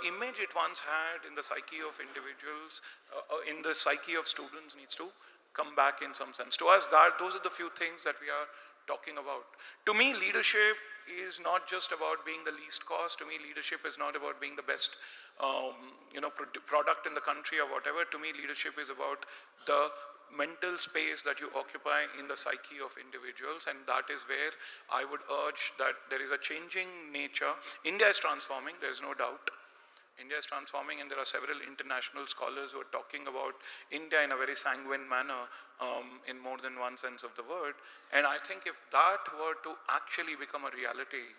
S6: image it once had in the psyche of individuals, in the psyche of students needs to come back in some sense. To us, those are the few things that we are talking about. To me, leadership is not just about being the least cost. To me, leadership is not about being the best product in the country or whatever. To me, leadership is about the mental space that you occupy in the psyche of individuals, and that is where I would urge that there is a changing nature. India is transforming, there is no doubt. India is transforming, and there are several international scholars who are talking about India in a very sanguine manner in more than one sense of the word. And I think if that were to actually become a reality,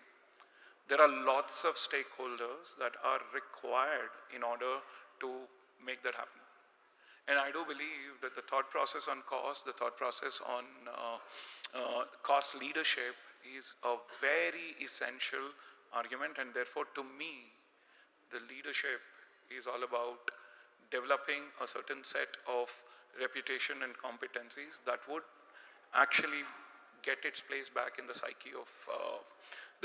S6: there are lots of stakeholders that are required in order to make that happen. And I do believe that the thought process on cost, the thought process on cost leadership is a very essential argument, and therefore to me, the leadership is all about developing a certain set of reputation and competencies that would actually get its place back in the psyche of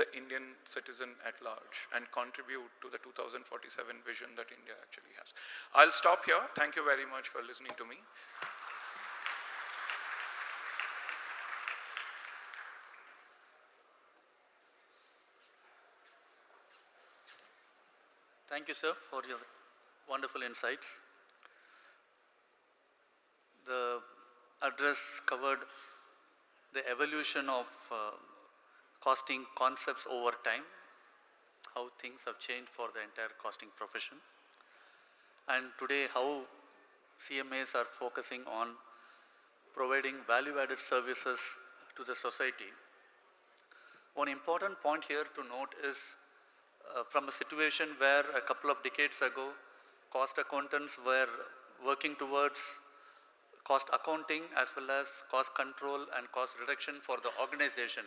S6: the Indian citizen at large and contribute to the 2047 vision that India actually has. I'll stop here. Thank you very much for listening to me.
S3: Thank you, sir, for your wonderful insights. The address covered the evolution of costing concepts over time, how things have changed for the entire costing profession, and today how CMAs are focusing on providing value-added services to the society. One important point here to note is from a situation where a couple of decades ago, cost accountants were working towards cost accounting as well as cost control and cost reduction for the organization.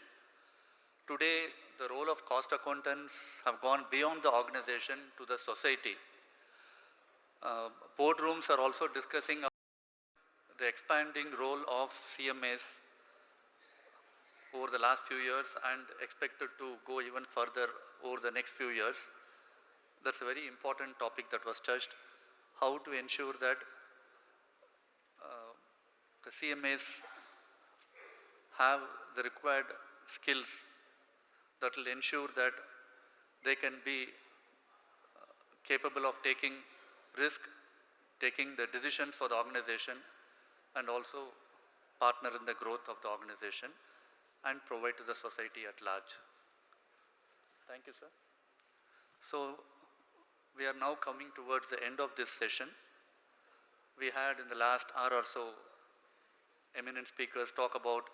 S3: Today, the role of cost accountants have gone beyond the organization to the society. Boardrooms are also discussing the expanding role of CMAs over the last few years and expected to go even further over the next few years. That's a very important topic that was touched, how to ensure that the CMAs have the required skills that will ensure that they can be capable of taking risk, taking the decisions for the organization, and also partner in the growth of the organization and provide to the society at large. Thank you, sir. So, we are now coming towards the end of this session. We had in the last hour or so eminent speakers talk about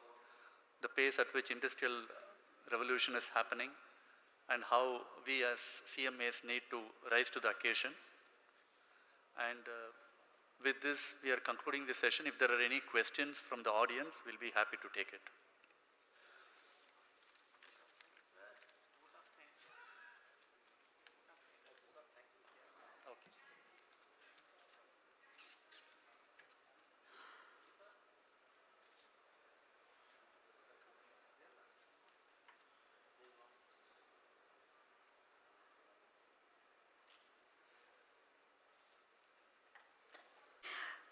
S3: the pace at which industrial revolution is happening and how we as CMAs need to rise to the occasion. And with this, we are concluding this session. If there are any questions from the audience, we'll be happy to take it.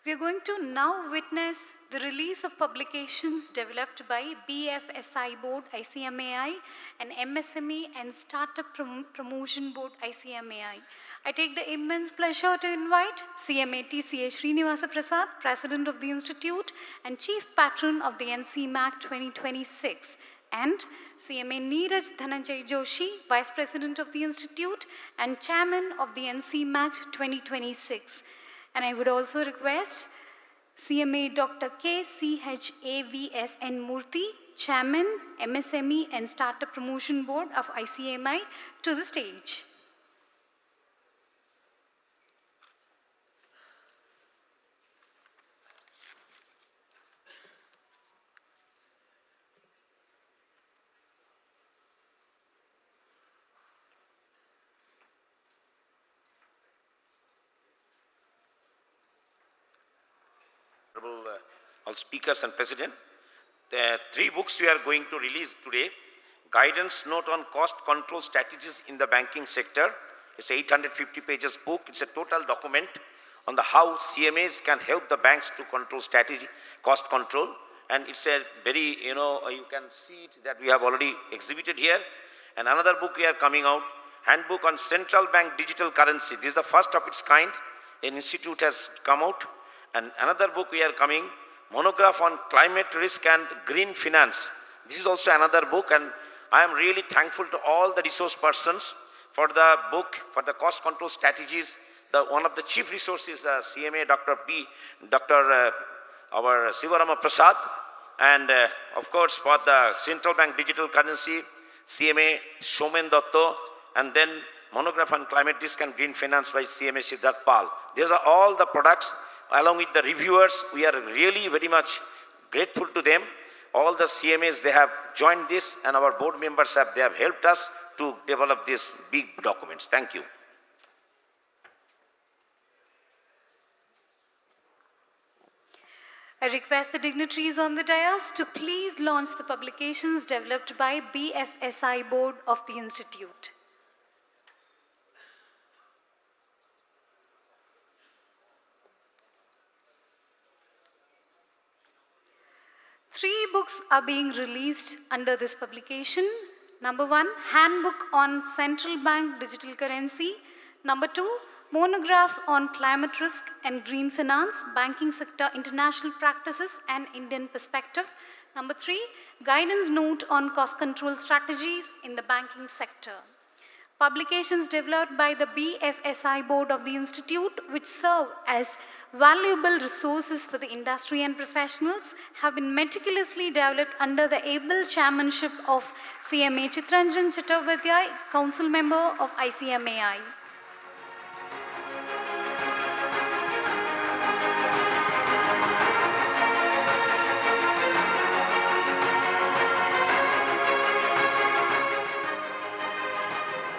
S1: We are going to now witness the release of publications developed by BFSI Board ICMAI and MSME and Startup Promotion Board ICMAI. I take the immense pleasure to invite CMA TCA Srinivasa Prasad, President of the Institute and Chief Patron of the NCMAC 2026, and CMA Neeraj Dhananjay Joshi, Vice President of the Institute and Chairman of the NCMAC 2026. And I would also request CMA Dr. KCHAVSN Murthy, Chairman, MSME and Startup Promotion Board of ICMI, to the stage.
S2: All speakers and president, the 3 books we are going to release today: Guidance Note on Cost Control Strategies in the Banking Sector. It's an 850 pages book. It's a total document on the how CMAs can help the banks to control strategy, cost control. and it's a very, you can see it that we have already exhibited here. And another book we are coming out, Handbook on Central Bank Digital Currency. This is the first of its kind. An institute has come out. And another book we are coming, Monograph on Climate Risk and Green Finance. This is also another book, and I am really thankful to all the resource persons for the book, for the cost control strategies. One of the chief resources, the CMA, our Sivarama Prasad, and of course for the Central Bank Digital Currency, CMA Shomen Dotto, and then Monograph on Climate Risk and Green Finance by CMA Siddharth Pal. These are all the products. Along with the reviewers, we are really very much grateful to them. All the CMAs, they have joined this, and our board members they have helped us to develop these big documents. Thank you.
S1: I request the dignitaries on the dais to please launch the publications developed by BFSI Board of the Institute. Three books are being released under this publication. Number 1, Handbook on Central Bank Digital Currency. Number 2, Monograph on Climate Risk and Green Finance, Banking Sector International Practices and Indian Perspective. Number 3, Guidance Note on Cost Control Strategies in the Banking Sector. Publications developed by the BFSI Board of the Institute, which serve as valuable resources for the industry and professionals, have been meticulously developed under the able chairmanship of CMA Chitranjan Chattopadhyay, Council Member of ICMAI.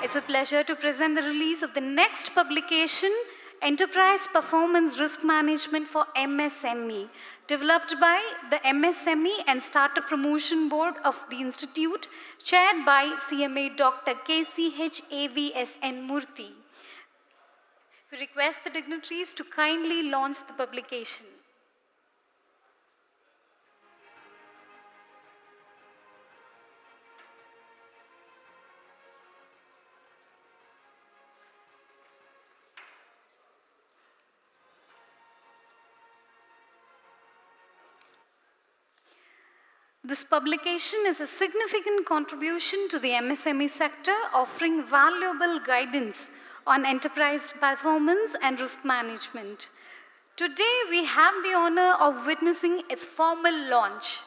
S1: It's a pleasure to present the release of the next publication, Enterprise Performance Risk Management for MSME, developed by the MSME and Startup Promotion Board of the Institute, chaired by CMA Dr. KCHAVSN Murthy. We request the dignitaries to kindly launch the publication. This publication is a significant contribution to the MSME sector, offering valuable guidance on enterprise performance and risk management. Today, we have the honor of witnessing its formal launch.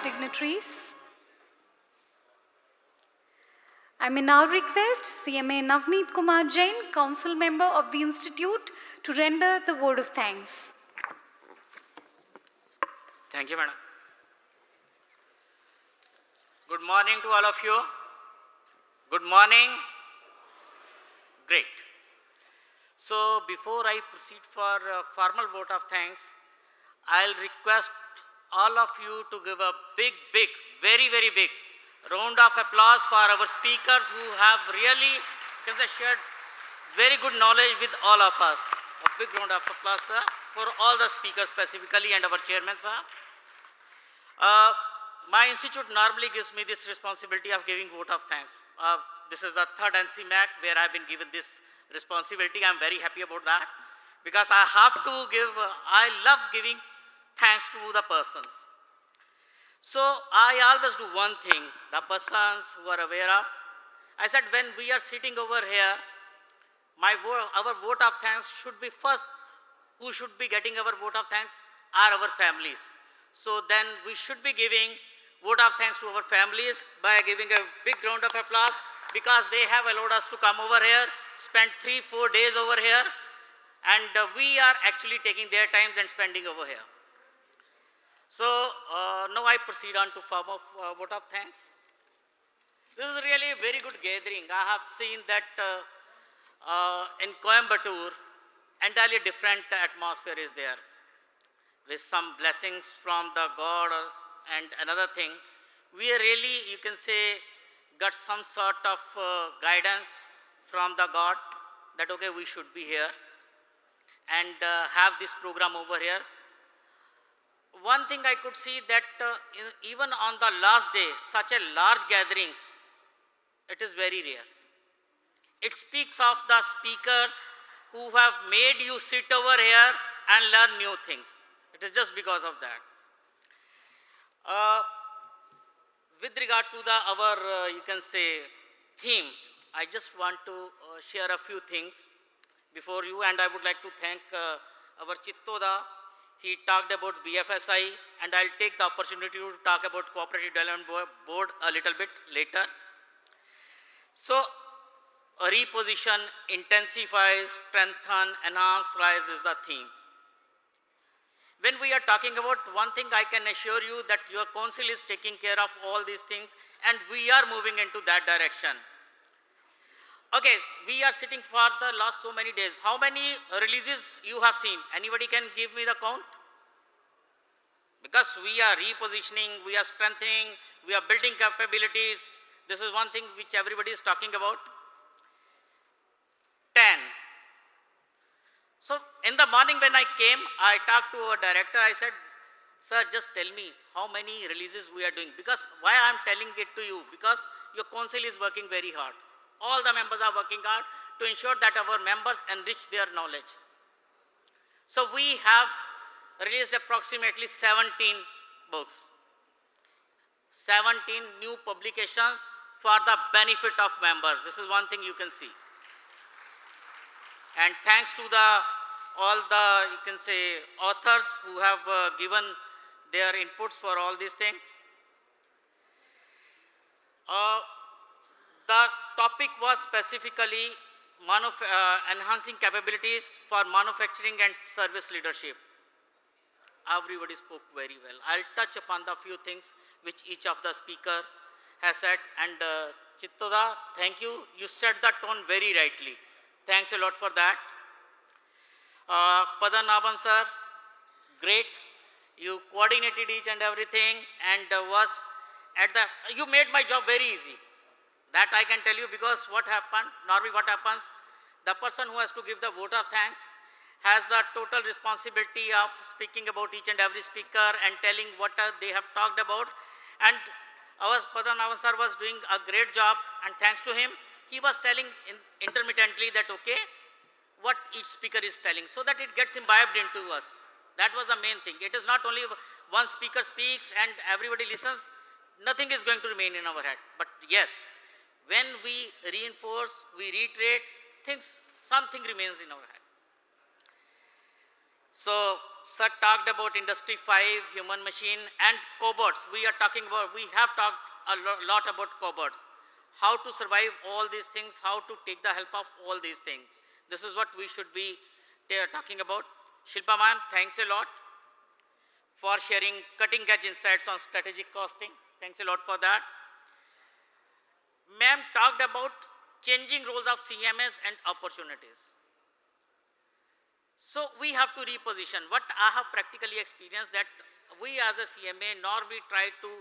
S1: Dignitaries. I may now request CMA Navneet Kumar Jain, Council Member of the Institute, to render the word of thanks.
S7: Thank you, Madam. Good morning to all of you. Good morning. Great. So, before I proceed for a formal vote of thanks, I'll request all of you to give a big, very big round of applause for our speakers who have really shared very good knowledge with all of us. A big round of applause, sir, for all the speakers specifically and our chairman, sir. My institute normally gives me this responsibility of giving vote of thanks. This is the third NCMAC where I've been given this responsibility. I'm very happy about that because I have to give, I love giving thanks to the persons. So I always do one thing, the persons who are aware of. I said when we are sitting over here, our vote of thanks should be first, who should be getting our vote of thanks are our families. So then we should be giving vote of thanks to our families by giving a big round of applause because they have allowed us to come over here, spend 3-4 days over here, and we are actually taking their times and spending over here. So now I proceed on to form of vote of thanks. This is really a very good gathering. I have seen that in Coimbatore, entirely different atmosphere is there. with some blessings from the God and another thing, we really, you can say, got some sort of guidance from the God that, okay, we should be here and have this program over here. One thing I could see that even on the last day, such a large gatherings, it is very rare. It speaks of the speakers who have made you sit over here and learn new things. It is just because of that. With regard to our, you can say, theme, I just want to share a few things before you, and I would like to thank our Chittoda. He talked about BFSI, and I'll take the opportunity to talk about Cooperative Development Board a little bit later. So, reposition, intensify, strengthen, enhance, rise is the theme. When we are talking about one thing, I can assure you that your council is taking care of all these things, and we are moving into that direction. Okay, we are sitting for the last so many days. How many releases you have seen? Anybody can give me the count? Because we are repositioning, we are strengthening, we are building capabilities. This is one thing which everybody is talking about. 10. So in the morning when I came, I talked to our director. I said, sir, just tell me how many releases we are doing. Because why I am telling it to you? Because your council is working very hard. All the members are working hard to ensure that our members enrich their knowledge. So we have released approximately 17 books, 17 new publications for the benefit of members. This is one thing you can see. And thanks to all the, you can say, authors who have given their inputs for all these things. The topic was specifically enhancing capabilities for manufacturing and service leadership. Everybody spoke very well. I'll touch upon the few things which each of the speaker has said. And Chittoda, thank you. You set the tone very rightly. Thanks a lot for that. Padanaban sir, great. You coordinated each and everything and you made my job very easy. That I can tell you, because what happened, normally what happens, the person who has to give the vote of thanks has the total responsibility of speaking about each and every speaker and telling what they have talked about. And our Padanaban sir was doing a great job, and thanks to him, he was telling intermittently that, okay, what each speaker is telling, so that it gets imbibed into us. That was the main thing. It is not only one speaker speaks and everybody listens, nothing is going to remain in our head. But yes, when we reinforce, we reiterate things, something remains in our head. So, sir talked about Industry 5, human machine, and cobots. We have talked a lot about cobots. How to survive all these things, how to take the help of all these things. This is what we should be talking about. Shilpa ma'am, thanks a lot for sharing cutting edge insights on strategic costing. Thanks a lot for that. Ma'am talked about changing roles of CMS and opportunities. So we have to reposition. What I have practically experienced, that we as a CMA normally try to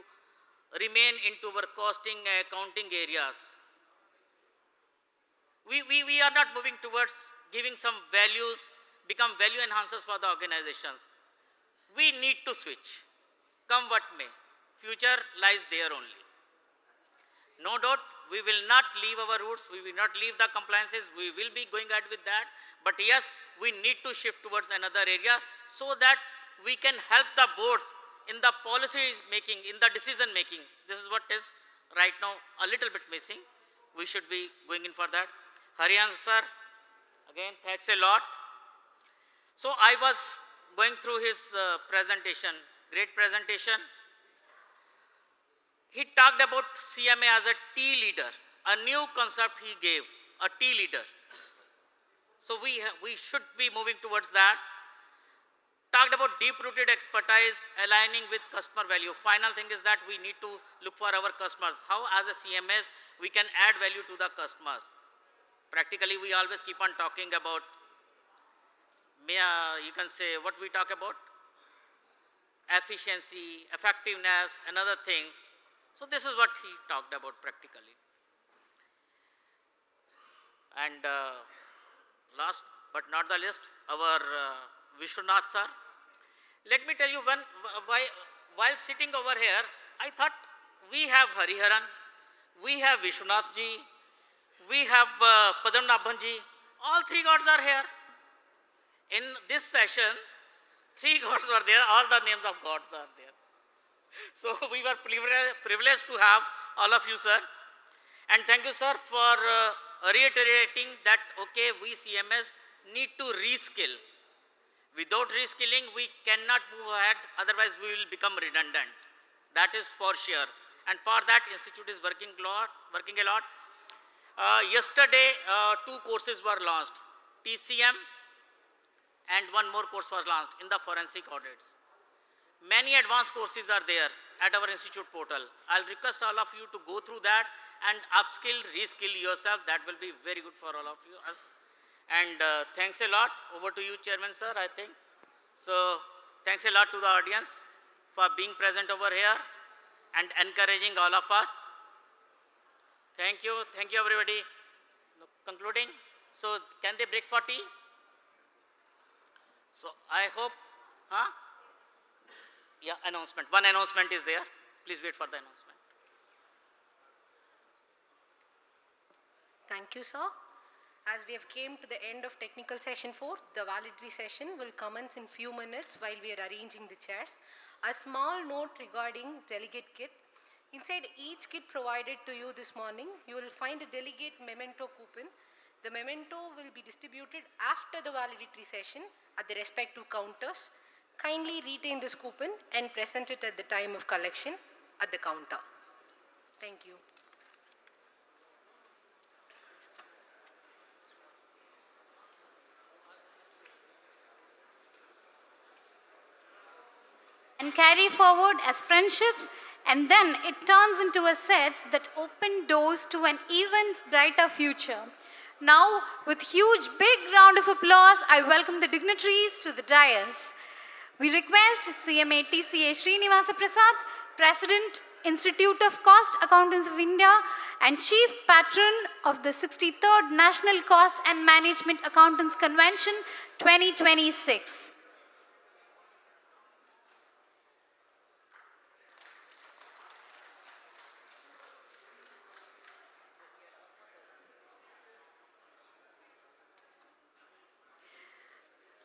S7: remain into our costing accounting areas. We are not moving towards giving some values, become value enhancers for the organizations. We need to switch, come what may. Future lies there only. No doubt, we will not leave our roots, we will not leave the compliances, we will be going ahead with that. But yes, we need to shift towards another area so that we can help the boards in the policy making, in the decision making. This is what is right now a little bit missing. We should be going in for that. Hariyan sir, again, thanks a lot. So I was going through his presentation, great presentation. He talked about CMA as a T leader, a new concept he gave, a T leader. So we should be moving towards that. Talked about deep-rooted expertise aligning with customer value. Final thing is that we need to look for our customers. How as a CMS we can add value to the customers. Practically we always keep on talking about, you can say what we talk about, efficiency, effectiveness, and other things. So this is what he talked about practically. And last but not the least, our Vishwanath sir. Let me tell you, while sitting over here, I thought we have Hariharan, we have Vishwanath ji, we have Padmanabhan ji, all three gods are here. In this session, three gods were there, all the names of gods are there. So we were privileged to have all of you, sir. And thank you, sir, for reiterating that, okay, we CMS need to reskill. Without reskilling, we cannot move ahead, otherwise we will become redundant. That is for sure. And for that, Institute is working a lot. Yesterday, 2 courses were launched, TCM and 1 more course was launched in the forensic audits. Many advanced courses are there at our institute portal. I'll request all of you to go through that and upskill, reskill yourself. That will be very good for all of you. And thanks a lot. Over to you, Chairman sir, I think. So thanks a lot to the audience for being present over here and encouraging all of us. Thank you everybody. Concluding, so can they break for tea? So I hope, yeah, announcement. One announcement is there. Please wait for the announcement.
S8: Thank you, sir. As we have came to the end of technical session 4, the valedictory session will commence in few minutes while we are arranging the chairs. A small note regarding delegate kit. Inside each kit provided to you this morning, you will find a delegate memento coupon. The memento will be distributed after the valedictory session at the respective counters. Kindly retain this coupon and present it at the time of collection at the counter. Thank you.
S1: And carry forward as friendships, and then it turns into assets that open doors to an even brighter future. Now, with huge big round of applause, I welcome the dignitaries to the dais. We request CMA TCA Srinivasa Prasad, President, Institute of Cost Accountants of India and Chief Patron of the 63rd National Cost and Management Accountants Convention 2026.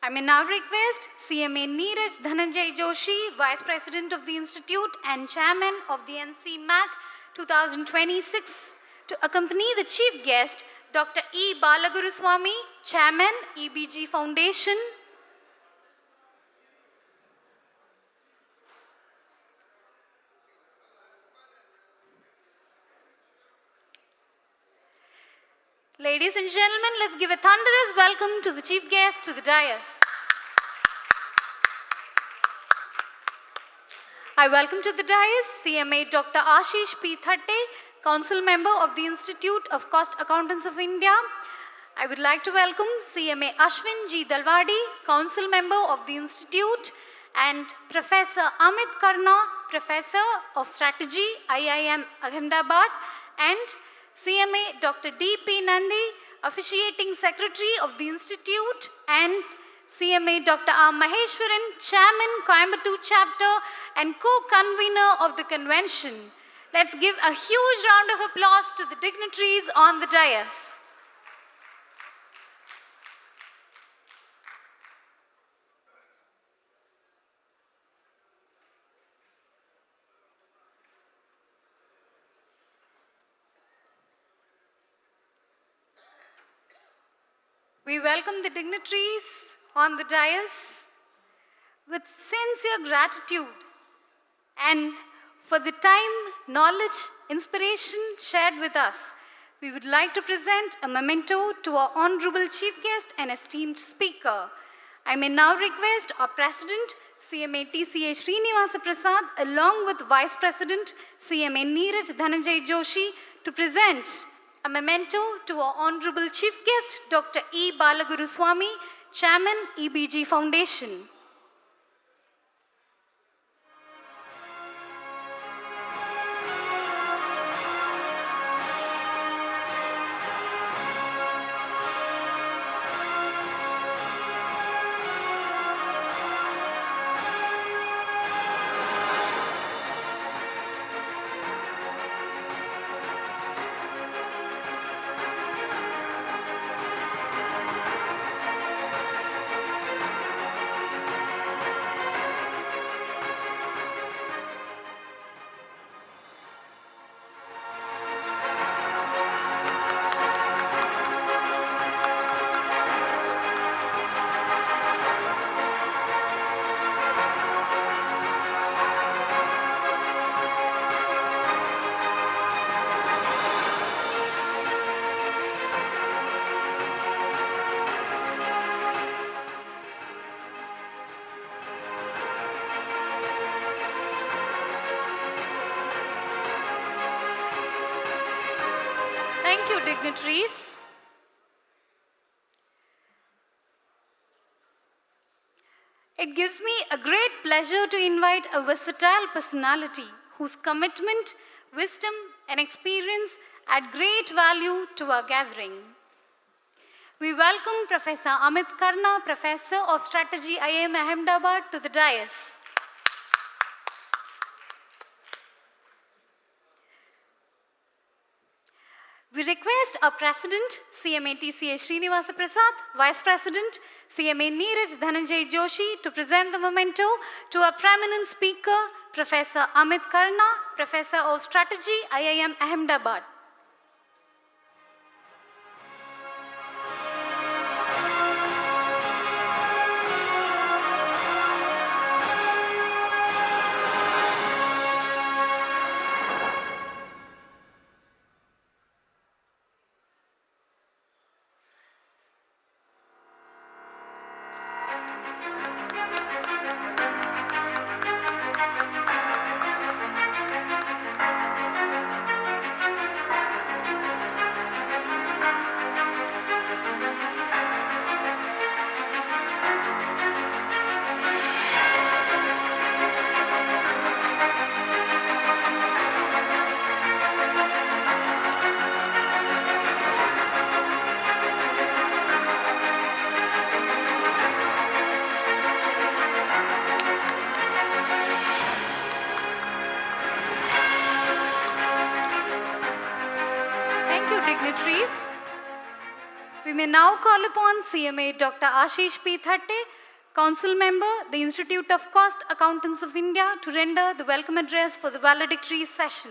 S1: I may now request CMA Neeraj Dhananjay Joshi, Vice President of the Institute and Chairman of the NCMAC 2026, to accompany the Chief Guest, Dr. E. Balaguruswamy, Chairman, EBG Foundation. Ladies and gentlemen, let's give a thunderous welcome to the Chief Guest to the dais. I welcome to the dais CMA Dr. Ashish P. Thatte, Council Member of the Institute of Cost Accountants of India. I would like to welcome CMA Ashwin G. Dalwadi, Council Member of the Institute, and Professor Amit Karna, Professor of Strategy, IIM Ahmedabad, and CMA Dr. D.P. Nandi, Officiating Secretary of the Institute, and CMA Dr. R. Maheshwaran, Chairman, Coimbatore Chapter, and co-convener of the convention. Let's give a huge round of applause to the dignitaries on the dais. We welcome the dignitaries on the dais with sincere gratitude and for the time, knowledge, inspiration shared with us. We would like to present a memento to our Honorable Chief Guest and esteemed speaker. I may now request our President, CMA TCA Srinivasa Prasad, along with Vice President, CMA Neeraj Dhananjay Joshi, to present a memento to our Honorable Chief Guest, Dr. E. Balaguruswamy, Chairman, EBG Foundation. dignitaries. It gives me a great pleasure to invite a versatile personality whose commitment, wisdom, and experience add great value to our gathering. We welcome Professor Amit Karna, Professor of Strategy, IIM Ahmedabad, to the dais. We request our President, CMA TCA Srinivasa Prasad, Vice President, CMA Neeraj Dhananjay Joshi, to present the memento to our prominent speaker, Professor Amit Karna, Professor of Strategy, IIM Ahmedabad. Dignitaries. We may now call upon CMA Dr. Ashish P. Thatte, Council Member, the Institute of Cost Accountants of India, to render the welcome address for the valedictory session.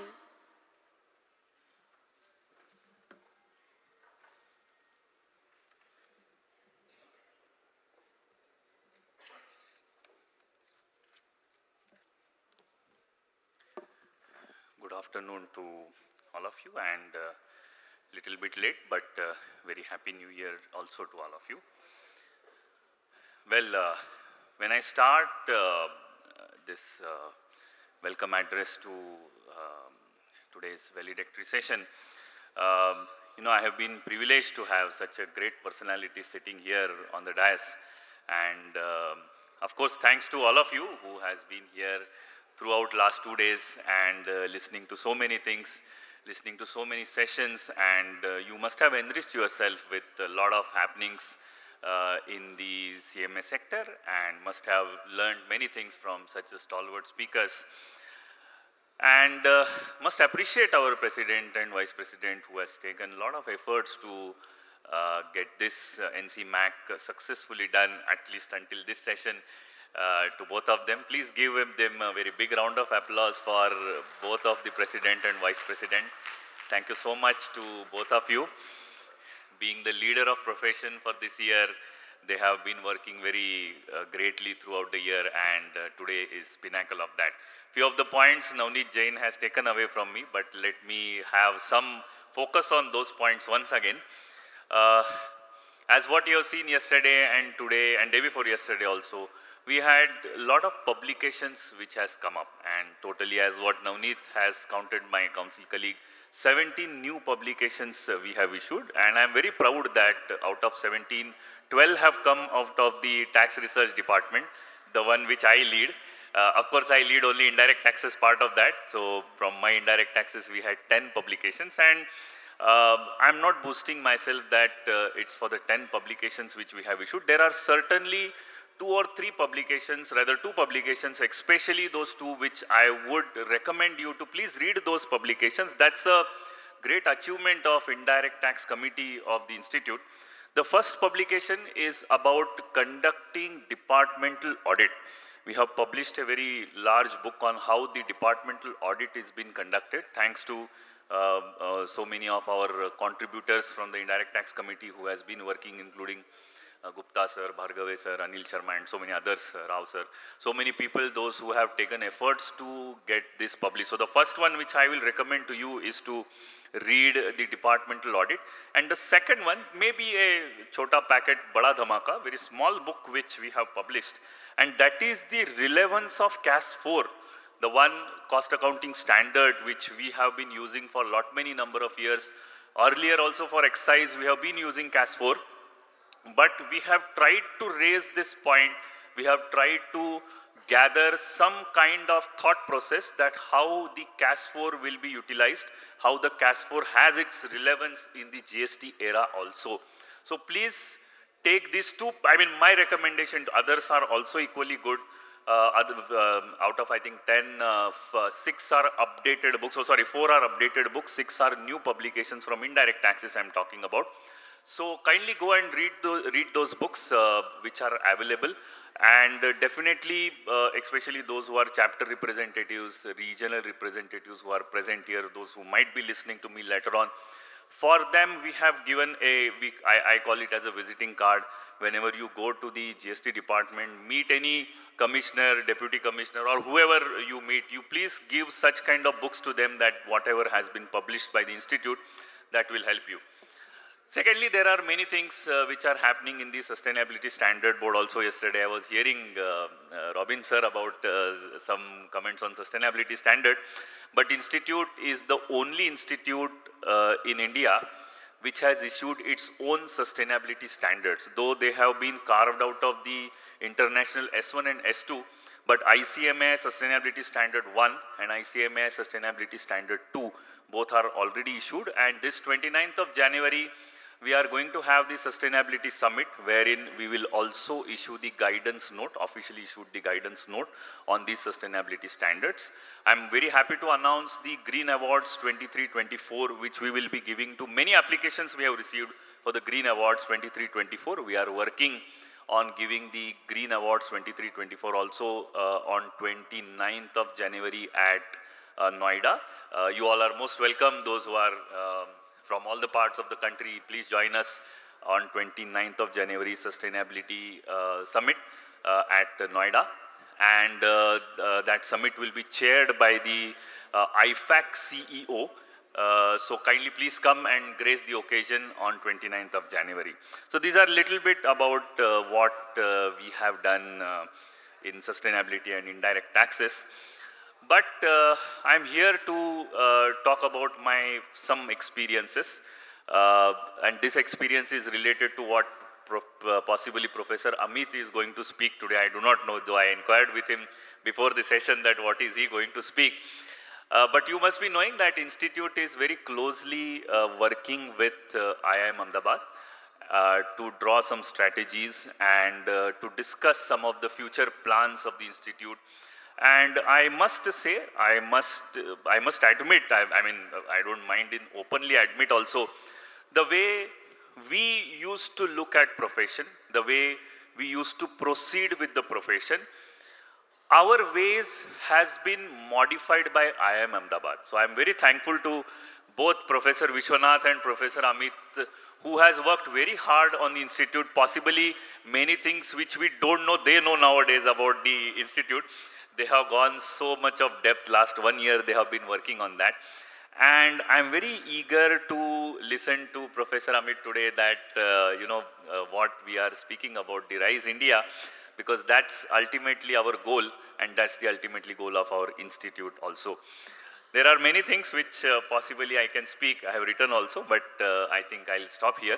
S9: Good afternoon to all of you, and little bit late, but very happy new year also to all of you. Well, when I start this welcome address to today's valedictory session, I have been privileged to have such a great personality sitting here on the dais, and of course thanks to all of you who has been here throughout last 2 days and listening to so many things, listening to so many sessions, and you must have enriched yourself with a lot of happenings in the CMA sector and must have learned many things from such a stalwart speakers. And must appreciate our President and Vice President who has taken a lot of efforts to get this NCMAC successfully done, at least until this session. To both of them, please give them a very big round of applause for both of the President and Vice President. Thank you so much to both of you. Being the leader of profession for this year, they have been working very greatly throughout the year, and today is pinnacle of that. Few of the points Navneet Jain has taken away from me, but let me have some focus on those points once again. As what you have seen yesterday and today and day before yesterday also, we had a lot of publications which has come up, and totally, as what Navneet has counted, my council colleague, 17 new publications we have issued, and I am very proud that out of 17, 12 have come out of the tax research department, the one which I lead. Of course, I lead only indirect taxes part of that, so from my indirect taxes we had 10 publications, and I am not boosting myself that it's for the 10 publications which we have issued. There are certainly 2 or 3 publications, rather 2 publications, especially those 2 which I would recommend you to please read those publications. That's a great achievement of Indirect Tax Committee of the Institute. The first publication is about conducting departmental audit. We have published a very large book on how the departmental audit is being conducted, thanks to so many of our contributors from the Indirect Tax Committee who has been working, including Gupta sir, Bhargave sir, Anil Sharma, and so many others, Rao sir. So many people, those who have taken efforts to get this published. So the first one which I will recommend to you is to read the departmental audit. And the second one may be a chota packet, bada dhamaka, very small book which we have published. And that is the relevance of CAS 4, the one cost accounting standard which we have been using for many number of years Earlier also for exercise, we have been using CAS4, but we have tried to raise this point. We have tried to gather some kind of thought process that how the CAS4 will be utilized, how the CAS4 has its relevance in the GST era also. So please take these two, I mean my recommendation to others are also equally good. Out of I think 10, 6 are updated books, 4 are updated books, 6 are new publications from indirect taxes I am talking about. So kindly go and read those books which are available, and definitely especially those who are chapter representatives, regional representatives who are present here, those who might be listening to me later on. For them we have given I call it as a visiting card. Whenever you go to the GST department, meet any commissioner, deputy commissioner or whoever you meet, you please give such kind of books to them, that whatever has been published by the institute, that will help you. Secondly, there are many things which are happening in the Sustainability Standard Board also. Yesterday I was hearing Robin sir about some comments on Sustainability Standard, but institute is the only institute in India which has issued its own sustainability standards. Though they have been carved out of the international S1 and S2, but ICMA Sustainability Standard 1 and ICMA Sustainability Standard 2 both are already issued, and this 29th of January we are going to have the Sustainability Summit, wherein we will also issue the guidance note, officially issued the guidance note on these sustainability standards. I am very happy to announce the Green Awards 23-24, which we will be giving to many applications we have received for the Green Awards 23-24. We are working on giving the Green Awards 23-24 also on 29th of January at Noida. You all are most welcome. Those who are from all the parts of the country, please join us on 29th of January Sustainability Summit at Noida. And that summit will be chaired by the IFAC CEO. So kindly please come and grace the occasion on 29th of January. So these are little bit about what we have done in sustainability and indirect taxes. But I'm here to talk about some experiences, and this experience is related to what possibly Professor Amit is going to speak today. I do not know, though I inquired with him before the session that what is he going to speak. But you must be knowing that institute is very closely working with IIM Ahmedabad to draw some strategies and to discuss some of the future plans of the institute. And I must say, I must admit, I mean, I don't mind in openly admit also, the way we used to look at profession, the way we used to proceed with the profession, our ways has been modified by IIM Ahmedabad. So I'm very thankful to both Professor Vishwanath and Professor Amit, who has worked very hard on the institute, possibly many things which we don't know, they know nowadays about the institute. They have gone so much of depth. Last 1 year they have been working on that. And I'm very eager to listen to Professor Amit today that, what we are speaking about, the Rise India, because that's ultimately our goal, and that's the ultimately goal of our institute also. There are many things which possibly I can speak. I have written also, but I think I'll stop here,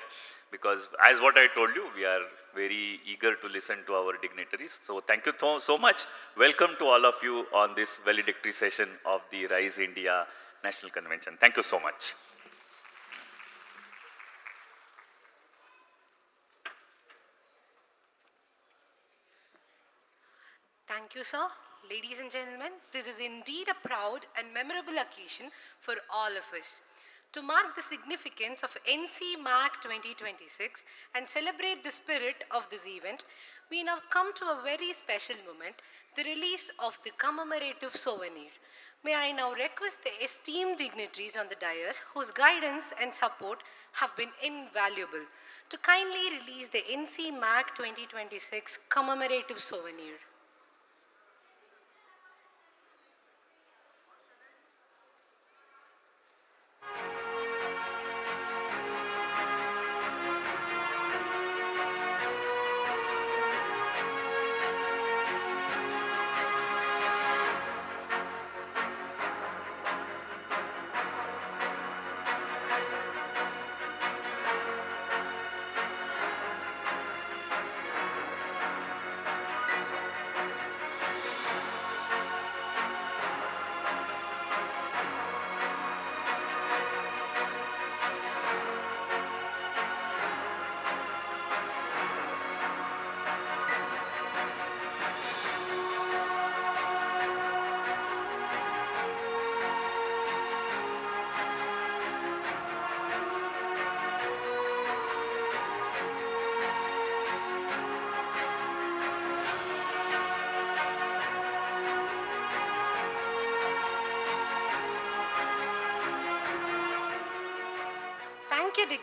S9: because as what I told you, we are very eager to listen to our dignitaries. So thank you so much. Welcome to all of you on this valedictory session of the Rise India National Convention. Thank you so much.
S8: Thank you, sir. Ladies and gentlemen, this is indeed a proud and memorable occasion for all of us. To mark the significance of NCMAC 2026 and celebrate the spirit of this event, we now come to a very special moment, the release of the commemorative souvenir. May I now request the esteemed dignitaries on the dais, whose guidance and support have been invaluable, to kindly release the NCMAC 2026 commemorative souvenir.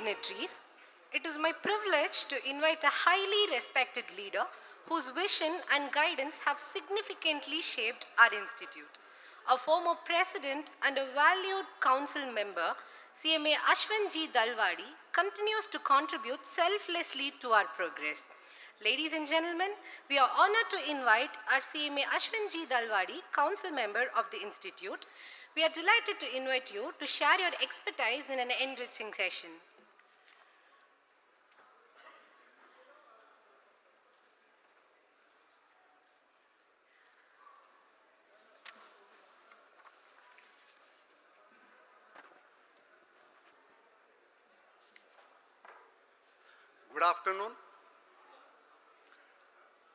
S8: dignitaries, it is my privilege to invite a highly respected leader whose vision and guidance have significantly shaped our institute. A former president and a valued council member, CMA Ashwin G. Dalwadi, continues to contribute selflessly to our progress. Ladies and gentlemen, we are honored to invite our CMA Ashwin G. Dalwadi, council member of the institute. We are delighted to invite you to share your expertise in an enriching session.
S10: Good afternoon.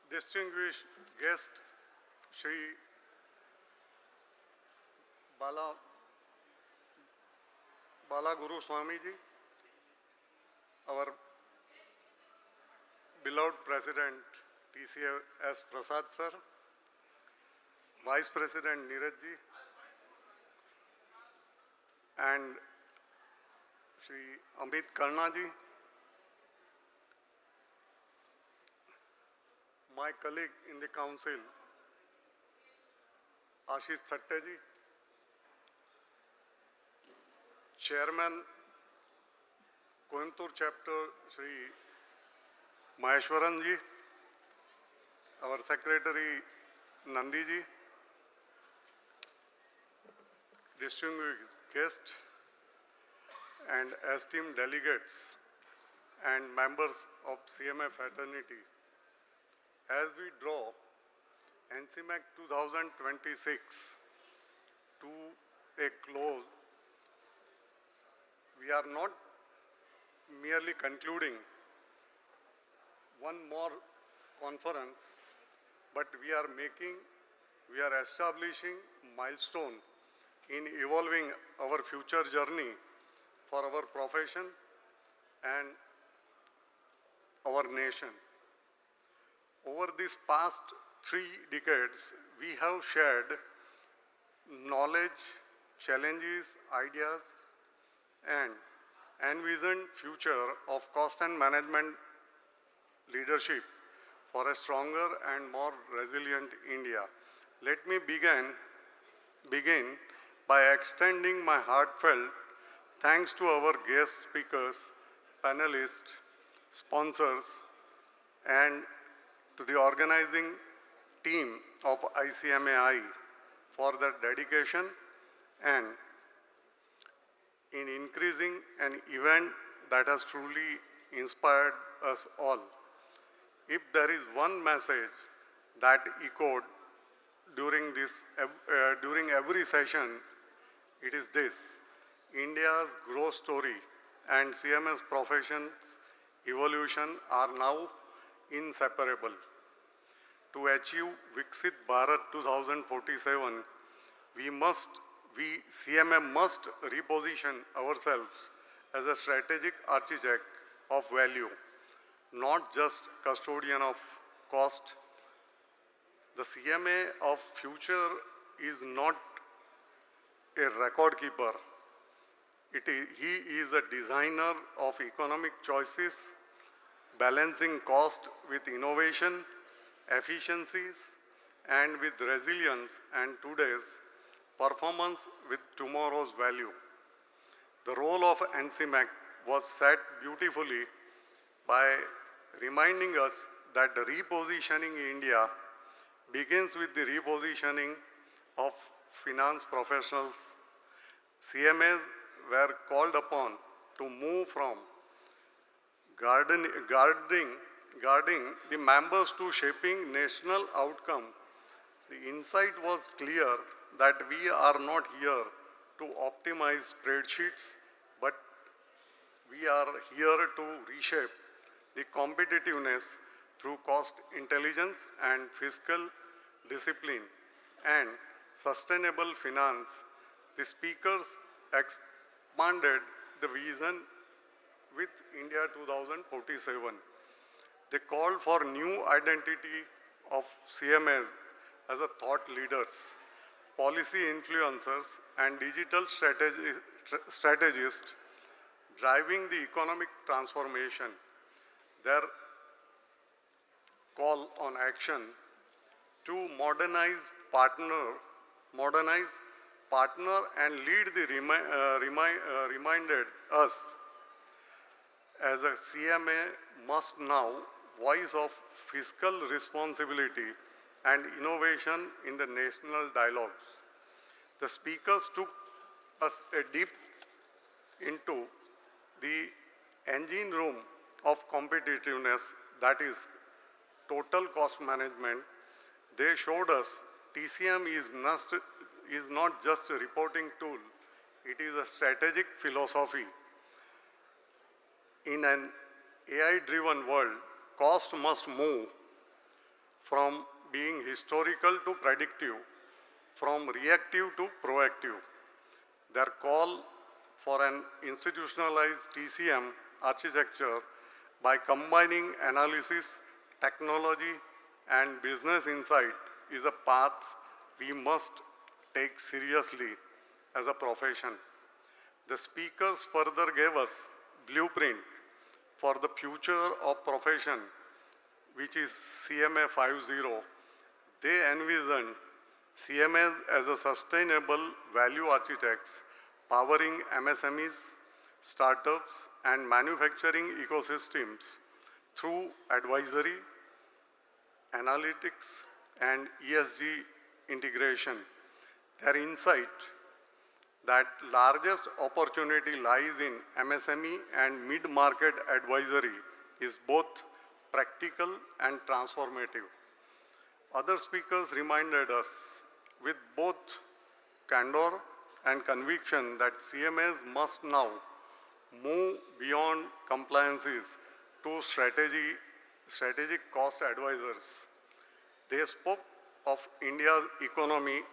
S10: Distinguished guest, Shri Bala Guru Swami ji, our beloved President TCS Prasad sir, Vice President Neeraj ji, and Shri Amit Karna ji, my colleague in the council, Ashish Chatte ji, Chairman, Coimbatore Chapter, Shri Maheshwaran ji, our Secretary Nandi ji, distinguished guests and esteemed delegates and members of CMA fraternity, as we draw NCMAC 2026 to a close, we are not merely concluding one more conference, but we are establishing milestone in evolving our future journey for our profession and our nation. Over these past 3 decades, we have shared knowledge, challenges, ideas, and envisioned future of cost and management leadership for a stronger and more resilient India. Let me begin by extending my heartfelt thanks to our guest speakers, panelists, sponsors, and to the organizing team of ICMAI for their dedication and in increasing an event that has truly inspired us all. If there is one message that echoed during every session, it is this: India's growth story and CMS profession's evolution are now inseparable. To achieve Viksit Bharat 2047, we CMA must reposition ourselves as a strategic architect of value, not just custodian of cost. The CMA of future is not a record keeper. He is a designer of economic choices, balancing cost with innovation, efficiencies, and with resilience and today's performance with tomorrow's value. The role of NCMAC was set beautifully by reminding us that the repositioning India begins with the repositioning of finance professionals. CMAs were called upon to move from guarding the members to shaping national outcome. The insight was clear that we are not here to optimize spreadsheets, but we are here to reshape the competitiveness through cost intelligence and fiscal discipline and sustainable finance. The speakers expanded the vision with India 2047. They called for new identity of CMAs as a thought leaders, policy influencers, and digital strategists. driving the economic transformation. Their call on action to modernize, partner and lead the reminded us as a CMA must now voice of fiscal responsibility and innovation in the national dialogues. The speakers took us a deep into the engine room of competitiveness, that is total cost management. They showed us TCM is not just a reporting tool, it is a strategic philosophy. In an AI-driven world, cost must move from being historical to predictive, from reactive to proactive. Their call for an institutionalized TCM architecture by combining analysis, technology, and business insight is a path we must take seriously as a profession. The speakers further gave us blueprint for the future of profession, which is CMA 5.0. They envisioned CMAs as a sustainable value architects powering MSMEs, startups, and manufacturing ecosystems through advisory, analytics, and ESG integration. Their insight that largest opportunity lies in MSME and mid-market advisory is both practical and transformative. Other speakers reminded us with both candor and conviction that CMAs must now move beyond compliances to strategic cost advisors. They spoke of India's economic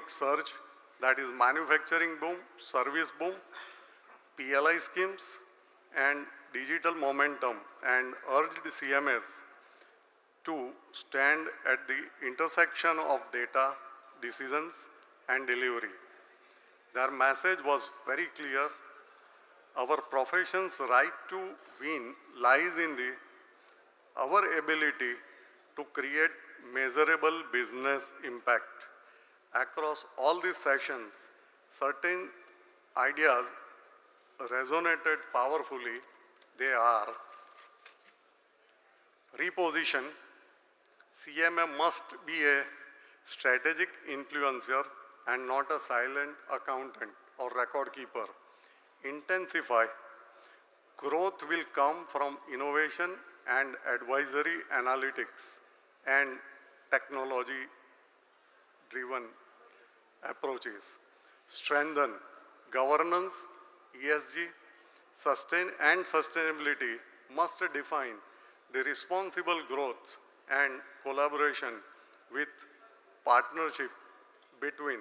S10: surge, that is manufacturing boom, service boom, PLI schemes, and digital momentum, and urged CMAs to stand at the intersection of data, decisions, and delivery. Their message was very clear. Our profession's right to win lies in our ability to create measurable business impact. Across all these sessions, certain ideas resonated powerfully. They are: reposition. CMA must be a strategic influencer and not a silent accountant or record keeper. Intensify. Growth will come from innovation and advisory analytics and technology-driven approaches. Strengthen. Governance, ESG, sustainability must define the responsible growth and collaboration with partnership between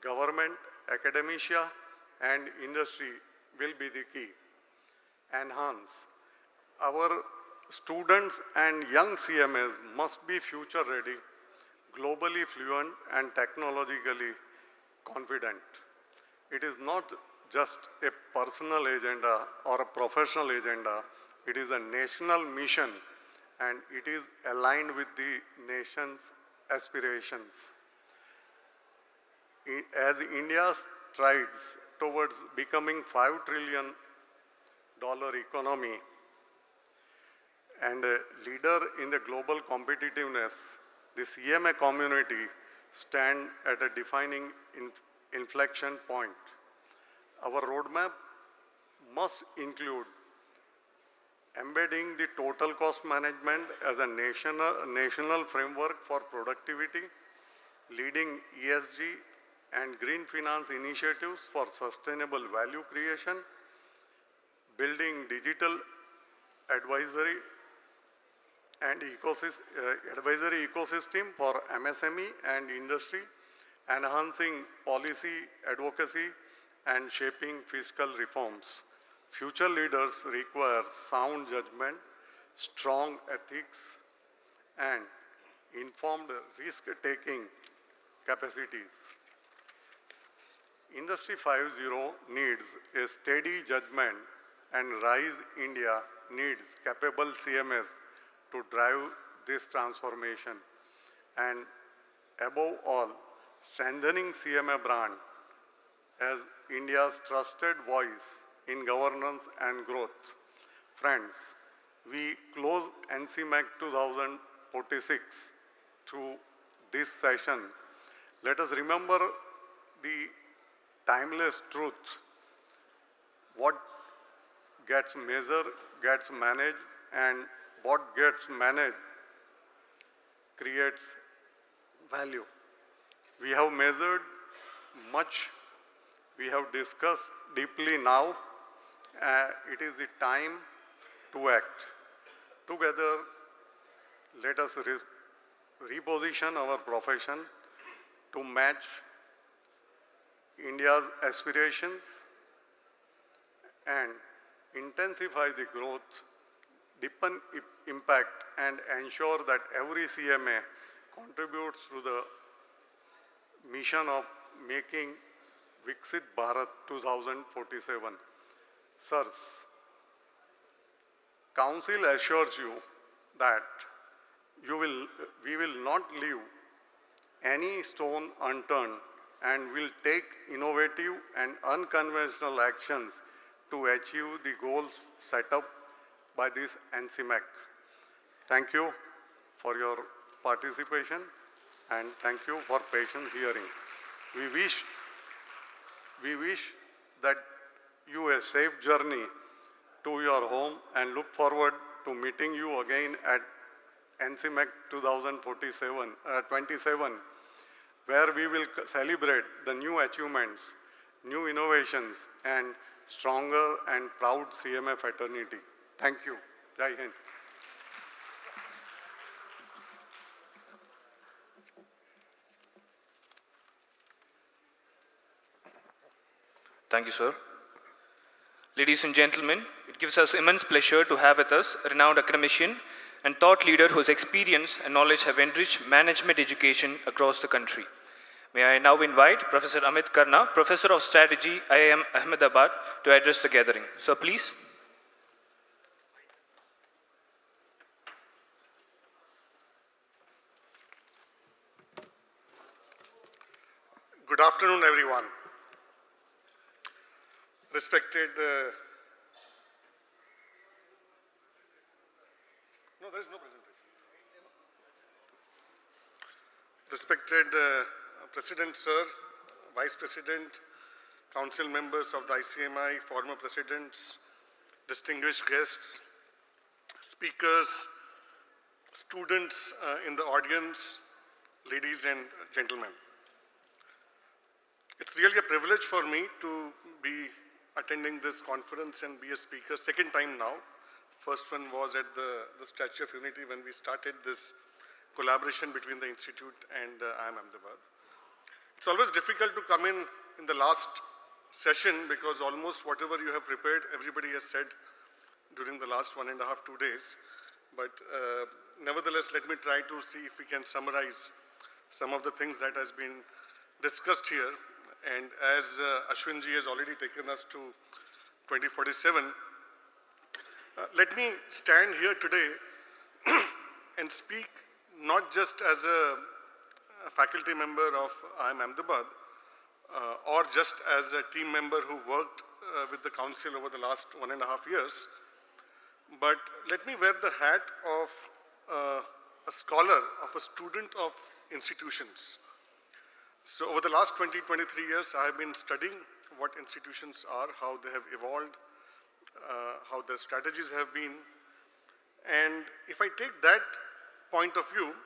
S10: government, academia, and industry will be the key. Enhance. Our students and young CMAs must be future ready, globally fluent, and technologically confident. It is not just a personal agenda or a professional agenda, it is a national mission, and it is aligned with the nation's aspirations. As India strides towards becoming $5 trillion economy and a leader in the global competitiveness, the CMA community stand at a defining inflection point. Our roadmap must include embedding the total cost management as a national framework for productivity, leading ESG and green finance initiatives for sustainable value creation, building digital advisory and advisory ecosystem for MSME and industry, enhancing policy advocacy and shaping fiscal reforms. Future leaders require sound judgment, strong ethics, and informed risk-taking capacities. Industry 5.0 needs a steady judgment and RISE India needs capable CMS to drive this transformation. And above all, strengthening CMA brand as India's trusted voice in governance and growth. Friends, we close NCMAC 2046 through this session. Let us remember the timeless truth. What gets measured gets managed, and what gets managed creates value. We have measured much, we have discussed deeply now. It is the time to act. Together, let us reposition our profession to match India's aspirations and intensify the growth, deepen impact, and ensure that every CMA contributes to the mission of making Viksit Bharat 2047. Sirs, Council assures you that we will not leave any stone unturned and will take innovative and unconventional actions to achieve the goals set up by this NCMAC. Thank you for your participation and thank you for patient hearing. We wish that you a safe journey to your home and look forward to meeting you again at NCMAC 27, where we will celebrate the new achievements, new innovations, and stronger and proud CMA fraternity. Thank you. Jai Hind.
S11: Thank you, sir. Ladies and gentlemen, it gives us immense pleasure to have with us a renowned academician and thought leader whose experience and knowledge have enriched management education across the country. May I now invite Professor Amit Karna, Professor of Strategy, IIM Ahmedabad, to address the gathering. Sir, please.
S12: Good afternoon, everyone. Respected, no, there is no presentation. Respected President, Sir, Vice President, Council members of the ICMI, former presidents, distinguished guests, speakers, students in the audience, ladies and gentlemen. It's really a privilege for me to be attending this conference and be a speaker, second time now. First one was at the Statue of Unity when we started this collaboration between the Institute and IIM Ahmedabad. It's always difficult to come in the last session because almost whatever you have prepared, everybody has said during the last 1.5, 2 days. But nevertheless, let me try to see if we can summarize some of the things that has been discussed here. And as Ashwinji has already taken us to 2047, let me stand here today and speak not just as a faculty member of IIM Ahmedabad or just as a team member who worked with the council over the last 1.5 years, but let me wear the hat of a scholar, of a student of institutions. So over the last 23 years, I have been studying what institutions are, how they have evolved, how their strategies have been. And if I take that point of view,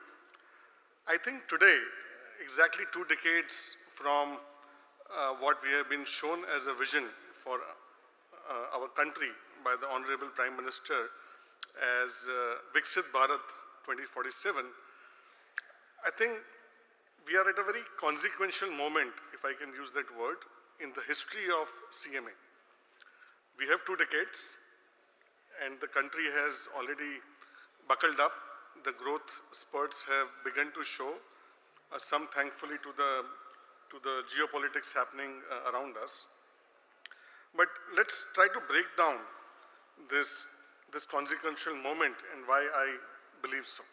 S12: I think today, exactly 2 decades from what we have been shown as a vision for our country by the Honorable Prime Minister as Viksit Bharat 2047, I think we are at a very consequential moment, if I can use that word, in the history of CMA. We have 2 decades, and the country has already buckled up. The growth spurts have begun to show, some thankfully to the to the geopolitics happening around us. But let's try to break down this consequential moment and why I believe so.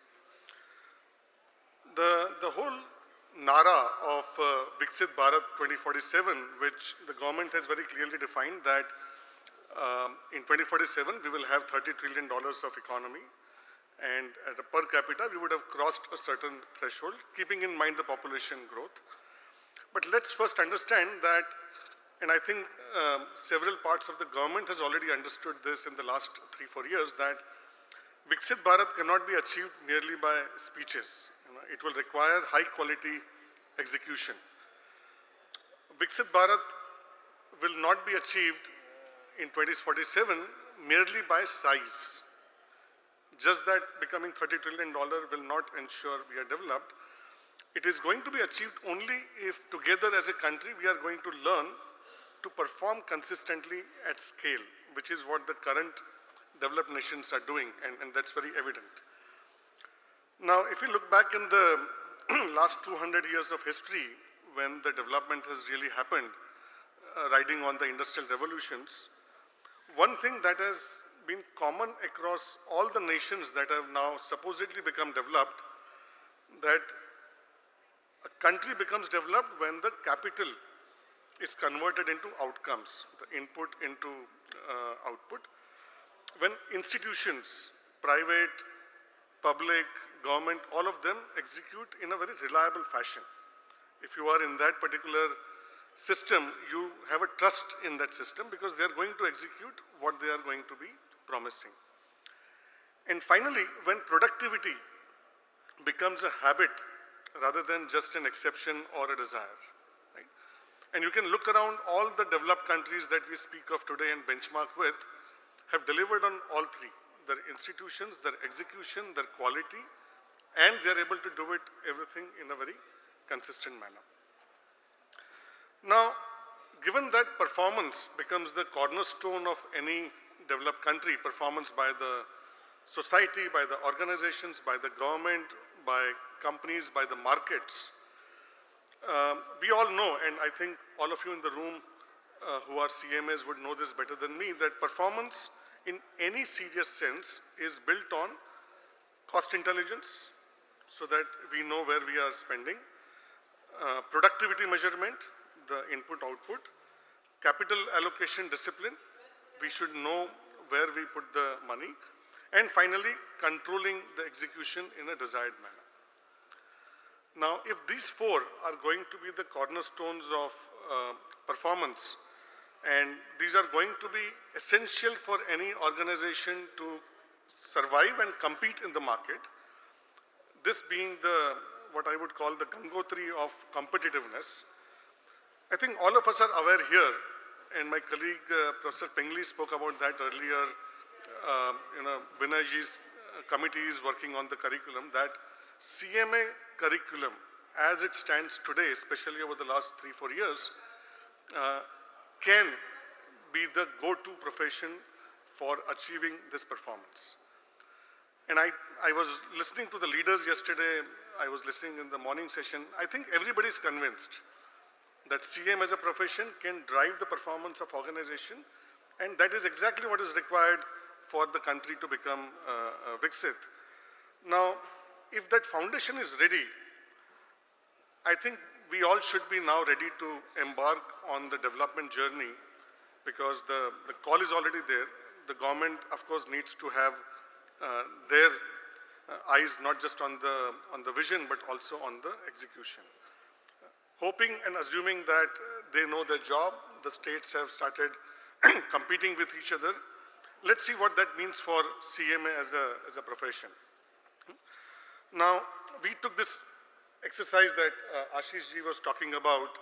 S12: The whole nara of Viksit Bharat 2047, which the government has very clearly defined that in 2047 we will have $30 trillion of economy, and at a per capita we would have crossed a certain threshold, keeping in mind the population growth. But let's first understand that, and I think several parts of the government has already understood this in the last 3-4 years, that Viksit Bharat cannot be achieved merely by speeches. It will require high quality execution. Viksit Bharat will not be achieved in 2047 merely by size. Just that becoming $30 trillion will not ensure we are developed. It is going to be achieved only if together as a country we are going to learn to perform consistently at scale, which is what the current developed nations are doing, and that's very evident. Now, if you look back in the last 200 years of history, when the development has really happened, riding on the industrial revolutions, one thing that has been common across all the nations that have now supposedly become developed, that a country becomes developed when the capital is converted into outcomes, the input into output. When institutions, private, public, government, all of them execute in a very reliable fashion. If you are in that particular system, you have a trust in that system because they are going to execute what they are going to be promising. And finally, when productivity becomes a habit rather than just an exception or a desire, right? And you can look around all the developed countries that we speak of today and benchmark with have delivered on all three: their institutions, their execution, their quality, and they are able to do it everything in a very consistent manner. Now, given that performance becomes the cornerstone of any developed country, performance by the society, by the organizations, by the government, by companies, by the markets, we all know, and I think all of you in the room who are CMAs would know this better than me, that performance in any serious sense is built on cost intelligence, so that we know where we are spending, productivity measurement, the input-output, capital allocation discipline, we should know where we put the money, and finally, controlling the execution in a desired manner. Now, if these four are going to be the cornerstones of performance, and these are going to be essential for any organization to survive and compete in the market, this being what I would call the Gangotri of competitiveness, I think all of us are aware here, and my colleague Professor Pingley spoke about that earlier. Vinayji's committee is working on the curriculum, that CMA curriculum as it stands today, especially over the last 3-4 years, can be the go-to profession for achieving this performance. And I was listening to the leaders yesterday, I was listening in the morning session. I think everybody is convinced that CM as a profession can drive the performance of organization, and that is exactly what is required for the country to become Viksit. Now, if that foundation is ready, I think we all should be now ready to embark on the development journey, because the call is already there. The government, of course, needs to have their eyes not just on the vision, but also on the execution. Hoping and assuming that they know their job, the states have started competing with each other. Let's see what that means for CMA as a profession. Now, we took this exercise that Ashish ji was talking about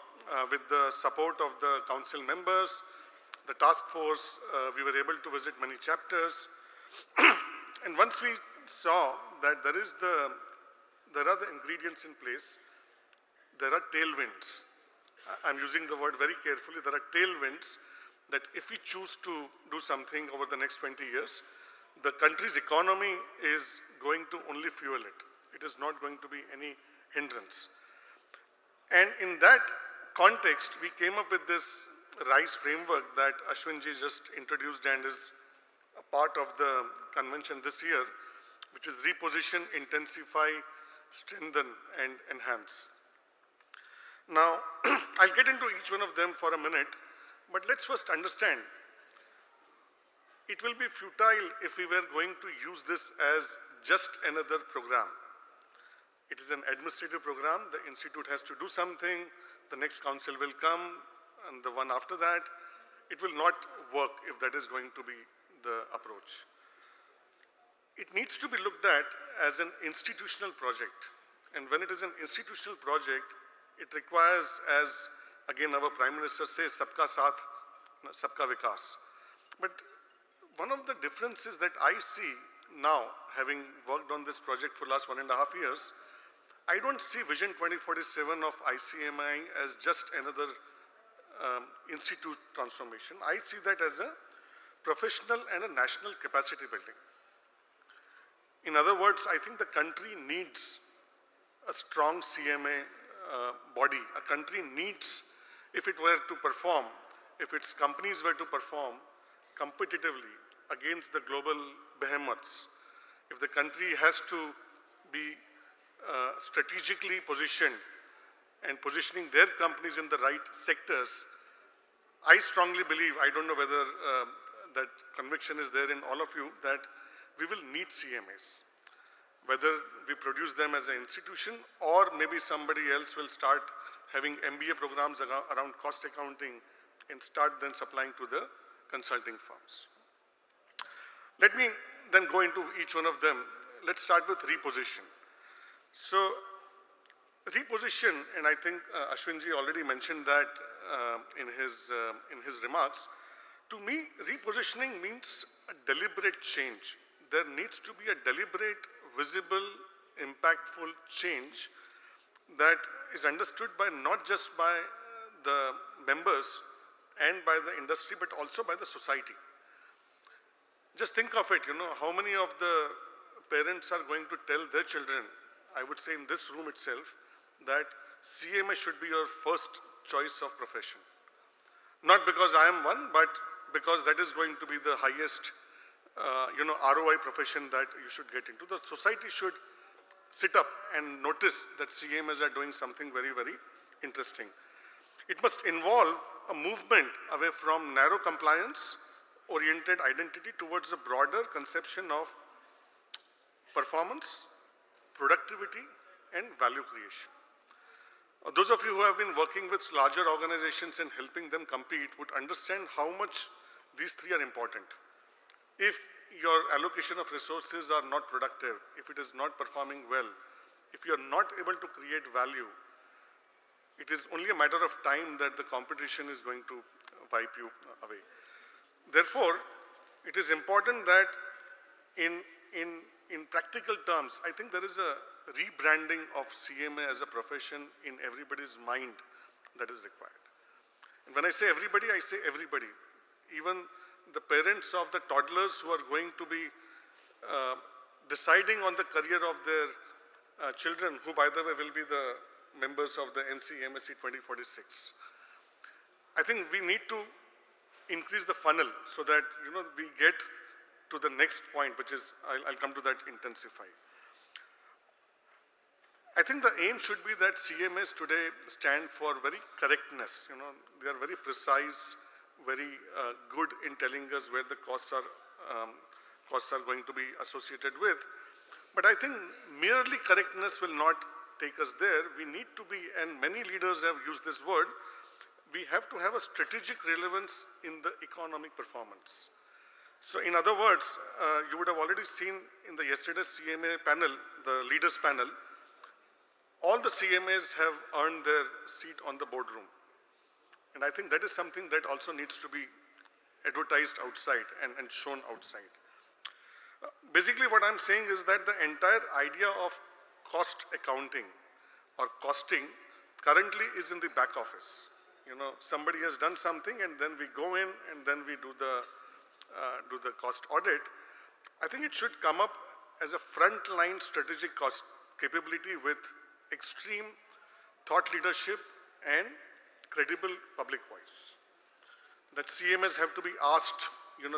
S12: with the support of the council members, the task force. We were able to visit many chapters. And once we saw that there are the ingredients in place, there are tailwinds. I'm using the word very carefully. There are tailwinds that if we choose to do something over the next 20 years, the country's economy is going to only fuel it. It is not going to be any hindrance. And in that context, we came up with this RISE framework that Ashwinji just introduced and is a part of the convention this year, which is reposition, intensify, strengthen, and enhance. Now, I'll get into each one of them for a minute, but let's first understand. It will be futile if we were going to use this as just another program. It is an administrative program. The institute has to do something. The next council will come, and the one after that. It will not work if that is going to be the approach. It needs to be looked at as an institutional project. And when it is an institutional project, it requires, as again our Prime Minister says, Sabka Saath, Sabka Vikas. But one of the differences that I see now, having worked on this project for the last 1.5 years, I don't see Vision 2047 of ICMI as just another institute transformation. I see that as a professional and a national capacity building. In other words, I think the country needs a strong CMA body. A country needs, if it were to perform, if its companies were to perform competitively against the global behemoths, if the country has to be strategically positioned and positioning their companies in the right sectors, I strongly believe, I don't know whether that conviction is there in all of you, that we will need CMAs. Whether we produce them as an institution or maybe somebody else will start having MBA programs around cost accounting and start then supplying to the consulting firms. Let me then go into each one of them. Let's start with reposition. So reposition, and I think Ashwinji already mentioned that in his remarks. To me, repositioning means a deliberate change. There needs to be a deliberate, visible, impactful change that is understood by not just by the members and by the industry, but also by the society. Just think of it, how many of the parents are going to tell their children, I would say in this room itself, that CMA should be your first choice of profession. Not because I am one, but because that is going to be the highest ROI profession that you should get into. The society should sit up and notice that CMAs are doing something very, very interesting. It must involve a movement away from narrow compliance-oriented identity towards a broader conception of performance, productivity, and value creation. Those of you who have been working with larger organizations and helping them compete would understand how much these three are important. If your allocation of resources are not productive, if it is not performing well, if you are not able to create value, it is only a matter of time that the competition is going to wipe you away. Therefore, it is important that in practical terms, I think there is a rebranding of CMA as a profession in everybody's mind that is required. And when I say everybody, I say everybody. Even the parents of the toddlers who are going to be deciding on the career of their children, who by the way will be the members of the NCMAC 2046. I think we need to increase the funnel so that we get to the next point, which is, I'll come to that, intensify. I think the aim should be that CMAs today stand for very correctness. They are very precise, very good in telling us where the costs are going to be associated with. But I think merely correctness will not take us there. We need to be, and many leaders have used this word, we have to have a strategic relevance in the economic performance. So in other words, you would have already seen in the yesterday's CMA panel, the leaders panel, all the CMAs have earned their seat on the boardroom. And I think that is something that also needs to be advertised outside and shown outside. Basically what I'm saying is that the entire idea of cost accounting or costing currently is in the back office. Somebody has done something and then we go in and then we do the cost audit. I think it should come up as a frontline strategic cost capability with extreme thought leadership and credible public voice. That CMS have to be asked,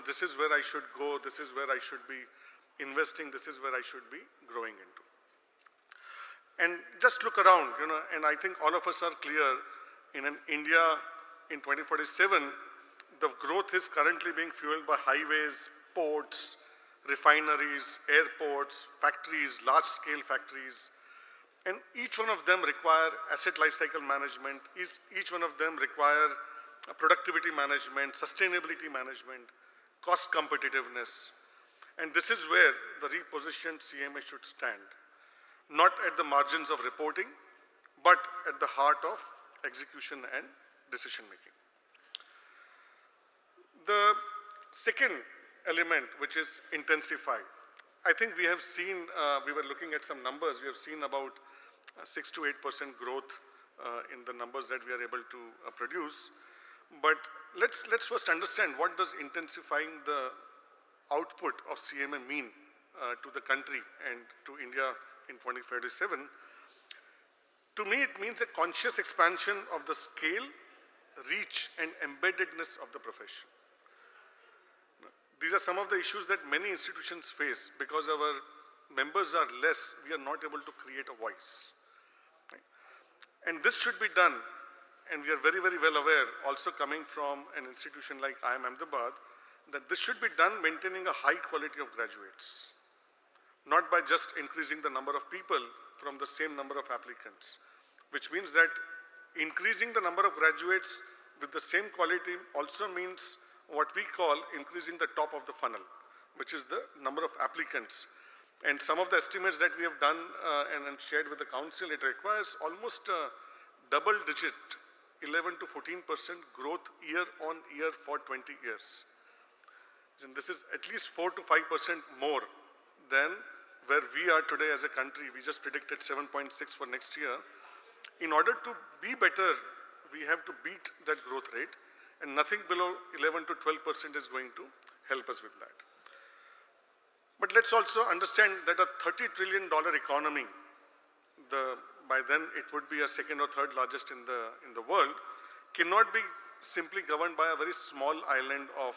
S12: this is where I should go, this is where I should be investing, this is where I should be growing into. And just look around, and I think all of us are clear, in an India in 2047, the growth is currently being fueled by highways, ports, refineries, airports, factories, large-scale factories, and each one of them require asset lifecycle management, each one of them require productivity management, sustainability management, cost competitiveness, and this is where the repositioned CMA should stand. Not at the margins of reporting, but at the heart of execution and decision making. The second element, which is intensify. I think we have seen, we were looking at some numbers, we have seen about 6 to 8% growth in the numbers that we are able to produce. But let's first understand, what does intensifying the output of CMA mean to the country and to India in 2047? To me, it means a conscious expansion of the scale, reach, and embeddedness of the profession. These are some of the issues that many institutions face. Because our members are less, we are not able to create a voice. Right? And this should be done, and we are very, very well aware, also coming from an institution like IIM Ahmedabad, that this should be done maintaining a high quality of graduates, not by just increasing the number of people from the same number of applicants, which means that increasing the number of graduates with the same quality also means what we call increasing the top of the funnel, which is the number of applicants. And some of the estimates that we have done and shared with the council, it requires almost a double-digit, 11 to 14% growth year on year for 20 years. And this is at least 4 to 5% more than where we are today as a country. We just predicted 7.6 for next year. In order to be better, we have to beat that growth rate, and nothing below 11 to 12% is going to help us with that. But let's also understand that a $30 trillion economy, by then it would be a second or third largest in the world, cannot be simply governed by a very small island of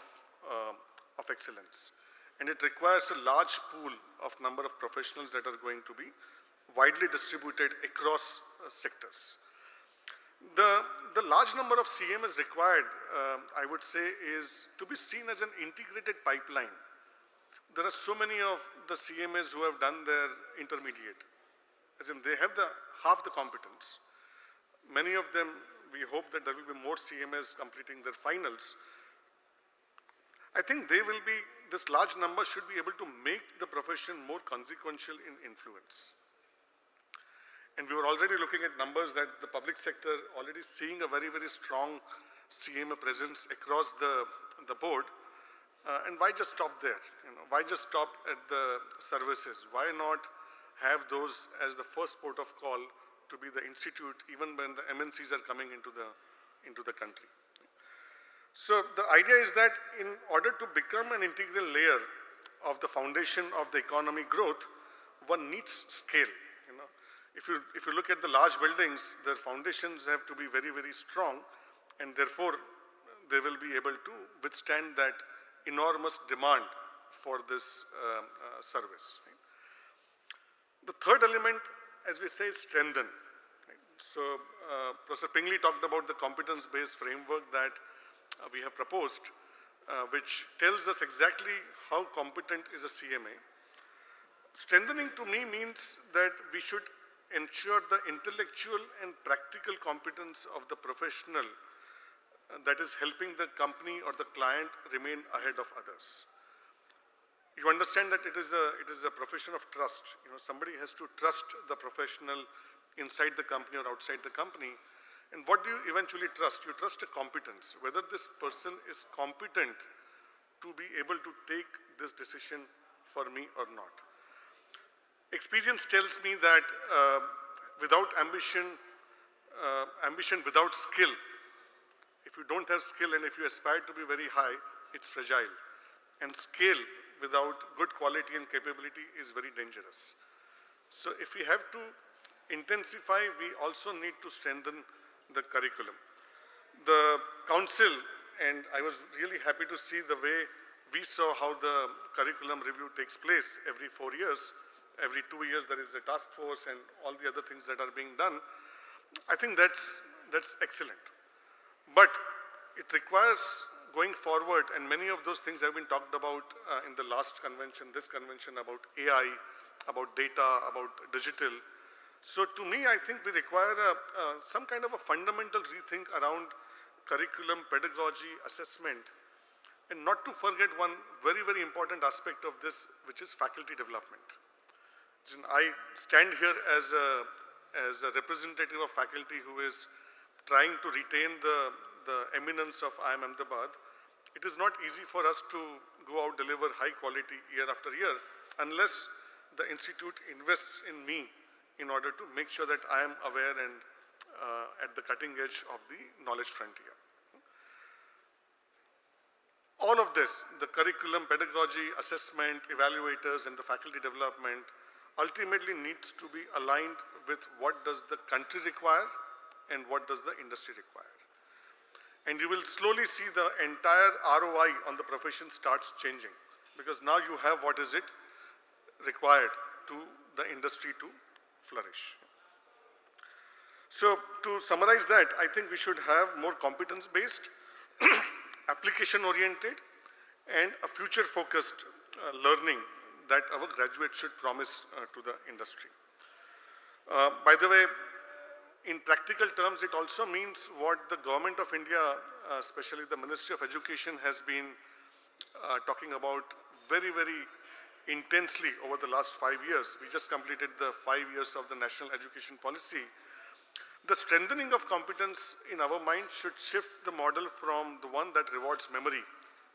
S12: excellence. And it requires a large pool of number of professionals that are going to be widely distributed across sectors. The large number of CMAs required, I would say, is to be seen as an integrated pipeline. There are so many of the CMAs who have done their intermediate, as in they have half the competence. Many of them, we hope that there will be more CMAs completing their finals. I think this large number should be able to make the profession more consequential in influence. And we were already looking at numbers that the public sector already seeing a very, very strong CMA presence across the board. And why just stop there? Why just stop at the services? Why not have those as the first port of call to be the institute, even when the MNCs are coming into the country? So the idea is that in order to become an integral layer of the foundation of the economy growth, one needs scale. If you look at the large buildings, their foundations have to be very, very strong, and therefore they will be able to withstand that enormous demand for this service. Right? The third element, as we say, is strengthen. Right? So Professor Pingley talked about the competence-based framework that we have proposed, which tells us exactly how competent is a CMA. Strengthening to me means that we should ensure the intellectual and practical competence of the professional that is helping the company or the client remain ahead of others. You understand that it is a profession of trust. Somebody has to trust the professional inside the company or outside the company. And what do you eventually trust? You trust a competence, whether this person is competent to be able to take this decision for me or not. Experience tells me that without ambition without skill, if you don't have skill and if you aspire to be very high, it's fragile. And scale without good quality and capability is very dangerous. So if we have to intensify, we also need to strengthen the curriculum. The council, and I was really happy to see the way we saw how the curriculum review takes place every 4 years. Every 2 years there is a task force and all the other things that are being done. I think that's excellent. But it requires going forward, and many of those things have been talked about in the last convention, this convention, about AI, about data, about digital. So to me, I think we require some kind of a fundamental rethink around curriculum, pedagogy, assessment, and not to forget one very, very important aspect of this, which is faculty development. I stand here as a representative of faculty who is trying to retain the eminence of IIM Ahmedabad. It is not easy for us to go out, deliver high quality year after year, unless the institute invests in me in order to make sure that I am aware and at the cutting edge of the knowledge frontier. All of this, the curriculum, pedagogy, assessment, evaluators, and the faculty development ultimately needs to be aligned with what does the country require and what does the industry require. And you will slowly see the entire ROI on the profession starts changing, because now you have what is it required to the industry to flourish. So to summarize that, I think we should have more competence-based, application-oriented, and a future-focused learning that our graduates should promise to the industry. By the way, in practical terms, it also means what the Government of India, especially the Ministry of Education, has been talking about very, very intensely over the last 5 years. We just completed the 5 years of the National Education Policy. The strengthening of competence in our mind should shift the model from the one that rewards memory,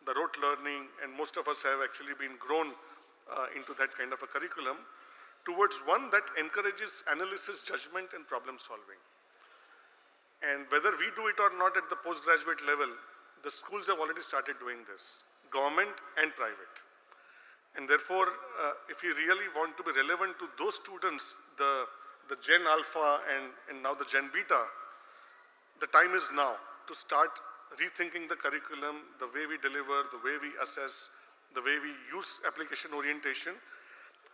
S12: the rote learning, and most of us have actually been grown into that kind of a curriculum, towards one that encourages analysis, judgment, and problem solving. And whether we do it or not at the postgraduate level, the schools have already started doing this, government and private. And therefore, if we really want to be relevant to those students, the Gen Alpha and now the Gen Beta, the time is now to start rethinking the curriculum, the way we deliver, the way we assess, the way we use application orientation.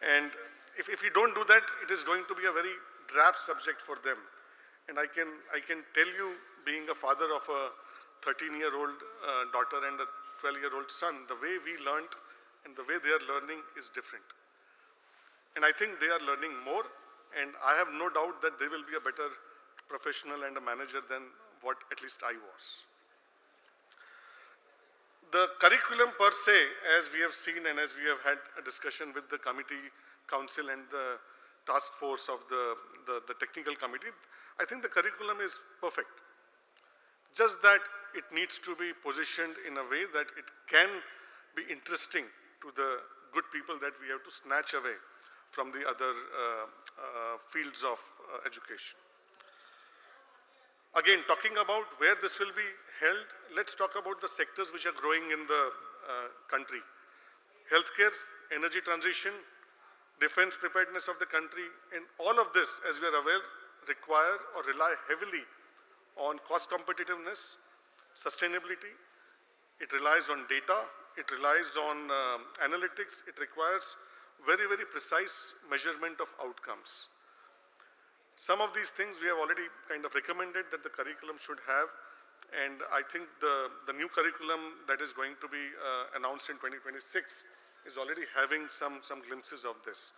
S12: And if we don't do that, it is going to be a very drab subject for them. And I can tell you, being a father of a 13-year-old daughter and a 12-year-old son, the way we learned and the way they are learning is different. And I think they are learning more, and I have no doubt that they will be a better professional and a manager than what at least I was. The curriculum per se, as we have seen and as we have had a discussion with the committee, council, and the task force of the technical committee, I think the curriculum is perfect. Just that it needs to be positioned in a way that it can be interesting to the good people that we have to snatch away from the other fields of education. Again, talking about where this will be held, let's talk about the sectors which are growing in the country. Healthcare, energy transition, defense preparedness of the country, and all of this, as we are aware, require or rely heavily on cost competitiveness, sustainability. It relies on data, it relies on analytics, it requires very, very precise measurement of outcomes. Some of these things we have already kind of recommended that the curriculum should have, and I think the new curriculum that is going to be announced in 2026 is already having some glimpses of this.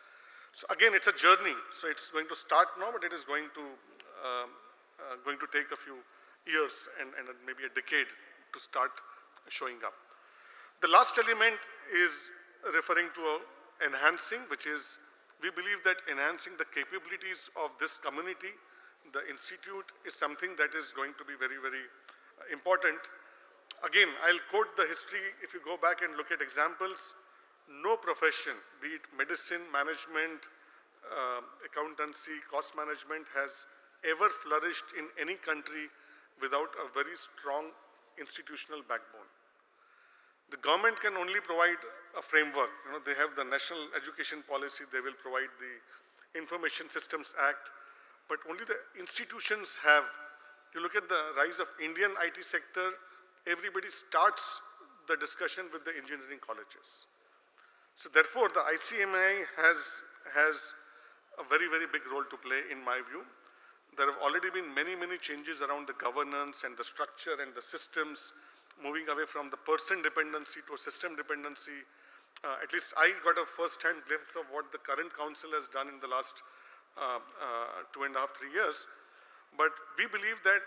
S12: So again, it's a journey, so it's going to start now, but it is going to take a few years and maybe a decade to start showing up. The last element is referring to enhancing, which is we believe that enhancing the capabilities of this community, the institute, is something that is going to be very, very important. Again, I'll quote the history. If you go back and look at examples, no profession, be it medicine, management, accountancy, cost management, has ever flourished in any country without a very strong institutional backbone. The government can only provide a framework. They have the National Education Policy, they will provide the Information Systems Act, but only the institutions have You look at the rise of Indian IT sector, everybody starts the discussion with the engineering colleges. So therefore, the ICMI has a very, very big role to play in my view. There have already been many, many changes around the governance and the structure and the systems, moving away from the person dependency to a system dependency. At least I got a first-hand glimpse of what the current council has done in the last 2.5, 3 years. But we believe that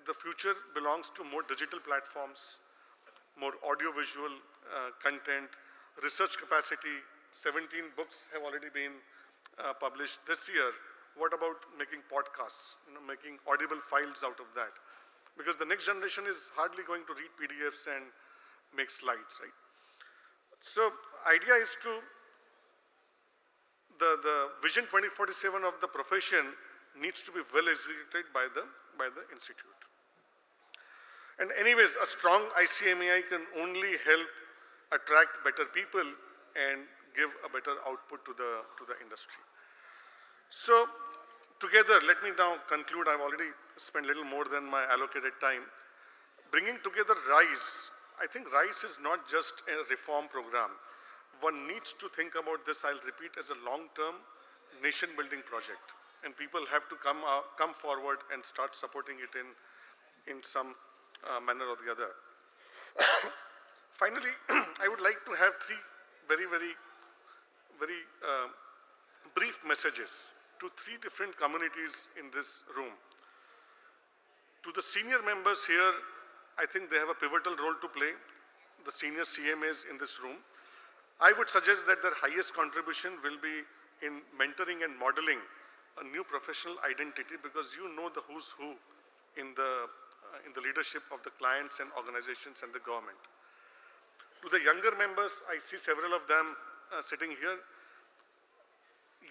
S12: the future belongs to more digital platforms, more audio-visual content, research capacity. 17 books have already been published this year. What about making podcasts, making audible files out of that? Because the next generation is hardly going to read PDFs and make slides, right? So idea is to, the Vision 2047 of the profession needs to be well executed by the institute. And anyways, a strong ICMAI can only help attract better people and give a better output to the industry. So together, let me now conclude. I've already spent a little more than my allocated time. Bringing together RISE, I think RISE is not just a reform program. One needs to think about this, I'll repeat, as a long-term nation-building project. And people have to come forward and start supporting it in some manner or the other. Finally, I would like to have three very brief messages to three different communities in this room. To the senior members here, I think they have a pivotal role to play, the senior CMAs in this room. I would suggest that their highest contribution will be in mentoring and modeling a new professional identity, because you know the who's who in the leadership of the clients and organizations and the government. To the younger members, I see several of them sitting here.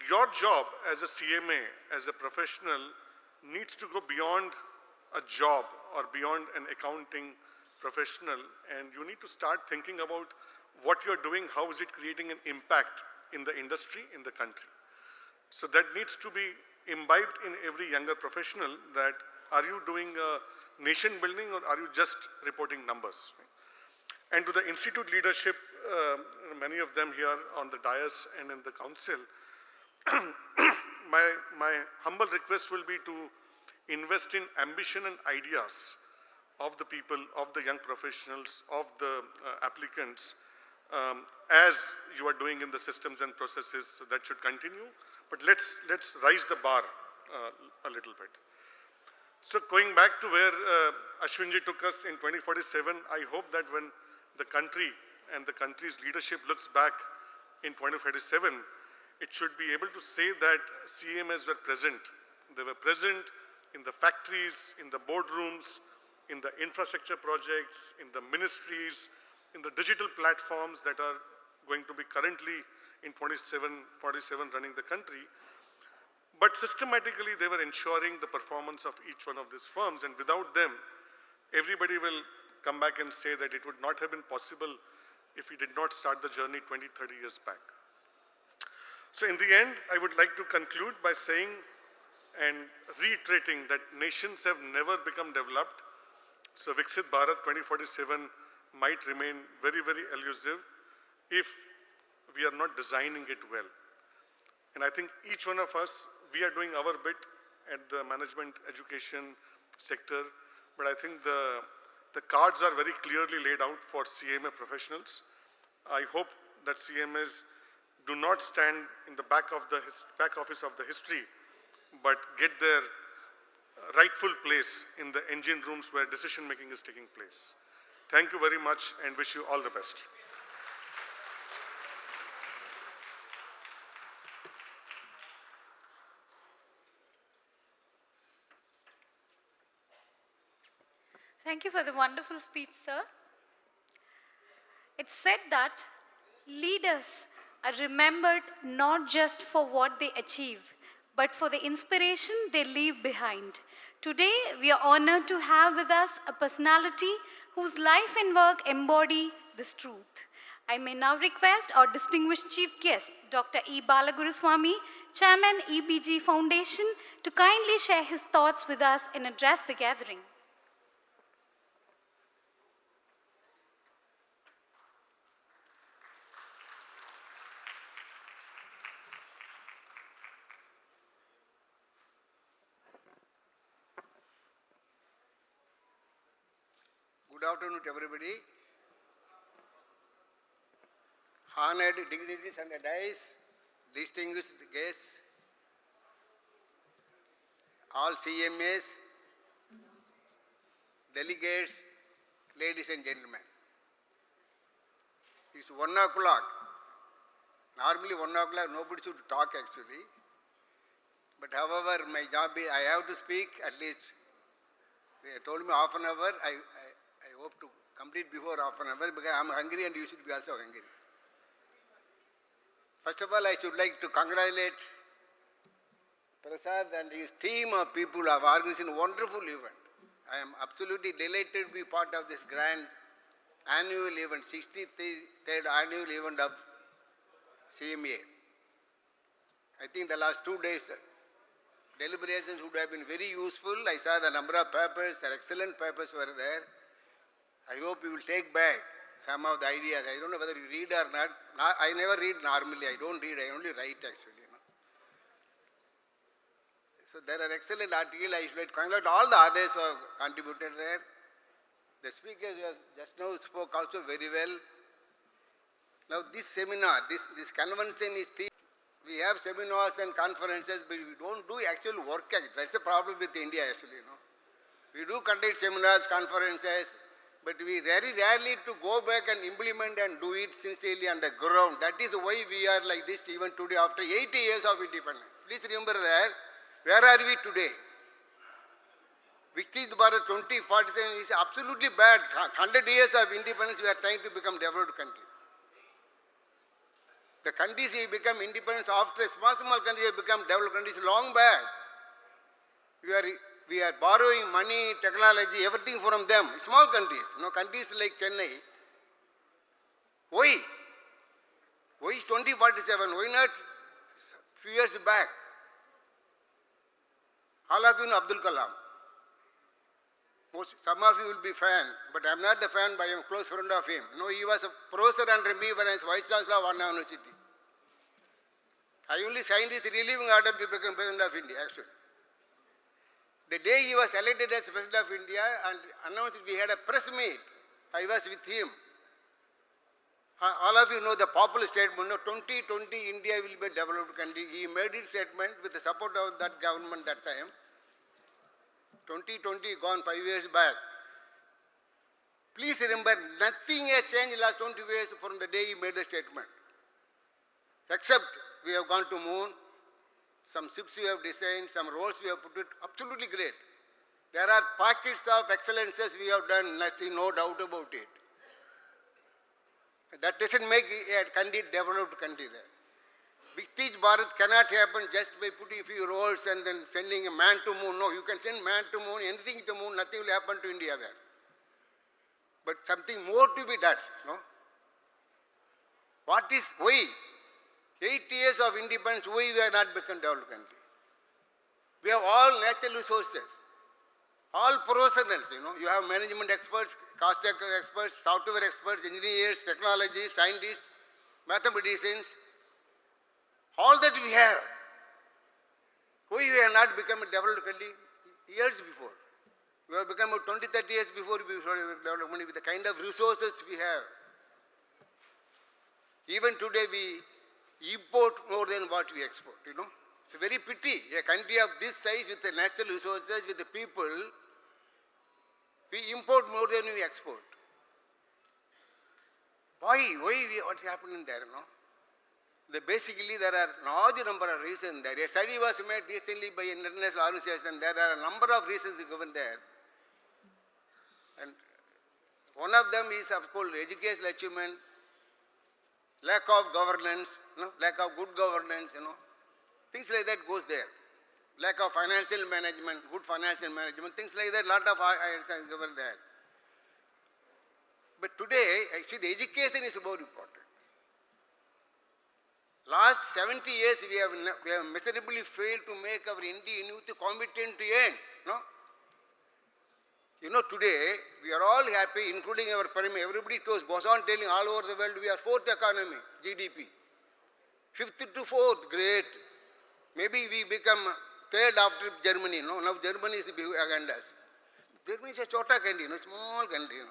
S12: Your job as a CMA, as a professional, needs to go beyond a job or beyond an accounting professional, and you need to start thinking about what you're doing, how is it creating an impact in the industry, in the country. So that needs to be imbibed in every younger professional, that are you doing nation building or are you just reporting numbers? And to the institute leadership, many of them here on the dais and in the council, my humble request will be to invest in ambition and ideas of the people, of the young professionals, of the applicants, as you are doing in the systems and processes. So that should continue. But let's raise the bar a little bit. So going back to where Ashwinji took us in 2047, I hope that when the country and the country's leadership looks back in 2047, it should be able to say that CMAs were present. They were present in the factories, in the boardrooms, in the infrastructure projects, in the ministries, in the digital platforms that are going to be currently in 47 running the country. But systematically, they were ensuring the performance of each one of these firms, and without them, everybody will come back and say that it would not have been possible if we did not start the journey 20, 30 years back. So in the end, I would like to conclude by saying and reiterating that nations have never become developed. So Viksit Bharat 2047 might remain very, very elusive if we are not designing it well. And I think each one of us, we are doing our bit at the management education sector, but I think the cards are very clearly laid out for CMA professionals. I hope that CMAs do not stand in the back office of the history, but get their rightful place in the engine rooms where decision making is taking place. Thank you very much and wish you all the best.
S1: Thank you for the wonderful speech, sir. It's said that leaders are remembered not just for what they achieve, but for the inspiration they leave behind. Today, we are honored to have with us a personality whose life and work embody this truth. I may now request our distinguished chief guest, Dr. E. Balaguruswamy, Chairman EBG Foundation, to kindly share his thoughts with us and address the gathering.
S13: Good afternoon to everybody. Honored dignitaries on the dais, distinguished guests, all CMAs, delegates, ladies and gentlemen. It's 1 o'clock. Normally 1 o'clock nobody should talk actually. But however, my job is I have to speak at least. They told me half an hour. I hope to complete before half an hour because I am hungry and you should be also hungry. First of all, I should like to congratulate Prasad and his team of people who have organized a wonderful event. I am absolutely delighted to be part of this grand annual event, 63rd annual event of CMA. I think the last 2 days, deliberations would have been very useful. I saw the number of papers, excellent papers were there. I hope you will take back some of the ideas. I don't know whether you read or not. I never read normally. I don't read. I only write actually. So there are excellent articles. I should like to congratulate all the others who have contributed there. The speakers who just now spoke also very well. Now this seminar, this convention is we have seminars and conferences, but we don't do actual work. That's the problem with India actually. We do conduct seminars, conferences, but we very rarely to go back and implement and do it sincerely on the ground. That is why we are like this even today after 80 years of independence. Please remember that. Where are we today? Viksit Bharat 2047 is absolutely bad. 100 years of independence we are trying to become developed country. The countries we become independent after small countries have become developed countries long back. We are borrowing money, technology, everything from them. Small countries, countries like Chennai. Why? Why is 2047? Why not few years back? All of you know Abdul Kalam. Some of you will be fan, but I am not the fan, but I am a close friend of him. He was a professor under me when I was Vice Chancellor of Anna University. I only signed his relieving order to become President of India, actually. The day he was elected as President of India and announced we had a press meet, I was with him. All of you know the popular statement, 2020 India will be a developed country. He made his statement with the support of that government that time. 2020 gone 5 years back. Please remember, nothing has changed in the last 20 years from the day he made the statement. Except we have gone to moon, some ships we have designed, some roads we have put it, absolutely great. There are pockets of excellences we have done, nothing, no doubt about it. That doesn't make a country developed country there. Viksit Bharat cannot happen just by putting a few roads and then sending a man to moon. No, you can send man to moon, anything to moon, nothing will happen to India there. But something more to be done, What is, why? 8 years of independence, why we are not become developed country? We have all natural resources, all professionals, You have management experts, cost experts, software experts, engineers, technologists, scientists, mathematicians, all that we have. Why we have not become a developed country years before? We have become 20, 30 years before we started development with the kind of resources we have. Even today we import more than what we export, It's a very pity. A country of this size with the natural resources, with the people, we import more than we export. Why? What's happening there, Basically, there are a large number of reasons there. A study was made recently by an international organization. There are a number of reasons given there. And one of them is, of course, educational achievement, lack of governance, lack of good governance, things like that goes there. Lack of financial management, good financial management, things like that, lot of things given there. But today, actually, the education is more important. Last 70 years we have miserably failed to make our Indian youth competent to earn. No? You know, today we are all happy, including our Prime. Everybody goes on telling all over the world we are fourth economy, GDP. Fifth to fourth, great. Maybe we become third after Germany. No, now Germany is the big against us. Germany is a chota country, small country.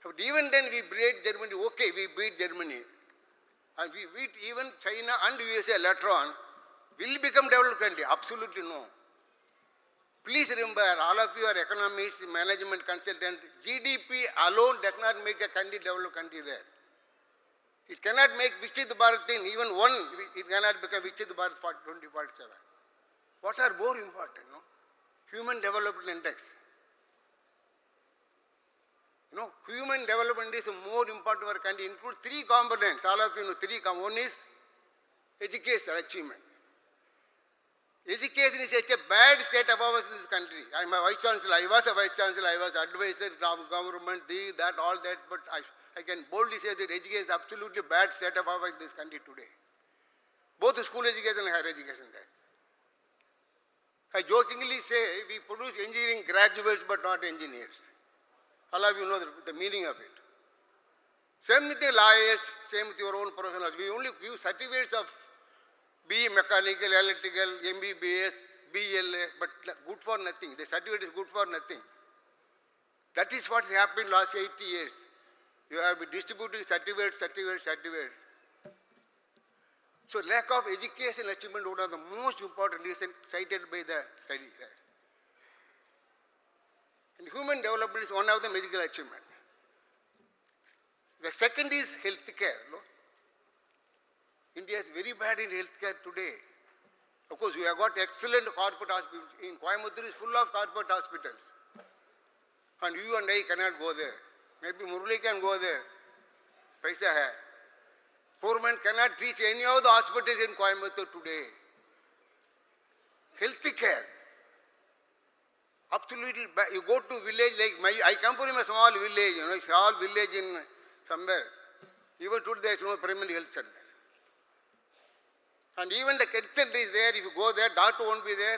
S13: But even then we beat Germany. Okay, we beat Germany. And we beat even China and USA later on. Will become developed country? Absolutely no. Please remember, all of you are economists, management consultants. GDP alone does not make a country developed country there. It cannot make Viksit Bharat in even one, it cannot become Viksit Bharat for 2047. What are more important? No? Human Development Index. You know, human development is more important for our country. Include three components. All of you know three. One is education achievement. Education is such a bad state of affairs in this country. I am a vice chancellor. I was a vice chancellor. I was advisor of government, that, all that. But I can boldly say that education is absolutely bad state of affairs in this country today. Both school education and higher education there. I jokingly say we produce engineering graduates but not engineers. All of you know the meaning of it. Same with the lawyers, same with your own professionals. We only give certificates of BE mechanical, electrical, MBBS, BLA, but good for nothing. The certificate is good for nothing. That is what happened last 80 years. You have been distributing certificate. So lack of education achievement, one of the most important reasons cited by the study. And human development is one of the medical achievement. The second is health care. No? India is very bad in healthcare today. Of course, we have got excellent corporate hospitals. In Coimbatore is full of corporate hospitals. And you and I cannot go there. Maybe Murali can go there. Paisa hai. Poor man cannot reach any of the hospitals in Coimbatore today. Healthcare. Absolutely bad. You go to village like I come from a small village, small village in somewhere. Even today there is no primary health center. And even the health center is there. If you go there, doctor won't be there.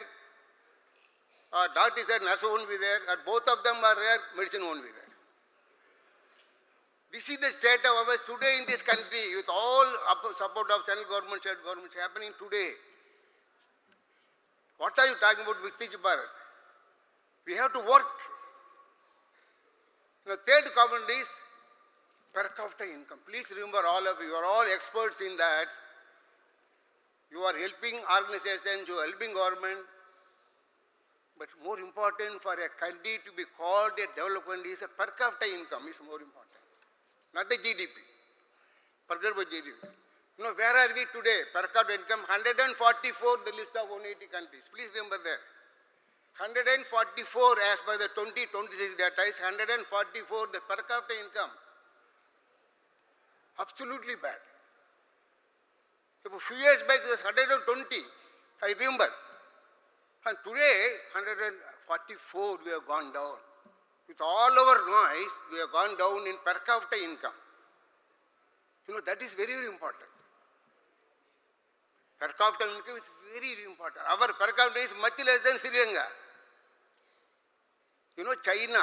S13: Or doctor is there, nurse won't be there. Or both of them are there, medicine won't be there. This is the state of affairs today in this country with all support of central government, state governments happening today. What are you talking about Viksit Bharat? We have to work. The third component is per capita income. Please remember, all of you are all experts in that. You are helping organizations, you are helping government. But more important for a country to be called a development is a per capita income is more important. Not the GDP. Forget about GDP. Where are we today? Per capita income 144, the list of 180 countries. Please remember that. 144 as per the 2026 data is 144 the per capita income. Absolutely bad. A few years back it was 120, I remember. And today, 144 we have gone down. With all our noise, we have gone down in per capita income. That is very, very important. Per capita income is very, very important. Our per capita is much less than Sri Lanka. China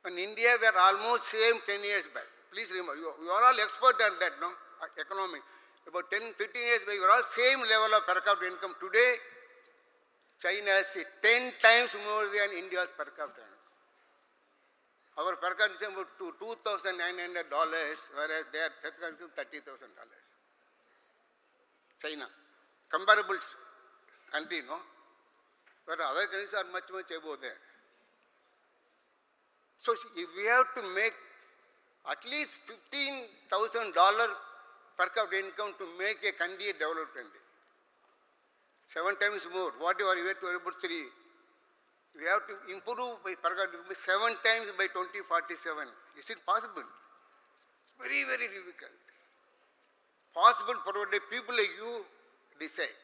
S13: and India were almost same 10 years back. Please remember, you are all expert at that, no? Economic. About 10, 15 years back, we were all same level of per capita income. Today, China is 10 times more than India's per capita income. Our per capita income is $2,900, whereas their per capita income is $30,000. China. Comparable country, no? But other countries are much, much above there. So if we have to make at least $15,000 per capita income to make a country a developed country. 7 times more. Whatever you have to about 3. We have to improve by per capita 7 times by 2047. Is it possible? It's very, very difficult. Possible provided people like you decide.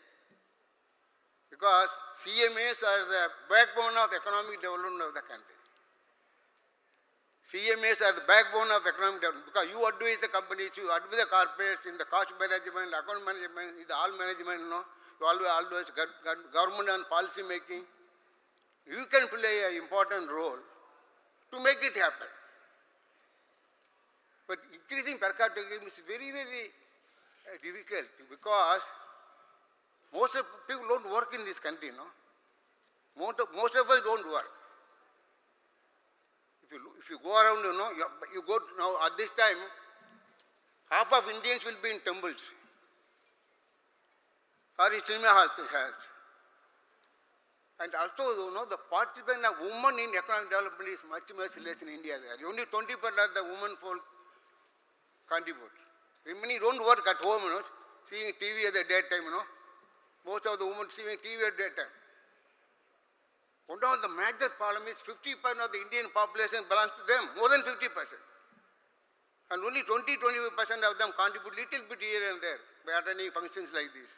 S13: Because CMAs are the backbone of economic development of the country. CMAs are the backbone of economic development because you advise the companies, you advise the corporates in the cost management, account management, in the all management, you always government and policy making. You can play an important role to make it happen. But increasing per capita income is very, very difficult because most of people don't work in this country, Most of us don't work. If you go around, you go now at this time, half of Indians will be in temples or in cinema halls. And also, the participation of women in economic development is much, much less in India. Only 20% of the women folk contribute. Many don't work at home, seeing TV at the daytime, Most of the women seeing TV at daytime. One of the major problem is 50% of the Indian population belongs to them, more than 50%. And only 20-25% of them contribute little bit here and there by attending functions like this.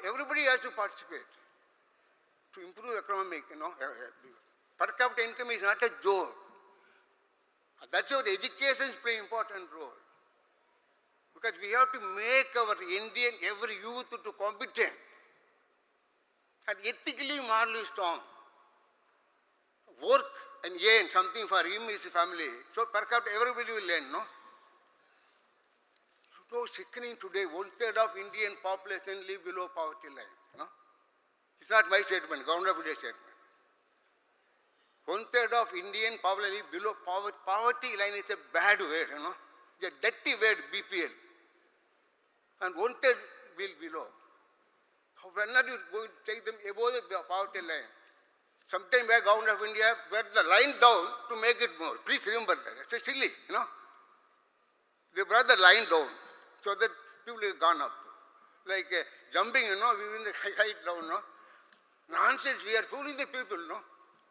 S13: Everybody has to participate to improve economic, Per capita income is not a joke. That's why the education play an important role. Because we have to make our every youth to competent and ethically, morally strong. Work and earn something for him, his family. So per capita everybody will learn, So sickening today, 1/3 of Indian population live below poverty line. It's not my statement, Government of India statement. 1/3 of Indian population live below poverty line is a bad word, It's a dirty word, BPL. And 1/3 will below. When are you going to take them above the poverty line? Sometime by Government of India brought the line down to make it more. Please remember that. It's silly, They brought the line down so that people have gone up. Like jumping, we win the height down, Nonsense. We are fooling the people,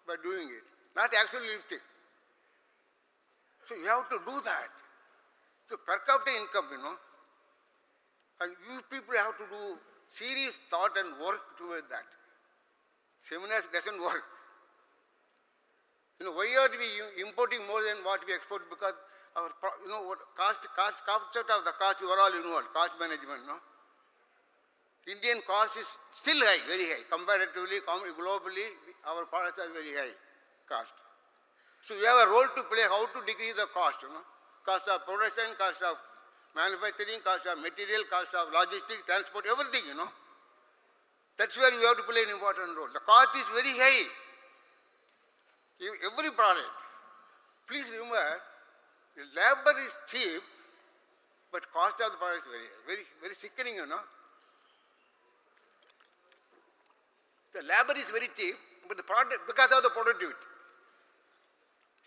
S13: by doing it. Not actually lifting. So you have to do that. So per capita income, and you people have to do serious thought and work toward that. Seminars doesn't work. Why are we importing more than what we export? Because our, what cost of the cost, you are all involved, cost management, Indian cost is still high, very high. Comparatively, globally, our products are very high cost. So we have a role to play how to decrease the cost, Cost of production, cost of manufacturing, cost of material, cost of logistics, transport, everything, That's where you have to play an important role. The cost is very high. Every product. Please remember, the labor is cheap, but cost of the product is very high. Very, very sickening, The labor is very cheap, but the product, because of the productivity.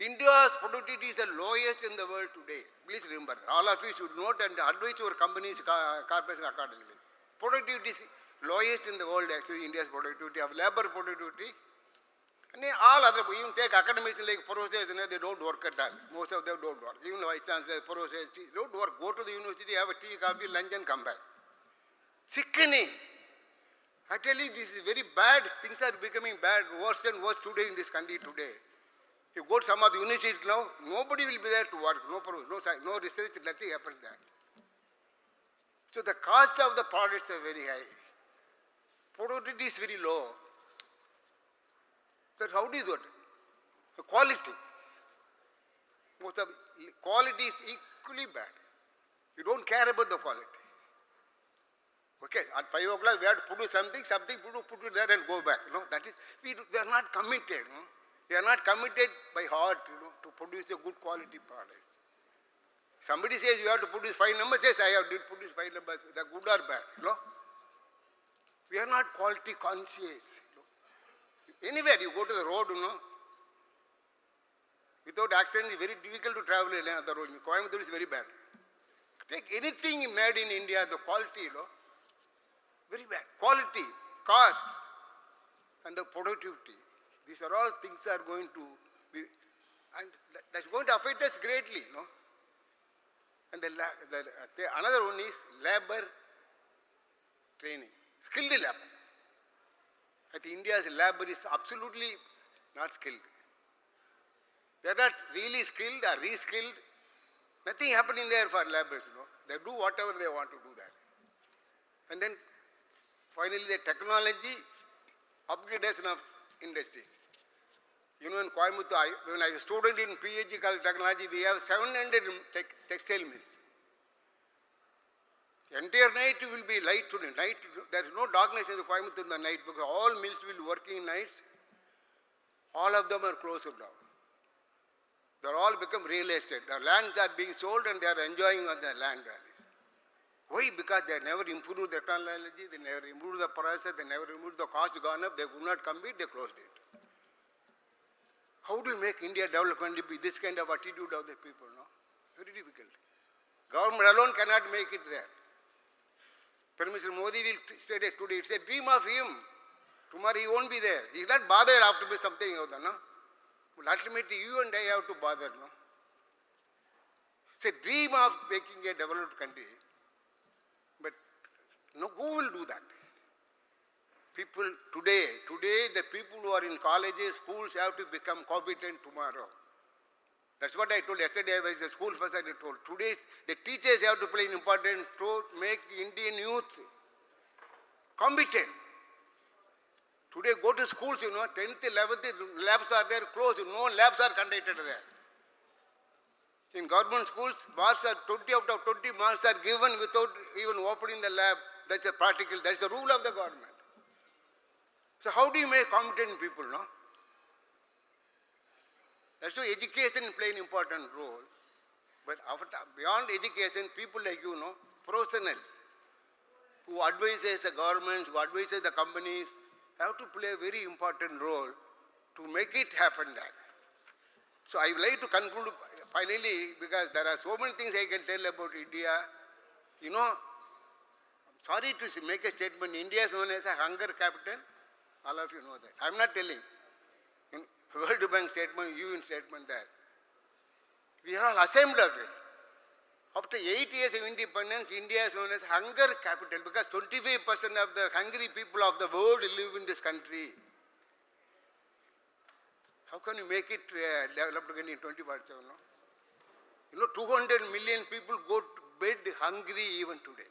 S13: India's productivity is the lowest in the world today. Please remember, all of you should note and advise your companies, corporations accordingly. Productivity is lowest in the world, actually, India's productivity, of labor productivity. And all other, even take academics like professors, they don't work at all. Most of them don't work. Even vice chancellors, professors, don't work. Go to the university, have a tea, coffee, lunch, and come back. Sickening. I tell you, this is very bad. Things are becoming bad, worse and worse today in this country today. You go to some of the universities now, nobody will be there to work, no research, nothing happens there. So the cost of the products are very high. Productivity is very low. But how do you do it? The quality. Most of quality is equally bad. You don't care about the quality. Okay, at 5 o'clock we have to produce something put it there and go back. That is, we are not committed. We are not committed by heart, to produce a good quality product. Somebody says you have to produce 5 numbers, says I have to produce 5 numbers, they're good or bad, We are not quality conscious. Anywhere you go to the road, without accident, it's very difficult to travel on the road. Coimbatore is very bad. Take anything made in India, the quality, very bad. Quality, cost, and the productivity. These are all things are going to be, and that's going to affect us greatly, And another one is labor training, skilled labor. I think India's labor is absolutely not skilled. They're not really skilled or reskilled. Nothing happening there for laborers, They do whatever they want to do there. And then finally the technology upgradation of industries. In Coimbatore, when I was a student in PhD college technology, we have 700 textile mills. Entire night will be light today. There is no darkness in the Coimbatore in the night because all mills will be working nights. All of them are closed down. They are all become real estate. The lands are being sold and they are enjoying on the land values. Why? Because they never improved the technology, they never improved the process, they never improved the cost gone up, they could not compete, they closed it. How do you make India development to be this kind of attitude of the people, Very difficult. Government alone cannot make it there. Prime Minister Modi will say that today, it's a dream of him. Tomorrow he won't be there. He is not bothered after be something else, But ultimately you and I have to bother, It's a dream of making a developed country. But who will do that? People today the people who are in colleges, schools have to become competent tomorrow. That's what I told yesterday. I was a school first. I told today the teachers have to play an important role to make Indian youth competent. Today go to schools, 10th, 11th, labs are there closed. No labs are conducted there. In government schools, marks are 20 out of 20 marks are given without even opening the lab. That's a practical, that's the rule of the government. So how do you make competent people, That's why education play an important role. But beyond education, people like you, professionals who advises the governments, who advises the companies, have to play a very important role to make it happen there. So I would like to conclude finally, because there are so many things I can tell about India. I'm sorry to make a statement, India is known as a hunger capital. All of you know that. I'm not telling. In World Bank statement, UN statement that. We are all ashamed of it. After 8 years of independence, India is known as hunger capital because 25% of the hungry people of the world live in this country. How can you make it developed again in 2047? 200 million people go to bed hungry even today.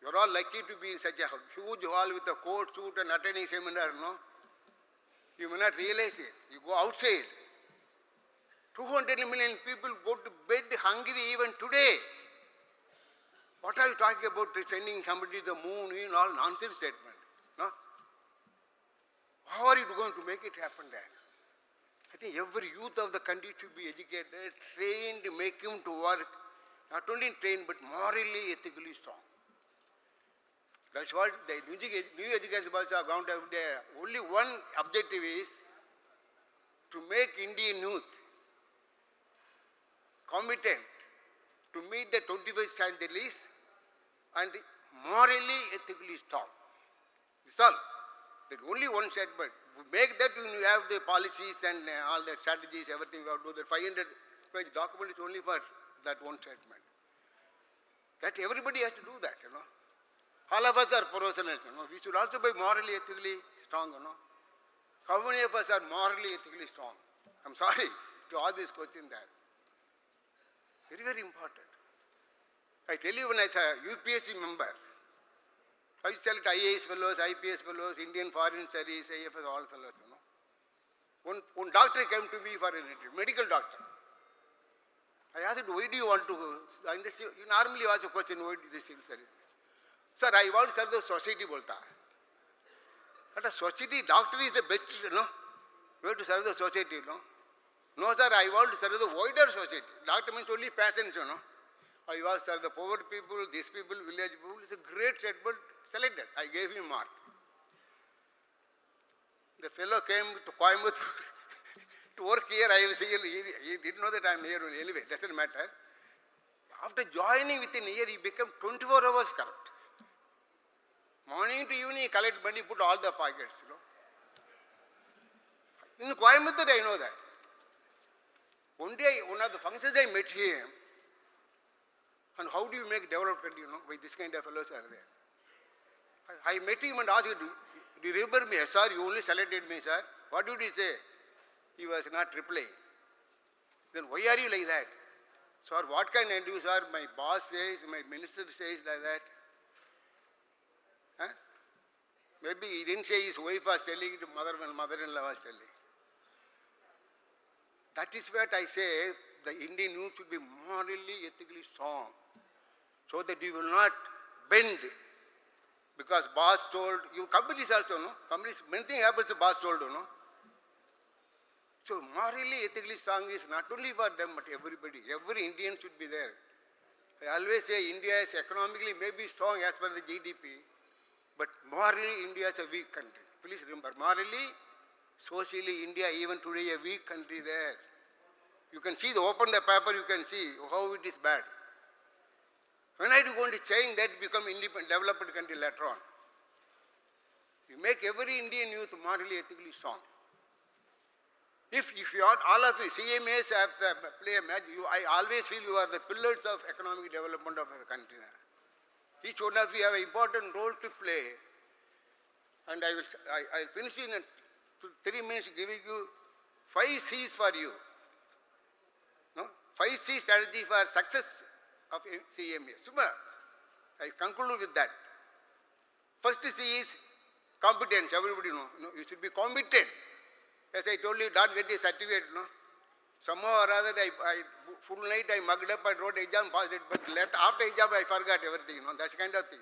S13: You are all lucky to be in such a huge hall with a coat, suit and attending seminar, You may not realize it. You go outside. 200 million people go to bed hungry even today. What are you talking about sending somebody to the moon, all nonsense statement, How are you going to make it happen there? I think every youth of the country should be educated, trained, make him to work, not only trained but morally, ethically strong. That's what the new education policy have gone to. Only one objective is to make Indian youth competent to meet the 21st centuries and morally, ethically strong. That's all. There's only one statement. Make that when you have the policies and all that strategies, everything we have to do. That 500-page document is only for that one statement. That everybody has to do that, All of us are professionals, We should also be morally, ethically strong, How many of us are morally, ethically strong? I'm sorry to all these questions there. Very, very important. I tell you, when I was a UPSC member, I used to select IAS fellows, IPS fellows, Indian Foreign Service, AFS, all fellows, One doctor came to me for an interview, medical doctor. I asked, why do you want to, you normally ask a question, why do this civil service? Sir, I want to serve the society, bolta. But a society, doctor is the best, We have to serve the society, No, sir, I want to serve the wider society. Doctor means only patients, I want to serve the poor people, these people, village people. It's a great statement, selected. I gave him mark. The fellow came to Coimbatore to work here. I was here. He didn't know that I'm here anyway. Doesn't matter. After joining within a year, he became 24 hours corrupt. Morning to evening, he collect money, put all the pockets, In Coimbatore, I know that. One day, one of the functions I met him, and how do you make development, why this kind of fellows are there. I met him and asked him, do you remember me? Sir, you only selected me, sir. What did he say? he was not replying. Then why are you like that? Sir, what can I do, sir? My boss says, my minister says like that. Huh? Maybe he didn't say his wife was telling it, mother-in-law was telling. That is what I say, the Indian youth should be morally, ethically strong, so that you will not bend. Because boss told, you companies also, no? Companies, many things happens, the boss told, no? So morally, ethically strong is not only for them, but everybody. Every Indian should be there. I always say India is economically maybe strong as per the GDP, but morally India is a weak country. Please remember, morally, socially, India even today a weak country there. You can see, open the paper, you can see how it is bad. When are you going to change that, become independent, developed country later on? You make every Indian youth morally, ethically strong. If you are, all of you, CMAs have to play a match, I always feel you are the pillars of economic development of the country. Each one of you have an important role to play. And I'll finish in 3 minutes giving you 5 C's for you. No? 5 C strategy for success of CMAs. Super. I conclude with that. First C is competence. Everybody know. You should be competent. As I told you, don't get a certificate, no? Somehow or other, full night I mugged up, I wrote exam, passed it, but after exam I forgot everything, That's kind of thing,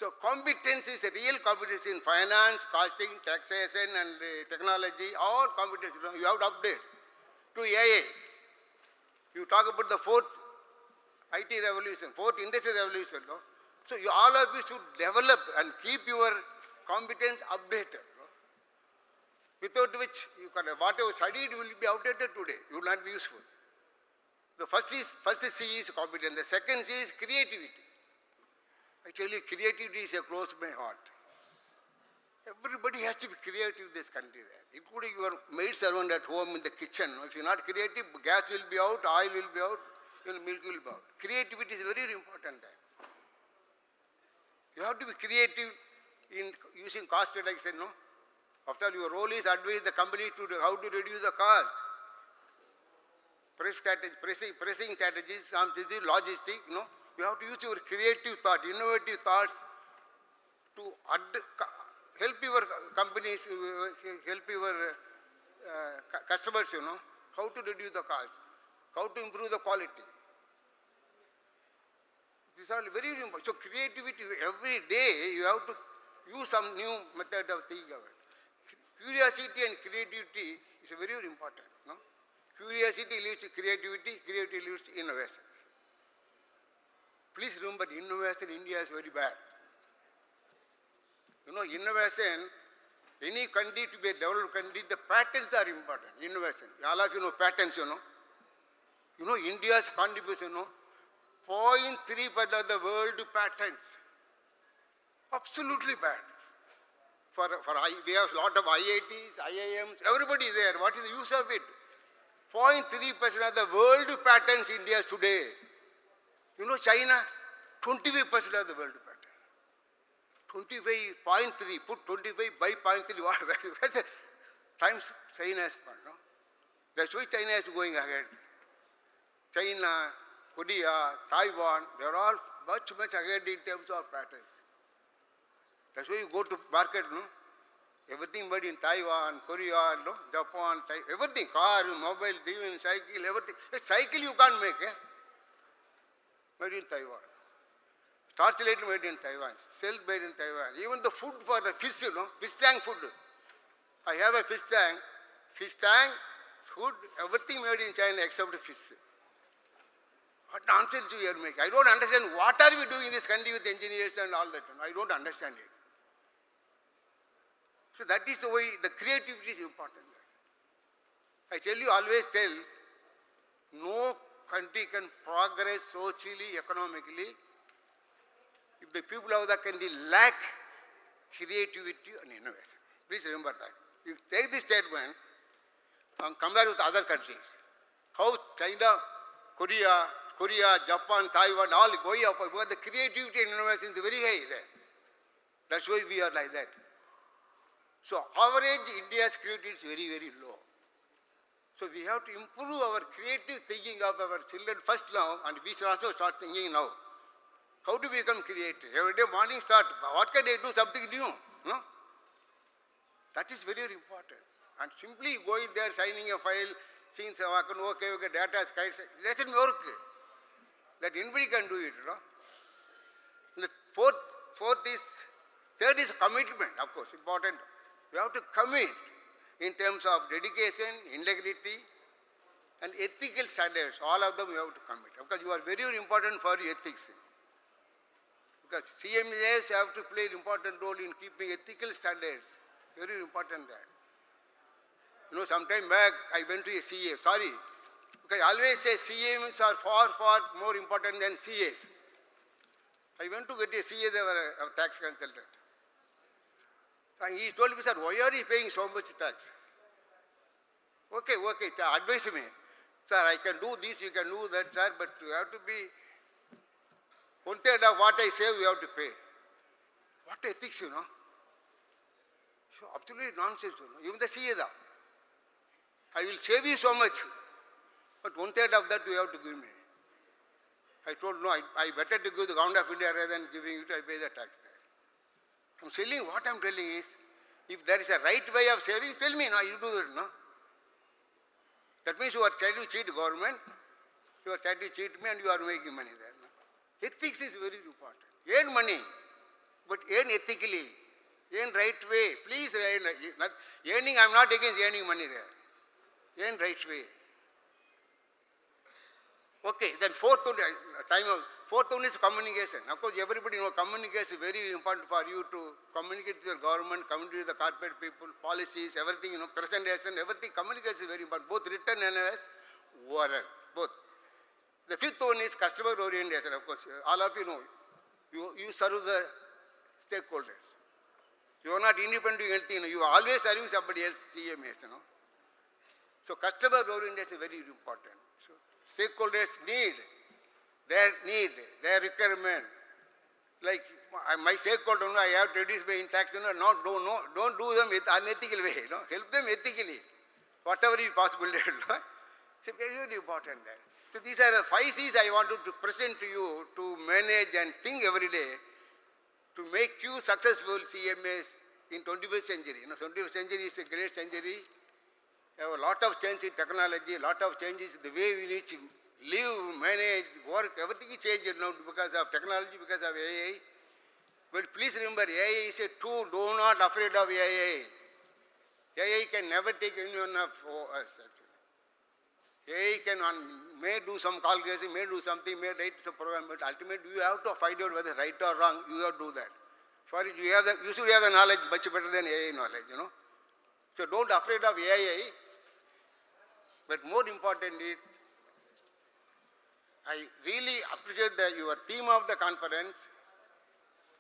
S13: So competence is a real competence in finance, costing, taxation and technology, all competence, You have to update to AI. You talk about the 4th IT revolution, 4th industrial revolution, So all of you should develop and keep your competence updated. Without which, whatever studied will be outdated today. You will not be useful. The first C is competence. The second C is creativity. I tell you, creativity is close to my heart. Everybody has to be creative in this country there, including your maid servant at home in the kitchen. If you're not creative, gas will be out, oil will be out, milk will be out. Creativity is very important there. You have to be creative in using cost reduction, After all, your role is advise the company to how to reduce the cost. Pricing strategies, logistics, You have to use your creative thought, innovative thoughts to help your companies, help your customers, how to reduce the cost, how to improve the quality. These are very important. So creativity, every day you have to use some new method of thinking of it. Curiosity and creativity is very, very important. Curiosity leads to creativity, creativity leads to innovation. Please remember, innovation in India is very bad. Innovation, any country to be a developed country, the patents are important. Innovation. All of you know patents, India's contribution, 0.3% of the world patents. Absolutely bad. We have a lot of IITs, IIMs, everybody there. What is the use of it? 0.3% of the world patents India today. China, 25% of the world patent. 25.3, put 25 by 0.3, where the times China has spent, That's why China is going ahead. China, Korea, Taiwan, they're all much, much ahead in terms of patents. That's why you go to market, Everything made in Taiwan, Korea, Japan, everything, car, mobile, even cycle, everything. A cycle you can't make, Made in Taiwan. Torchlight made in Taiwan, cell made in Taiwan. Even the food for the fish, fish tank food. I have a fish tank, food, everything made in China except fish. What nonsense you are making? I don't understand what are we doing in this country with engineers and all that. I don't understand it. So that is the way the creativity is important. I tell you, always tell, no country can progress socially, economically, if the people of the country lack creativity and innovation. Please remember that. You take this statement and compare with other countries. How China, Korea, Japan, Taiwan, all going up, but the creativity and innovation is very high there. That's why we are like that. So average India's creativity is very, very low. So we have to improve our creative thinking of our children first now, and we should also start thinking now. How to become creative? Every day morning start, what can I do something new? No? That is very, very important. And simply going there, signing a file, seeing some okay, data, doesn't work. That anybody can do it, you know. The third is commitment, of course, important. We have to commit in terms of dedication, integrity, and ethical standards. All of them we have to commit. Because you are very, very important for ethics. Because CMAs have to play an important role in keeping ethical standards. Very important that. You know, some time back I went to a CA, sorry, because I always say CMs are far, far more important than CAs. I went to get a CA, they were a tax consultant. And he told me, sir, why are you paying so much tax? Okay, advise me. Sir, I can do this, you can do that, sir, but you have to be, 1/3 of what I save, you have to pay. What ethics, you know? So absolutely nonsense, you know. Even the CA, I will save you so much, but 1/3 of that you have to give me. I told, no, I better to give the government of India rather than giving it, I pay the tax there. I'm telling, what I'm telling is, if there is a right way of saving, tell me, no, you do that, no? That means you are trying to cheat government, you are trying to cheat me, and you are making money there. No? Ethics is very important. Earn money, but earn ethically, earn right way. Please earn. Earning, I'm not against earning money there. Earn right way. Okay, then fourth one is communication. Of course, everybody knows communication is very important for you to communicate with your government, communicate with the corporate people, policies, everything, you know, presentation, everything. Communication is very important, both written and as oral, both. The fifth one is customer orientation, of course. All of you know, you serve the stakeholders. You are not independent doing anything, you are always serving somebody else, CMS, you know. So customer orientation is very important. So stakeholders need, their requirement. Like my stakeholder, I have to reduce my tax, don't do them with unethical way, you know. Help them ethically, whatever is possible. It's very, very important there. So these are the 5 C's I wanted to present to you to manage and think every day to make you successful CMAs in 21st century. You know, 21st century is a great century. There have a lot of change in technology, a lot of changes in the way we need to live, manage, work, everything is changed now because of technology, because of AI. But please remember, AI is a tool, do not afraid of AI. AI can never take anyone of us actually. AI may do some calculation, may do something, may write some program, but ultimately you have to find out whether right or wrong, you have to do that. For it, you should have the knowledge much better than AI knowledge, you know. So don't afraid of AI, but more importantly, I really appreciate your theme of the conference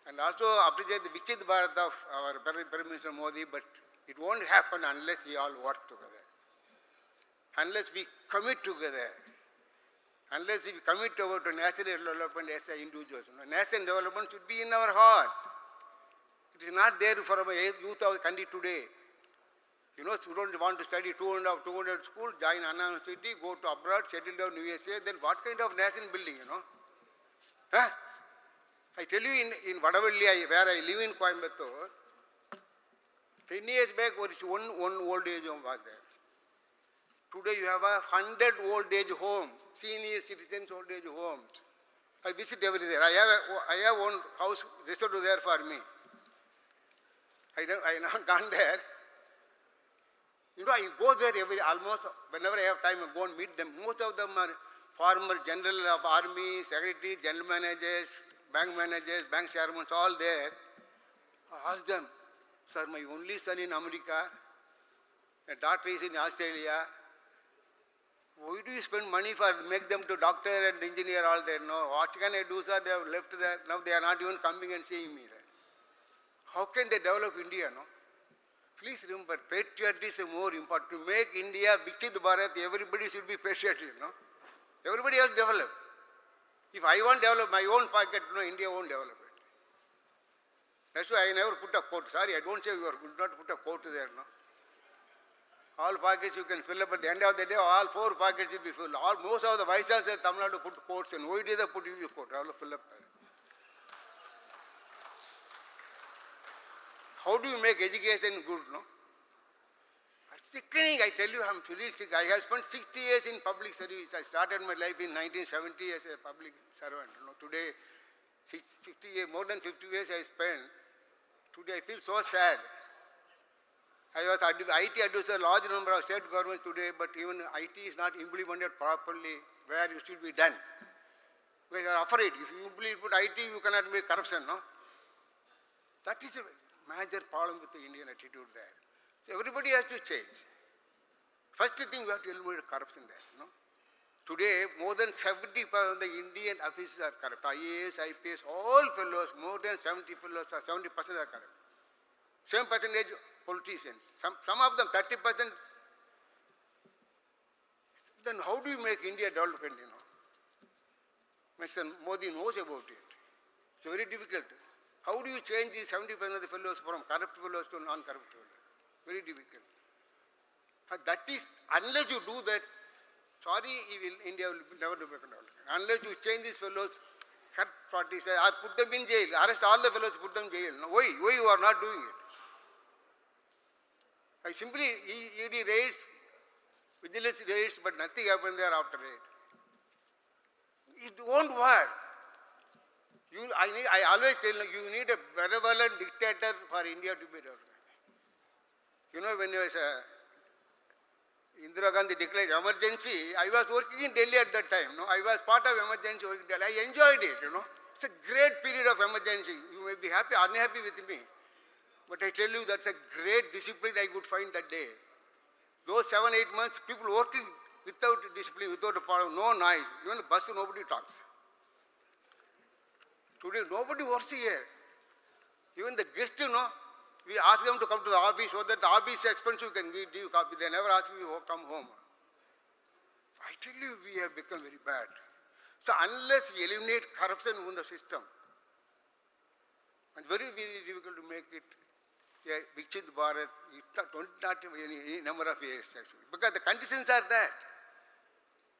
S13: and also appreciate the Viksit Bharat of our Prime Minister Modi, but it won't happen unless we all work together. Unless we commit together, unless we commit to national development as individuals. National development should be in our heart. It is not there for our youth of the country today. You know, students want to study 200 schools, join Anna University, go to abroad, settle down in USA, then what kind of nation building, you know? Huh? I tell you, in Vadavalli, where I live in Coimbatore, 10 years back, one old age home was there. Today you have 100 old age homes, senior citizens old age homes. I visit every day. I have one house reserved there for me. I have not gone there. You know, I go there almost whenever I have time, I go and meet them. Most of them are former general of army, secretary, general managers, bank chairmen, all there. I ask them, sir, my only son in America, a daughter is in Australia. Why do you spend money for make them to doctor and engineer all there? No, what can I do, sir? They have left there. Now they are not even coming and seeing me there. How can they develop India, no? Please remember, patriotism is more important. To make India Viksit Bharat, everybody should be patriotic, no? Everybody else develop. If I want to develop my own pocket, no, India won't develop it. That's why I never put a quote. Sorry, I don't say you are good not put a quote there, no? All pockets you can fill up. At the end of the day, all 4 pockets will be full. Most of the vice chancellors in Tamil Nadu put quotes in. Why did they put UV quote? All fill up. How do you make education good, no? Sickening, I tell you, I'm really sick. I have spent 60 years in public service. I started my life in 1970 as a public servant. Today, 50 years, more than 50 years I spent. Today I feel so sad. I was IT advisor, large number of state governments today, but even IT is not implemented properly where it should be done. Because they are afraid. If you put IT, you cannot make corruption, no? That is a major problem with the Indian attitude there. So everybody has to change. First thing we have to eliminate corruption there, no? Today, more than 70% of the Indian officers are corrupt. IAS, IPS, all fellows, more than 70 fellows, 70% are corrupt. Same percentage politicians. Some of them 30%. Then how do you make India development, you know? Mr. Modi knows about it. It's very difficult. How do you change these 70% of the fellows from corrupt fellows to non-corrupt fellows? Very difficult. That is, unless you do that, sorry, India will never do development. Unless you change these fellows, corrupt parties, or put them in jail, arrest all the fellows, put them in jail. No, why you are not doing it? I simply, ED raids, vigilance raids, but nothing happened there after raid. It won't work. I always tell you, you need a benevolent dictator for India to be developed. You know, when Indira Gandhi declared emergency, I was working in Delhi at that time. No? I was part of emergency work in Delhi. I enjoyed it, you know. It's a great period of emergency. You may be happy, unhappy with me. But I tell you, that's a great discipline I could find that day. Those 7-8 months, people working without discipline, without a problem, no noise. Even the bus, nobody talks. Today, nobody works here. Even the guests, you know, we ask them to come to the office so that the office expense you can give copy. They never ask you to come home. I tell you, we have become very bad. So unless we eliminate corruption in the system, it's very, very difficult to make it a Viksit Bharat, not any number of years actually. Because the conditions are that.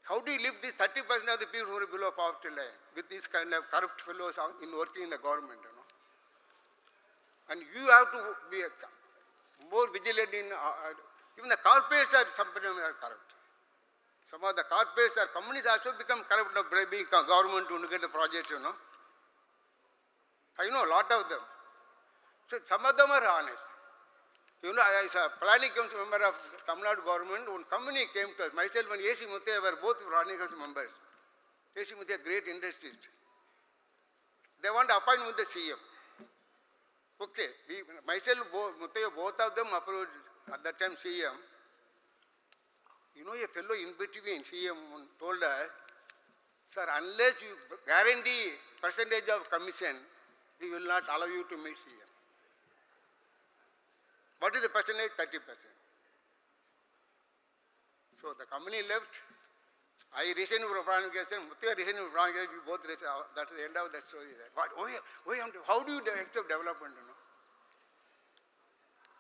S13: How do you live this 30% of the people who are below poverty line with these kind of corrupt fellows in working in the government, you know? And you have to be more vigilant in, even the corporates are corrupt. Some of the corporates or companies also become corrupt of bribing government to get the project, you know. I know a lot of them. So some of them are honest. You know, as a planning council member of Tamil Nadu government, one company came to us, myself and A.C. Muthaiah were both planning council members. A.C. Muthaiah, great industrialist. They want to appoint with the CM. Okay, myself, Muthaiah, both of them approached at that time CM. You know, a fellow in between CM told us, sir, unless you guarantee percentage of commission, we will not allow you to meet CM. What is the percentage? 30%. So the company left. I resigned from Pranagation, Muthaiah resigned from Pranagation, we both resigned. That's the end of that story there. But how do you accept development, you know?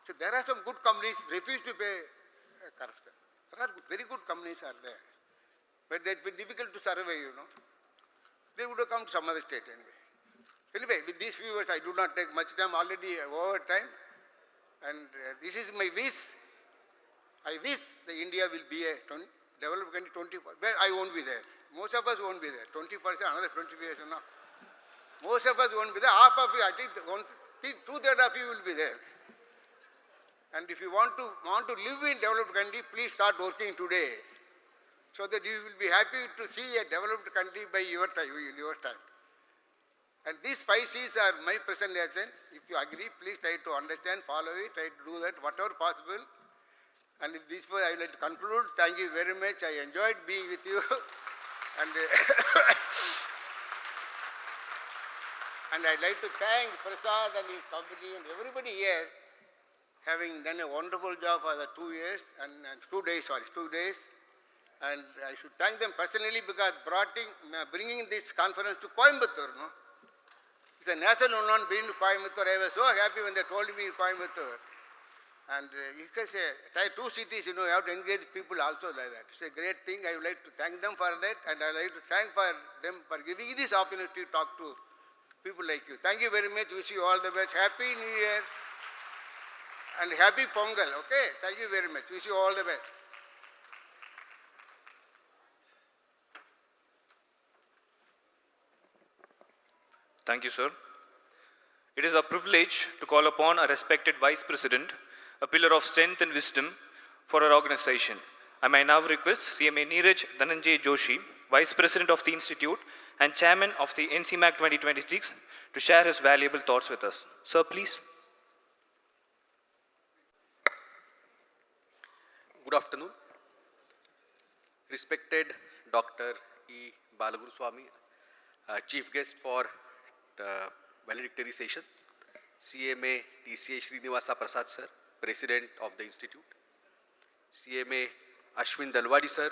S13: So there are some good companies refuse to pay corruption. There are very good companies are there. But it will be difficult to survey, you know. They would have come to some other state anyway. Anyway, with these few words, I do not take much time, already over time. And this is my wish. I wish the India will be a developed country 25. Well, I won't be there. Most of us won't be there. 20%, another 20 years, you know. Most of us won't be there. Half of you, at least 2/3 of you will be there. And if you want to live in developed country, please start working today, so that you will be happy to see a developed country by your time. And these 5 C's are my presentation. If you agree, please try to understand, follow it, try to do that, whatever possible. And in this way, I would like to conclude. Thank you very much. I enjoyed being with you. And, and I'd like to thank Prasad and his company and everybody here, having done a wonderful job for the 2 years and 2 days, sorry, 2 days. And I should thank them personally because bringing this conference to Coimbatore, no? It's a national one bringing to Coimbatore. I was so happy when they told me Coimbatore. And you can say, tier 2 cities, you have to engage people also like that. It's a great thing. I would like to thank them for that, and I would like to thank for them for giving this opportunity to talk to people like you. Thank you very much. Wish you all the best. Happy New Year and happy Pongal. Okay? Thank you very much. Wish you all the best.
S11: Thank you, sir. It is a privilege to call upon a respected Vice President, a pillar of strength and wisdom for our organization. I may now request CMA Neeraj Dhananjay Joshi, Vice President of the Institute and Chairman of the NCMAC 2026, to share his valuable thoughts with us. Sir, please.
S14: Good afternoon. Respected Dr. E. Balaguruswamy, Chief Guest for the Valedictory session, CMA TCA Srinivasa Prasad Sir, President of the Institute, CMA Ashwin Dalwadi Sir,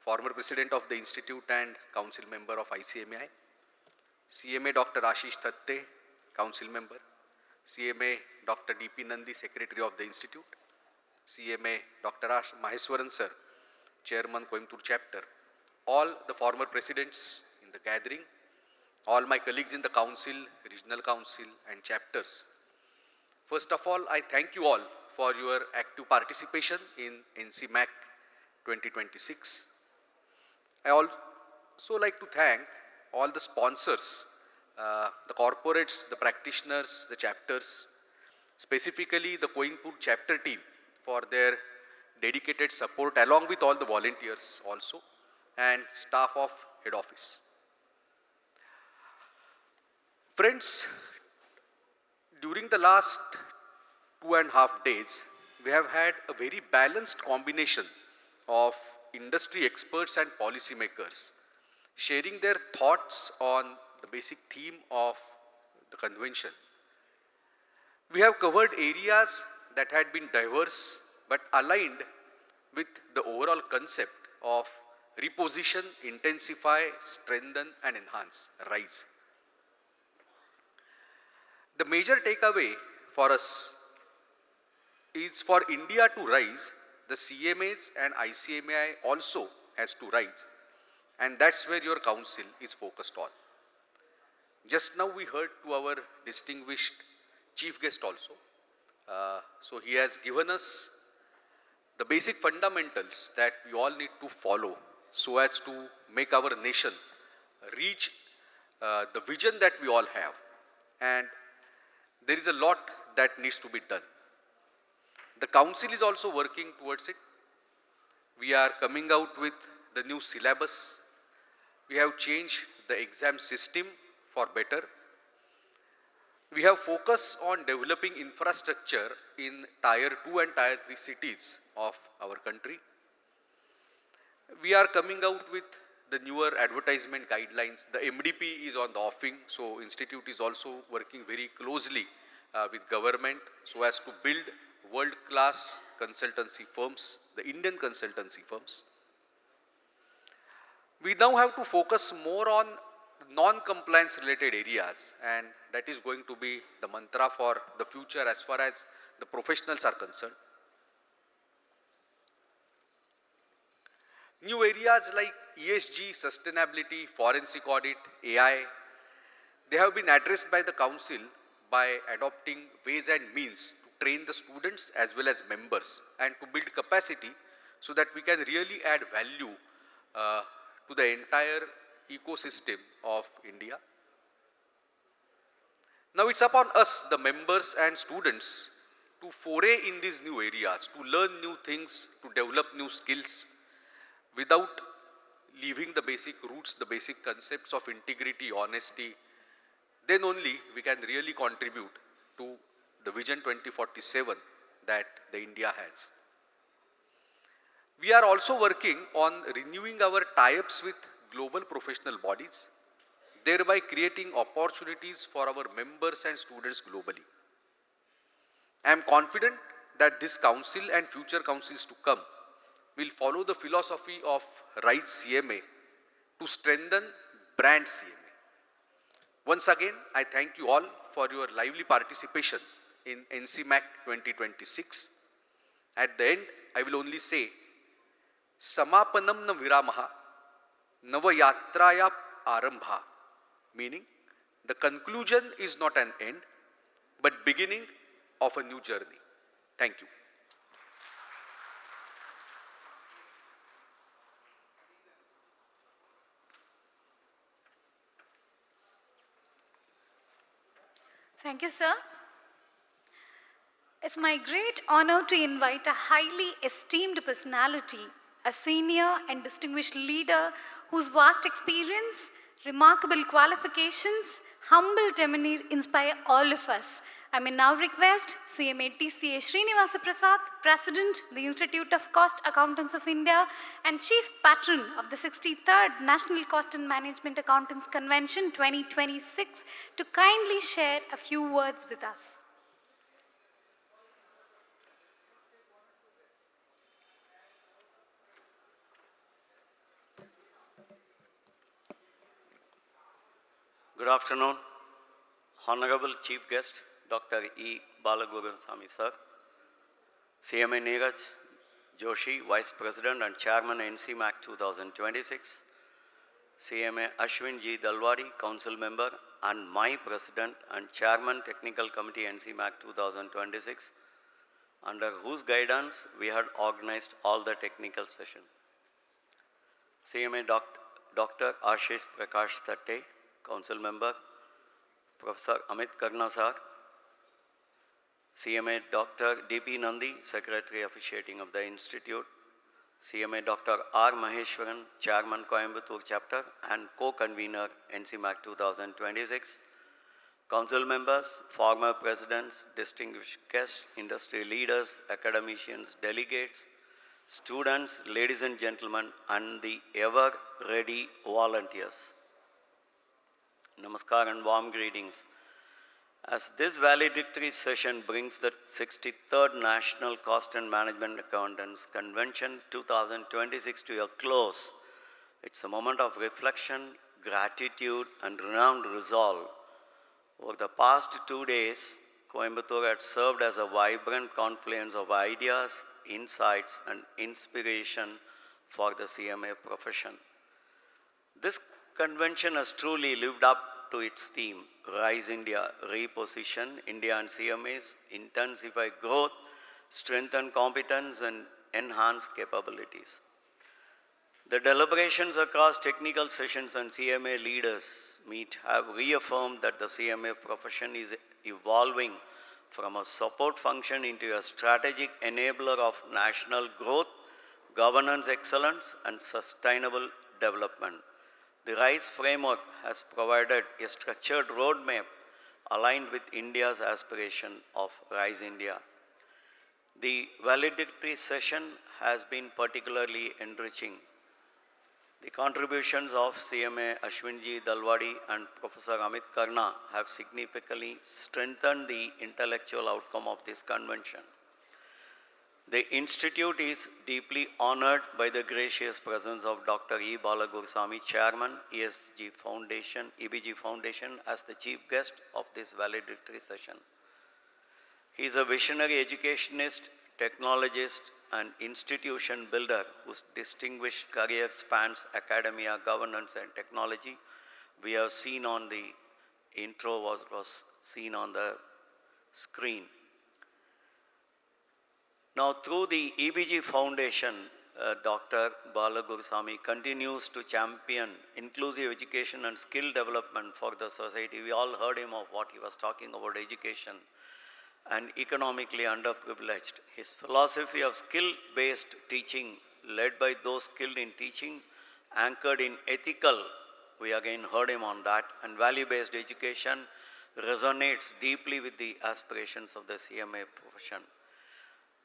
S14: former President of the Institute and Council Member of ICMAI, CMA Dr. Ashish Thatte, Council Member, CMA Dr. D.P. Nandi, Secretary of the Institute, CMA Dr. Maheswaran Sir, Chairman Coimbatore Chapter, all the former presidents in the gathering, all my colleagues in the council, regional council and chapters. First of all, I thank you all for your active participation in NCMAC 2026. I also like to thank all the sponsors, the corporates, the practitioners, the chapters, specifically the Coimbatore chapter team for their dedicated support, along with all the volunteers also and staff of head office. Friends, during the last 2.5 days, we have had a very balanced combination of industry experts and policymakers sharing their thoughts on the basic theme of the convention. We have covered areas that had been diverse but aligned with the overall concept of reposition, intensify, strengthen and enhance, RISE. The major takeaway for us is for India to rise, the CMAs and ICMAI also has to rise, and that's where your council is focused on. Just now we heard to our distinguished chief guest also. So he has given us the basic fundamentals that we all need to follow so as to make our nation reach the vision that we all have. And there is a lot that needs to be done. The council is also working towards it. We are coming out with the new syllabus. We have changed the exam system for better. We have focused on developing infrastructure in tier 2 and tier 3 cities of our country. We are coming out with the newer advertisement guidelines. The MDP is on the offing, so Institute is also working very closely with government so as to build world-class consultancy firms, the Indian consultancy firms. We now have to focus more on non-compliance related areas, and that is going to be the mantra for the future as far as the professionals are concerned. New areas like ESG, sustainability, forensic audit, AI, they have been addressed by the council by adopting ways and means to train the students as well as members and to build capacity so that we can really add value to the entire ecosystem of India. Now it's upon us, the members and students, to foray in these new areas, to learn new things, to develop new skills without leaving the basic roots, the basic concepts of integrity, honesty. Then only we can really contribute to the Vision 2047 that the India has. We are also working on renewing our tie-ups with global professional bodies, thereby creating opportunities for our members and students globally. I am confident that this council and future councils to come will follow the philosophy of RISE CMA to strengthen brand CMA. Once again, I thank you all for your lively participation in NCMAC 2026. At the end, I will only say, Samapanam na viramaha, navayatraya arambha, meaning the conclusion is not an end, but beginning of a new journey. Thank you.
S1: Thank you, sir. It's my great honor to invite a highly esteemed personality, a senior and distinguished leader whose vast experience, remarkable qualifications, humble demeanor inspire all of us. I may now request CMA TCA Srinivasa Prasad, President, the Institute of Cost Accountants of India and Chief Patron of the 63rd National Cost and Management Accountants Convention 2026 to kindly share a few words with us.
S15: Good afternoon, Honorable Chief Guest, Dr. E. Balagurusamy sir, CMA Neeraj Joshi, Vice President and Chairman NCMAC 2026, CMA Ashwin G. Dalwadi, Council Member and my President and Chairman Technical Committee NCMAC 2026, under whose guidance we had organized all the technical sessions. CMA Dr. Ashish Prakash Thatte, Council Member, Professor Amit Karna sir, CMA Dr. D.P. Nandi, Secretary Officiating of the Institute, CMA Dr. R. Maheshwaran, Chairman Coimbatore Chapter and Co-Convener NCMAC 2026, Council Members, former Presidents, distinguished guests, industry leaders, academicians, delegates, students, ladies and gentlemen, and the ever-ready volunteers. Namaskar and warm greetings. As this valedictory session brings the 63rd National Cost and Management Accountants Convention 2026 to a close, it's a moment of reflection, gratitude, and renewed resolve. Over the past 2 days, Coimbatore had served as a vibrant confluence of ideas, insights, and inspiration for the CMA profession. This convention has truly lived up to its theme, Rise India, Reposition India and CMAs, Intensify Growth, Strengthen Competence and Enhance Capabilities. The deliberations across technical sessions and CMA leaders meet have reaffirmed that the CMA profession is evolving from a support function into a strategic enabler of national growth, governance excellence, and sustainable development. The RISE framework has provided a structured roadmap aligned with India's aspiration of RISE India. The valedictory session has been particularly enriching. The contributions of CMA Ashwinji Dalwadi and Professor Amit Karna have significantly strengthened the intellectual outcome of this convention. The Institute is deeply honored by the gracious presence of Dr. E. Balagurusamy, Chairman, EBG Foundation, as the chief guest of this valedictory session. He is a visionary educationist, technologist, and institution builder whose distinguished career spans academia, governance, and technology. We have seen on the intro was seen on the screen. Now, through the EBG Foundation, Dr. Balagurusamy continues to champion inclusive education and skill development for the society. We all heard him of what he was talking about education and economically underprivileged. His philosophy of skill-based teaching, led by those skilled in teaching, anchored in ethical, we again heard him on that, and value-based education resonates deeply with the aspirations of the CMA profession.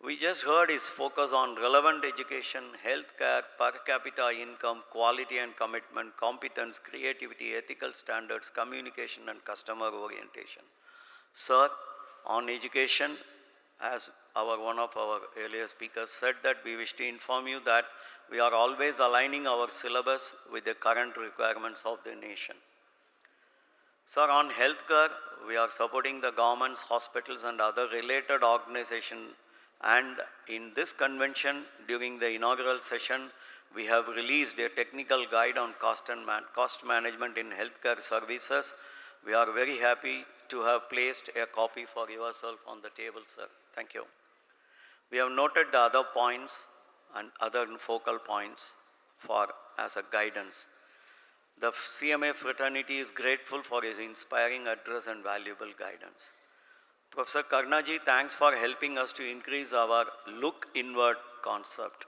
S15: We just heard his focus on relevant education, healthcare, per capita income, quality and commitment, competence, creativity, ethical standards, communication, and customer orientation. Sir, on education, as one of our earlier speakers said, that we wish to inform you that we are always aligning our syllabus with the current requirements of the nation. Sir, on healthcare, we are supporting the governments, hospitals and other related organizations, and in this convention, during the inaugural session, we have released a technical guide on cost management in healthcare services. We are very happy to have placed a copy for yourself on the table, sir. Thank you. We have noted the other points and other focal points as a guidance. The CMA fraternity is grateful for his inspiring address and valuable guidance. Professor Karnaji, thanks for helping us to increase our look inward concept.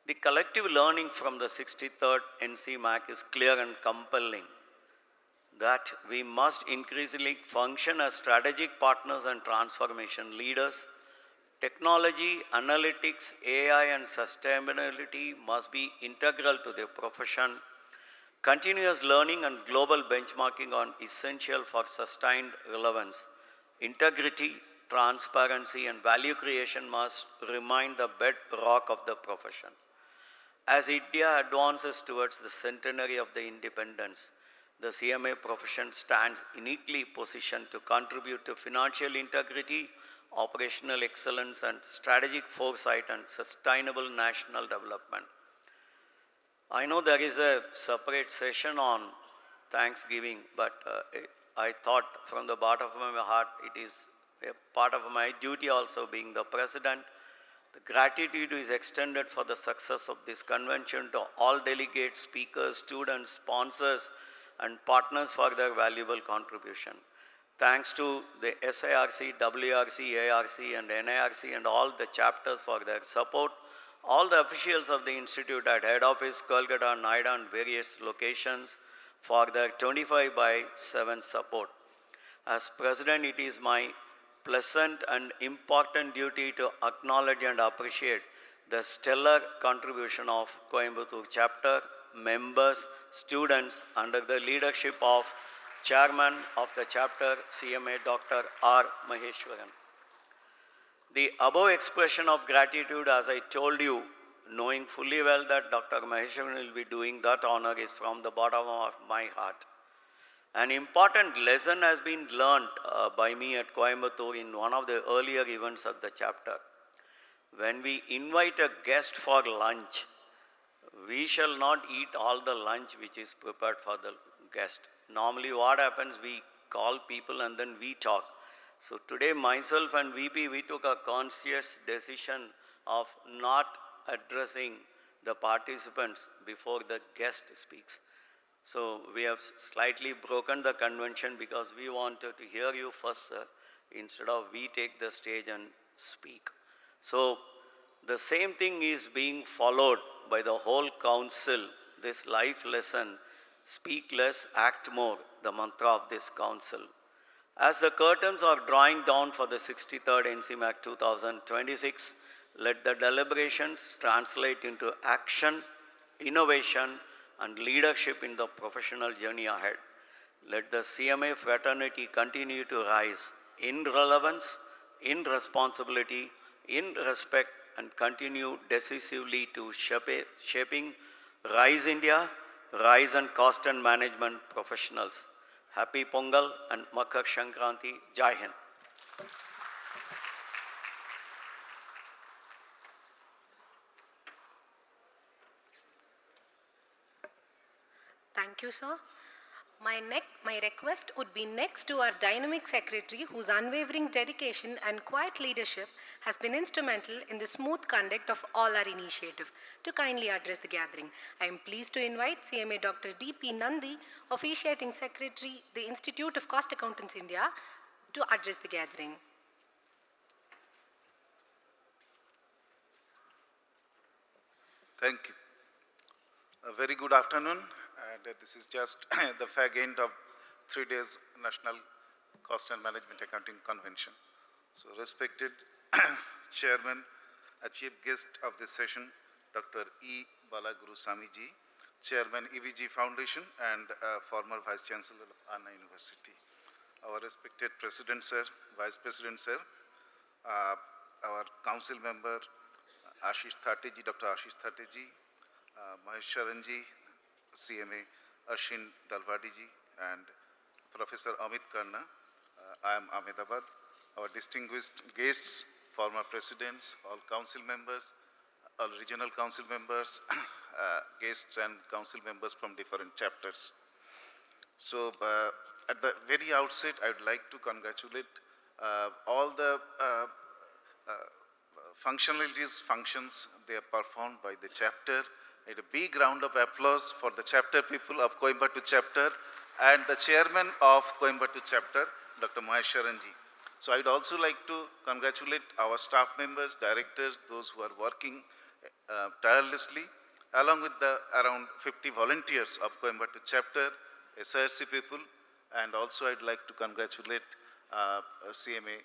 S15: The collective learning from the 63rd NCMAC is clear and compelling that we must increasingly function as strategic partners and transformation leaders. Technology, analytics, AI and sustainability must be integral to the profession. Continuous learning and global benchmarking are essential for sustained relevance. Integrity, transparency and value creation must remain the bedrock of the profession. As India advances towards the centenary of the independence, the CMA profession stands uniquely positioned to contribute to financial integrity, operational excellence and strategic foresight and sustainable national development. I know there is a separate session on Thanksgiving, but I thought from the bottom of my heart, it is a part of my duty also being the president. The gratitude is extended for the success of this convention to all delegates, speakers, students, sponsors, and partners for their valuable contribution. Thanks to the SIRC, WRC, ARC, and NIRC, and all the chapters for their support. All the officials of the Institute at head office, Kolkata, Noida, and various locations for their 25/7 support. As president, it is my pleasant and important duty to acknowledge and appreciate the stellar contribution of Coimbatore chapter, members, students under the leadership of Chairman of the chapter, CMA Dr. R. Maheshwaran. The above expression of gratitude, as I told you, knowing fully well that Dr. Maheshwaran will be doing that honor, is from the bottom of my heart. An important lesson has been learned by me at Coimbatore in one of the earlier events of the chapter. When we invite a guest for lunch, we shall not eat all the lunch which is prepared for the guest. Normally what happens, we call people and then we talk. So today myself and VP, we took a conscious decision of not addressing the participants before the guest speaks. So we have slightly broken the convention because we wanted to hear you first, sir, instead of we take the stage and speak. So the same thing is being followed by the whole council, this life lesson, speak less, act more, the mantra of this council. As the curtains are drawing down for the 63rd NCMAC 2026, let the deliberations translate into action, innovation, and leadership in the professional journey ahead. Let the CMA fraternity continue to rise in relevance, in responsibility, in respect, and continue decisively to shaping Rise India, Rise and Cost and Management professionals. Happy Pongal and Makar Shankranti. Jai Hind.
S8: Thank you, sir. My request would be next to our dynamic secretary, whose unwavering dedication and quiet leadership has been instrumental in the smooth conduct of all our initiative, to kindly address the gathering. I am pleased to invite CMA Dr. D.P. Nandi, officiating secretary, the Institute of Cost Accountants India, to address the gathering.
S16: Thank you. A very good afternoon. And this is just the fag end of 3 days National Cost and Management Accounting Convention. So respected Chairman, a chief guest of this session, Dr. E. Balaguru Swamiji, Chairman EVG Foundation and former Vice Chancellor of Anna University. Our respected President Sir, Vice President Sir, our Council Member Ashish Thateji, Dr. Ashish Thateji, Maheshwaranji, CMA Ashin Dalwadiji, and Professor Amit Karna. I am Ahmedabad. Our distinguished guests, former presidents, all council members, all regional council members, guests and council members from different chapters. So at the very outset, I would like to congratulate all the functions they have performed by the chapter. A big round of applause for the chapter people of Coimbatore chapter and the chairman of Coimbatore chapter, Dr. Maheswaranji. So I'd also like to congratulate our staff members, directors, those who are working tirelessly, along with the around 50 volunteers of Coimbatore chapter, SRC people, and also I'd like to congratulate CMA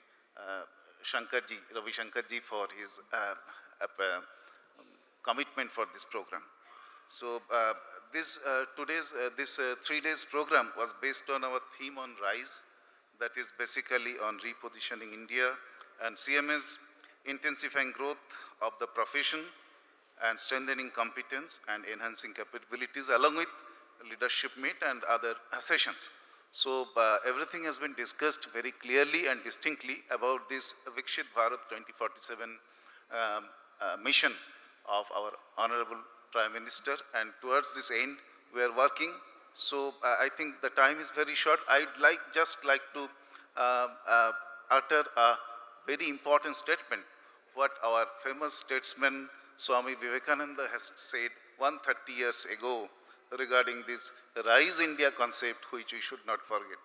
S16: Ravi Shankarji for his commitment for this program. So this 3 days program was based on our theme on RISE, that is basically on repositioning India and CMA's intensifying growth of the profession and strengthening competence and enhancing capabilities along with leadership meet and other sessions. So everything has been discussed very clearly and distinctly about this Vikshit Bharat 2047 mission of our Honorable Prime Minister, and towards this end we are working. So I think the time is very short. I'd just like to utter a very important statement, what our famous statesman Swami Vivekananda has said 130 years ago regarding this Rise India concept, which we should not forget.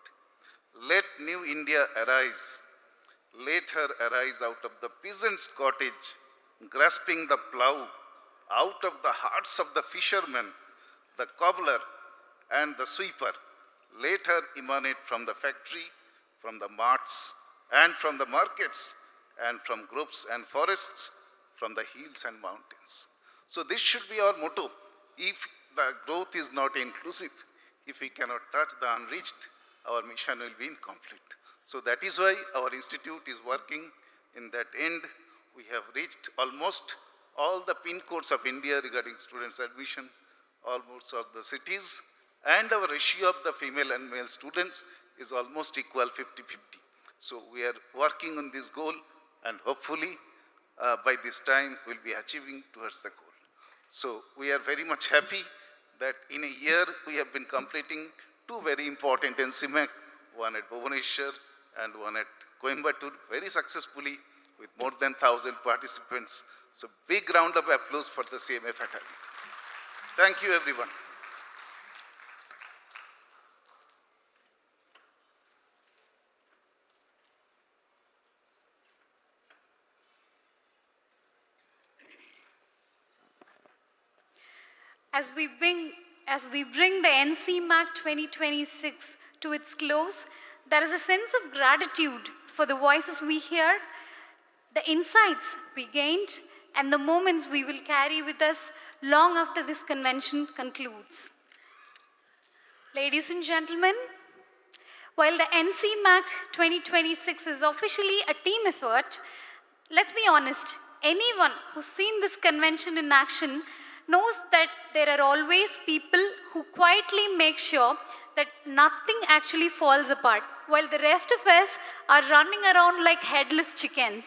S16: Let new India arise. Let her arise out of the peasant's cottage, grasping the plough, out of the hearts of the fisherman, the cobbler, and the sweeper. Let her emanate from the factory, from the marts, and from the markets, and from groves and forests, from the hills and mountains. So this should be our motto. If the growth is not inclusive, if we cannot touch the unreached, our mission will be incomplete. So that is why our institute is working in that end. We have reached almost all the pin codes of India regarding students' admission, almost of the cities, and our ratio of the female and male students is almost equal 50-50. So we are working on this goal, and hopefully by this time we'll be achieving towards the goal. So we are very much happy that in a year we have been completing 2 very important NCMAC, one at Bhubaneswar and one at Coimbatore, very successfully with more than 1,000 participants. So big round of applause for the CMA faculty. Thank you, everyone.
S1: As we bring the NCMAC 2026 to its close, there is a sense of gratitude for the voices we hear, the insights we gained, and the moments we will carry with us long after this convention concludes. Ladies and gentlemen, while the NCMAC 2026 is officially a team effort, let's be honest, anyone who's seen this convention in action knows that there are always people who quietly make sure that nothing actually falls apart, while the rest of us are running around like headless chickens.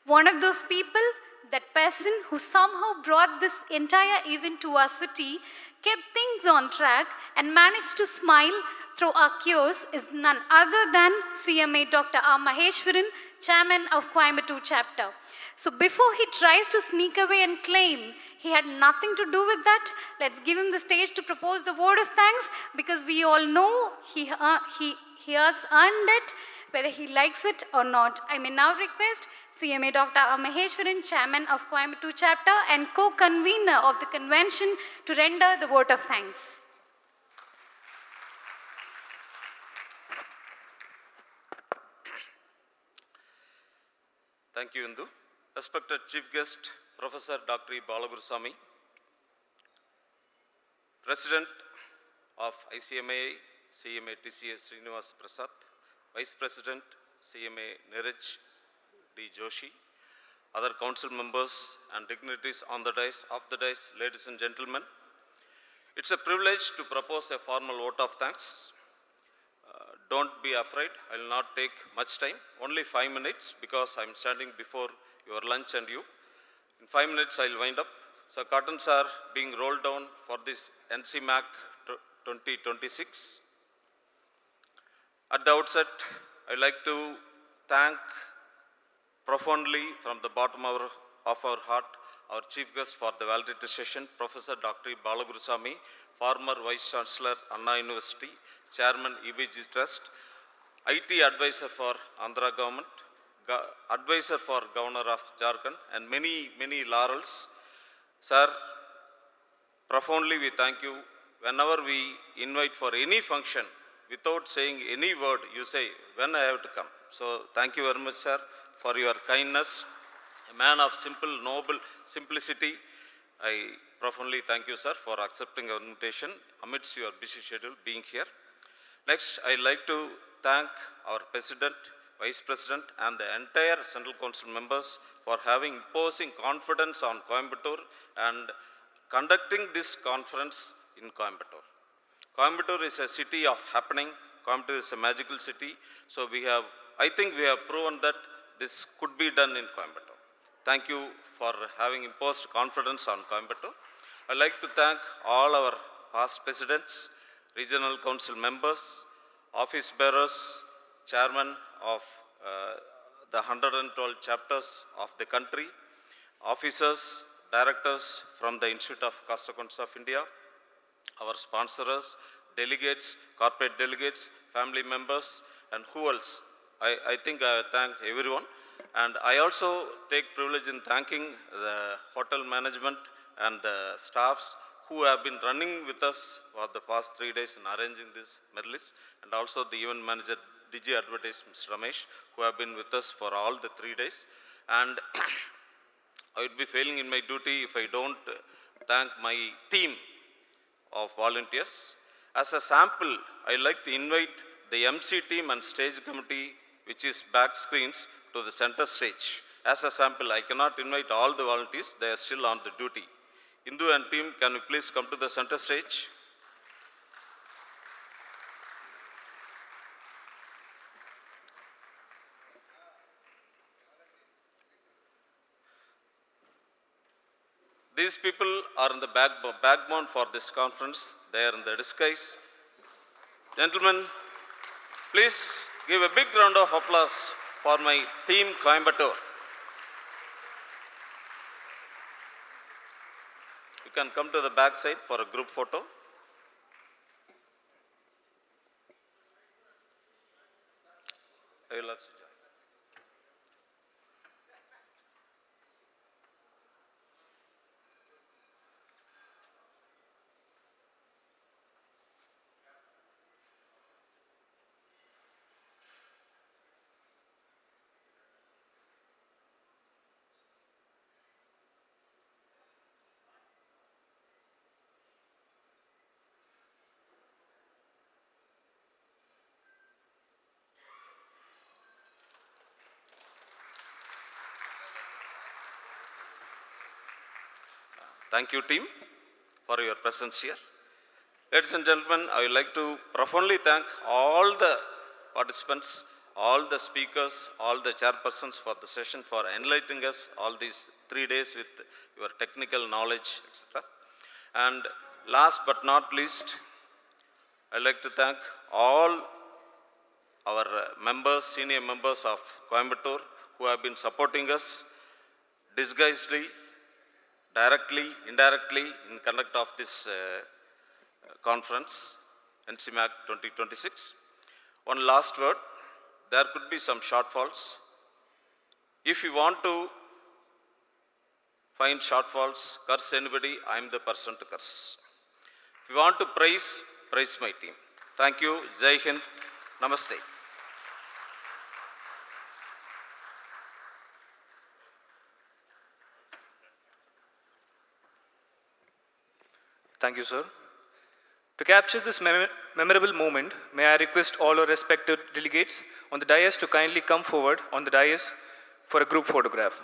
S1: One of those people, that person who somehow brought this entire event to our city, kept things on track and managed to smile through our chaos, is none other than CMA Dr. R. Maheswaran, Chairman of Coimbatore Chapter. So before he tries to sneak away and claim he had nothing to do with that, let's give him the stage to propose the word of thanks, because we all know he has earned it, whether he likes it or not. I may now request CMA Dr. R. Maheswaran, Chairman of Coimbatore Chapter and co-convener of the convention, to render the vote of thanks.
S17: Thank you, Indu. Respected Chief Guest, Professor Dr. E. Balagurusamy, President of ICMA, CMA TCA Srinivas Prasad, Vice President, CMA Neeraj D. Joshi, other council members and dignitaries on the dais, off the dais, ladies and gentlemen. It's a privilege to propose a formal vote of thanks. don't be afraid, I will not take much time, only 5 minutes because I am standing before your lunch and you. In 5 minutes I will wind up. So curtains are being rolled down for this NCMAC 2026. At the outset, I would like to thank profoundly from the bottom of our heart our chief guest for the valedictory session, Professor Dr. Balagurusamy, former Vice Chancellor, Anna University, Chairman EBG Trust, IT advisor for Andhra government, advisor for Governor of Jharkhand, and many laurels. Sir, profoundly we thank you. Whenever we invite for any function, without saying any word, you say, when I have to come. So thank you very much, sir, for your kindness. A man of simple, noble simplicity. I profoundly thank you, sir, for accepting our invitation amidst your busy schedule being here. Next, I'd like to thank our President, Vice President, and the entire Central Council members for having imposing confidence on Coimbatore and conducting this conference in Coimbatore. Coimbatore is a city of happening. Coimbatore is a magical city. So I think we have proven that this could be done in Coimbatore. Thank you for having imposed confidence on Coimbatore. I'd like to thank all our past presidents, regional council members, office bearers, chairman of the 112 chapters of the country, officers, directors from the Institute of Cost Accountants of India, our sponsors, delegates, corporate delegates, family members, and who else? I think I thank everyone. And I also take privilege in thanking the hotel management and the staffs who have been running with us for the past 3 days in arranging this medleys, and also the event manager, DG Advertise, Mr. Ramesh, who have been with us for all the 3 days. And I would be failing in my duty if I don't thank my team of volunteers. As a sample, I like to invite the MC team and stage committee, which is back screens, to the center stage. As a sample, I cannot invite all the volunteers, they are still on the duty. Indu and team, can you please come to the center stage? These people are in the backbone for this conference. They are in the disguise. Gentlemen, please give a big round of applause for my team Coimbatore. You can come to the back side for a group photo. I will also join. Thank you, team, for your presence here. Ladies and gentlemen, I would like to profoundly thank all the participants, all the speakers, all the chairpersons for the session for enlightening us all these 3 days with your technical knowledge, etc. And last but not least, I would like to thank all our members, senior members of Coimbatore who have been supporting us disguisedly, directly, indirectly in conduct of this conference, NCMAC 2026. One last word, there could be some shortfalls. If you want to find shortfalls, curse anybody, I am the person to curse. If you want to praise, praise my team. Thank you, Jai Hind, Namaste.
S11: Thank you, sir. To capture this memorable moment, may I request all our respected delegates on the dais to kindly come forward on the dais for a group photograph.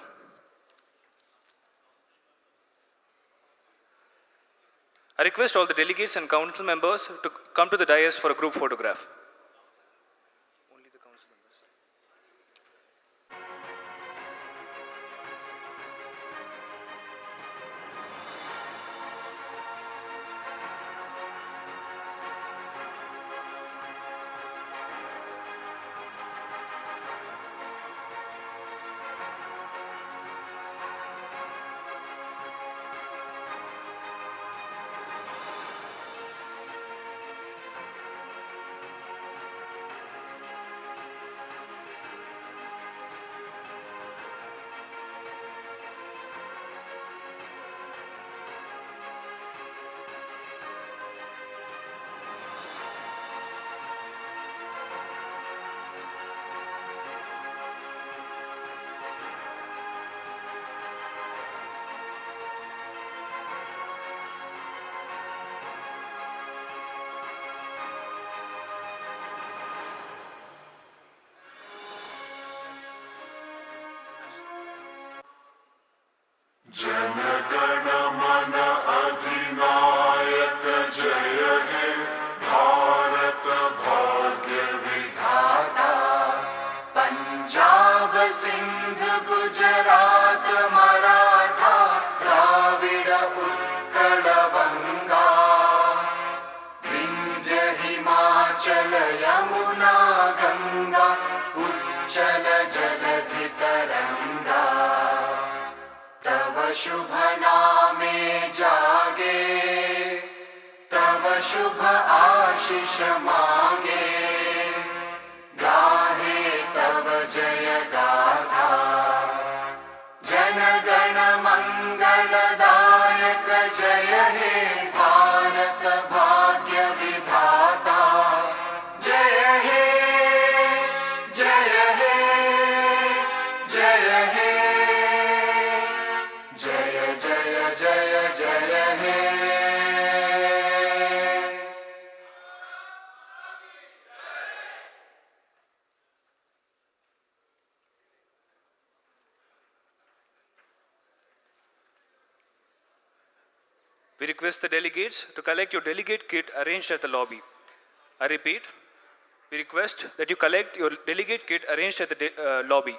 S11: I request all the delegates and council members to come to the dais for a group photograph.
S18: जनगण मन अधिनायक जय हे भारत भाग्य विधाता पंजाब सिंध गुजरात मराठा द्राविड़ उत्कल बंगा विंध्य हिमाचल यमुना गंगा उच्चल जलधि तरंगा तव शुभ नामे जागे तव शुभ आशीष मागे गाहे तव जय गाथा जनगण मंगलदायक जय हे भारत भाग्य विधाता जय हे जय हे जय हे जय जय जय जय हे
S11: We request the delegates to collect your delegate kit arranged at the lobby. I repeat, we request that you collect your delegate kit arranged at the lobby.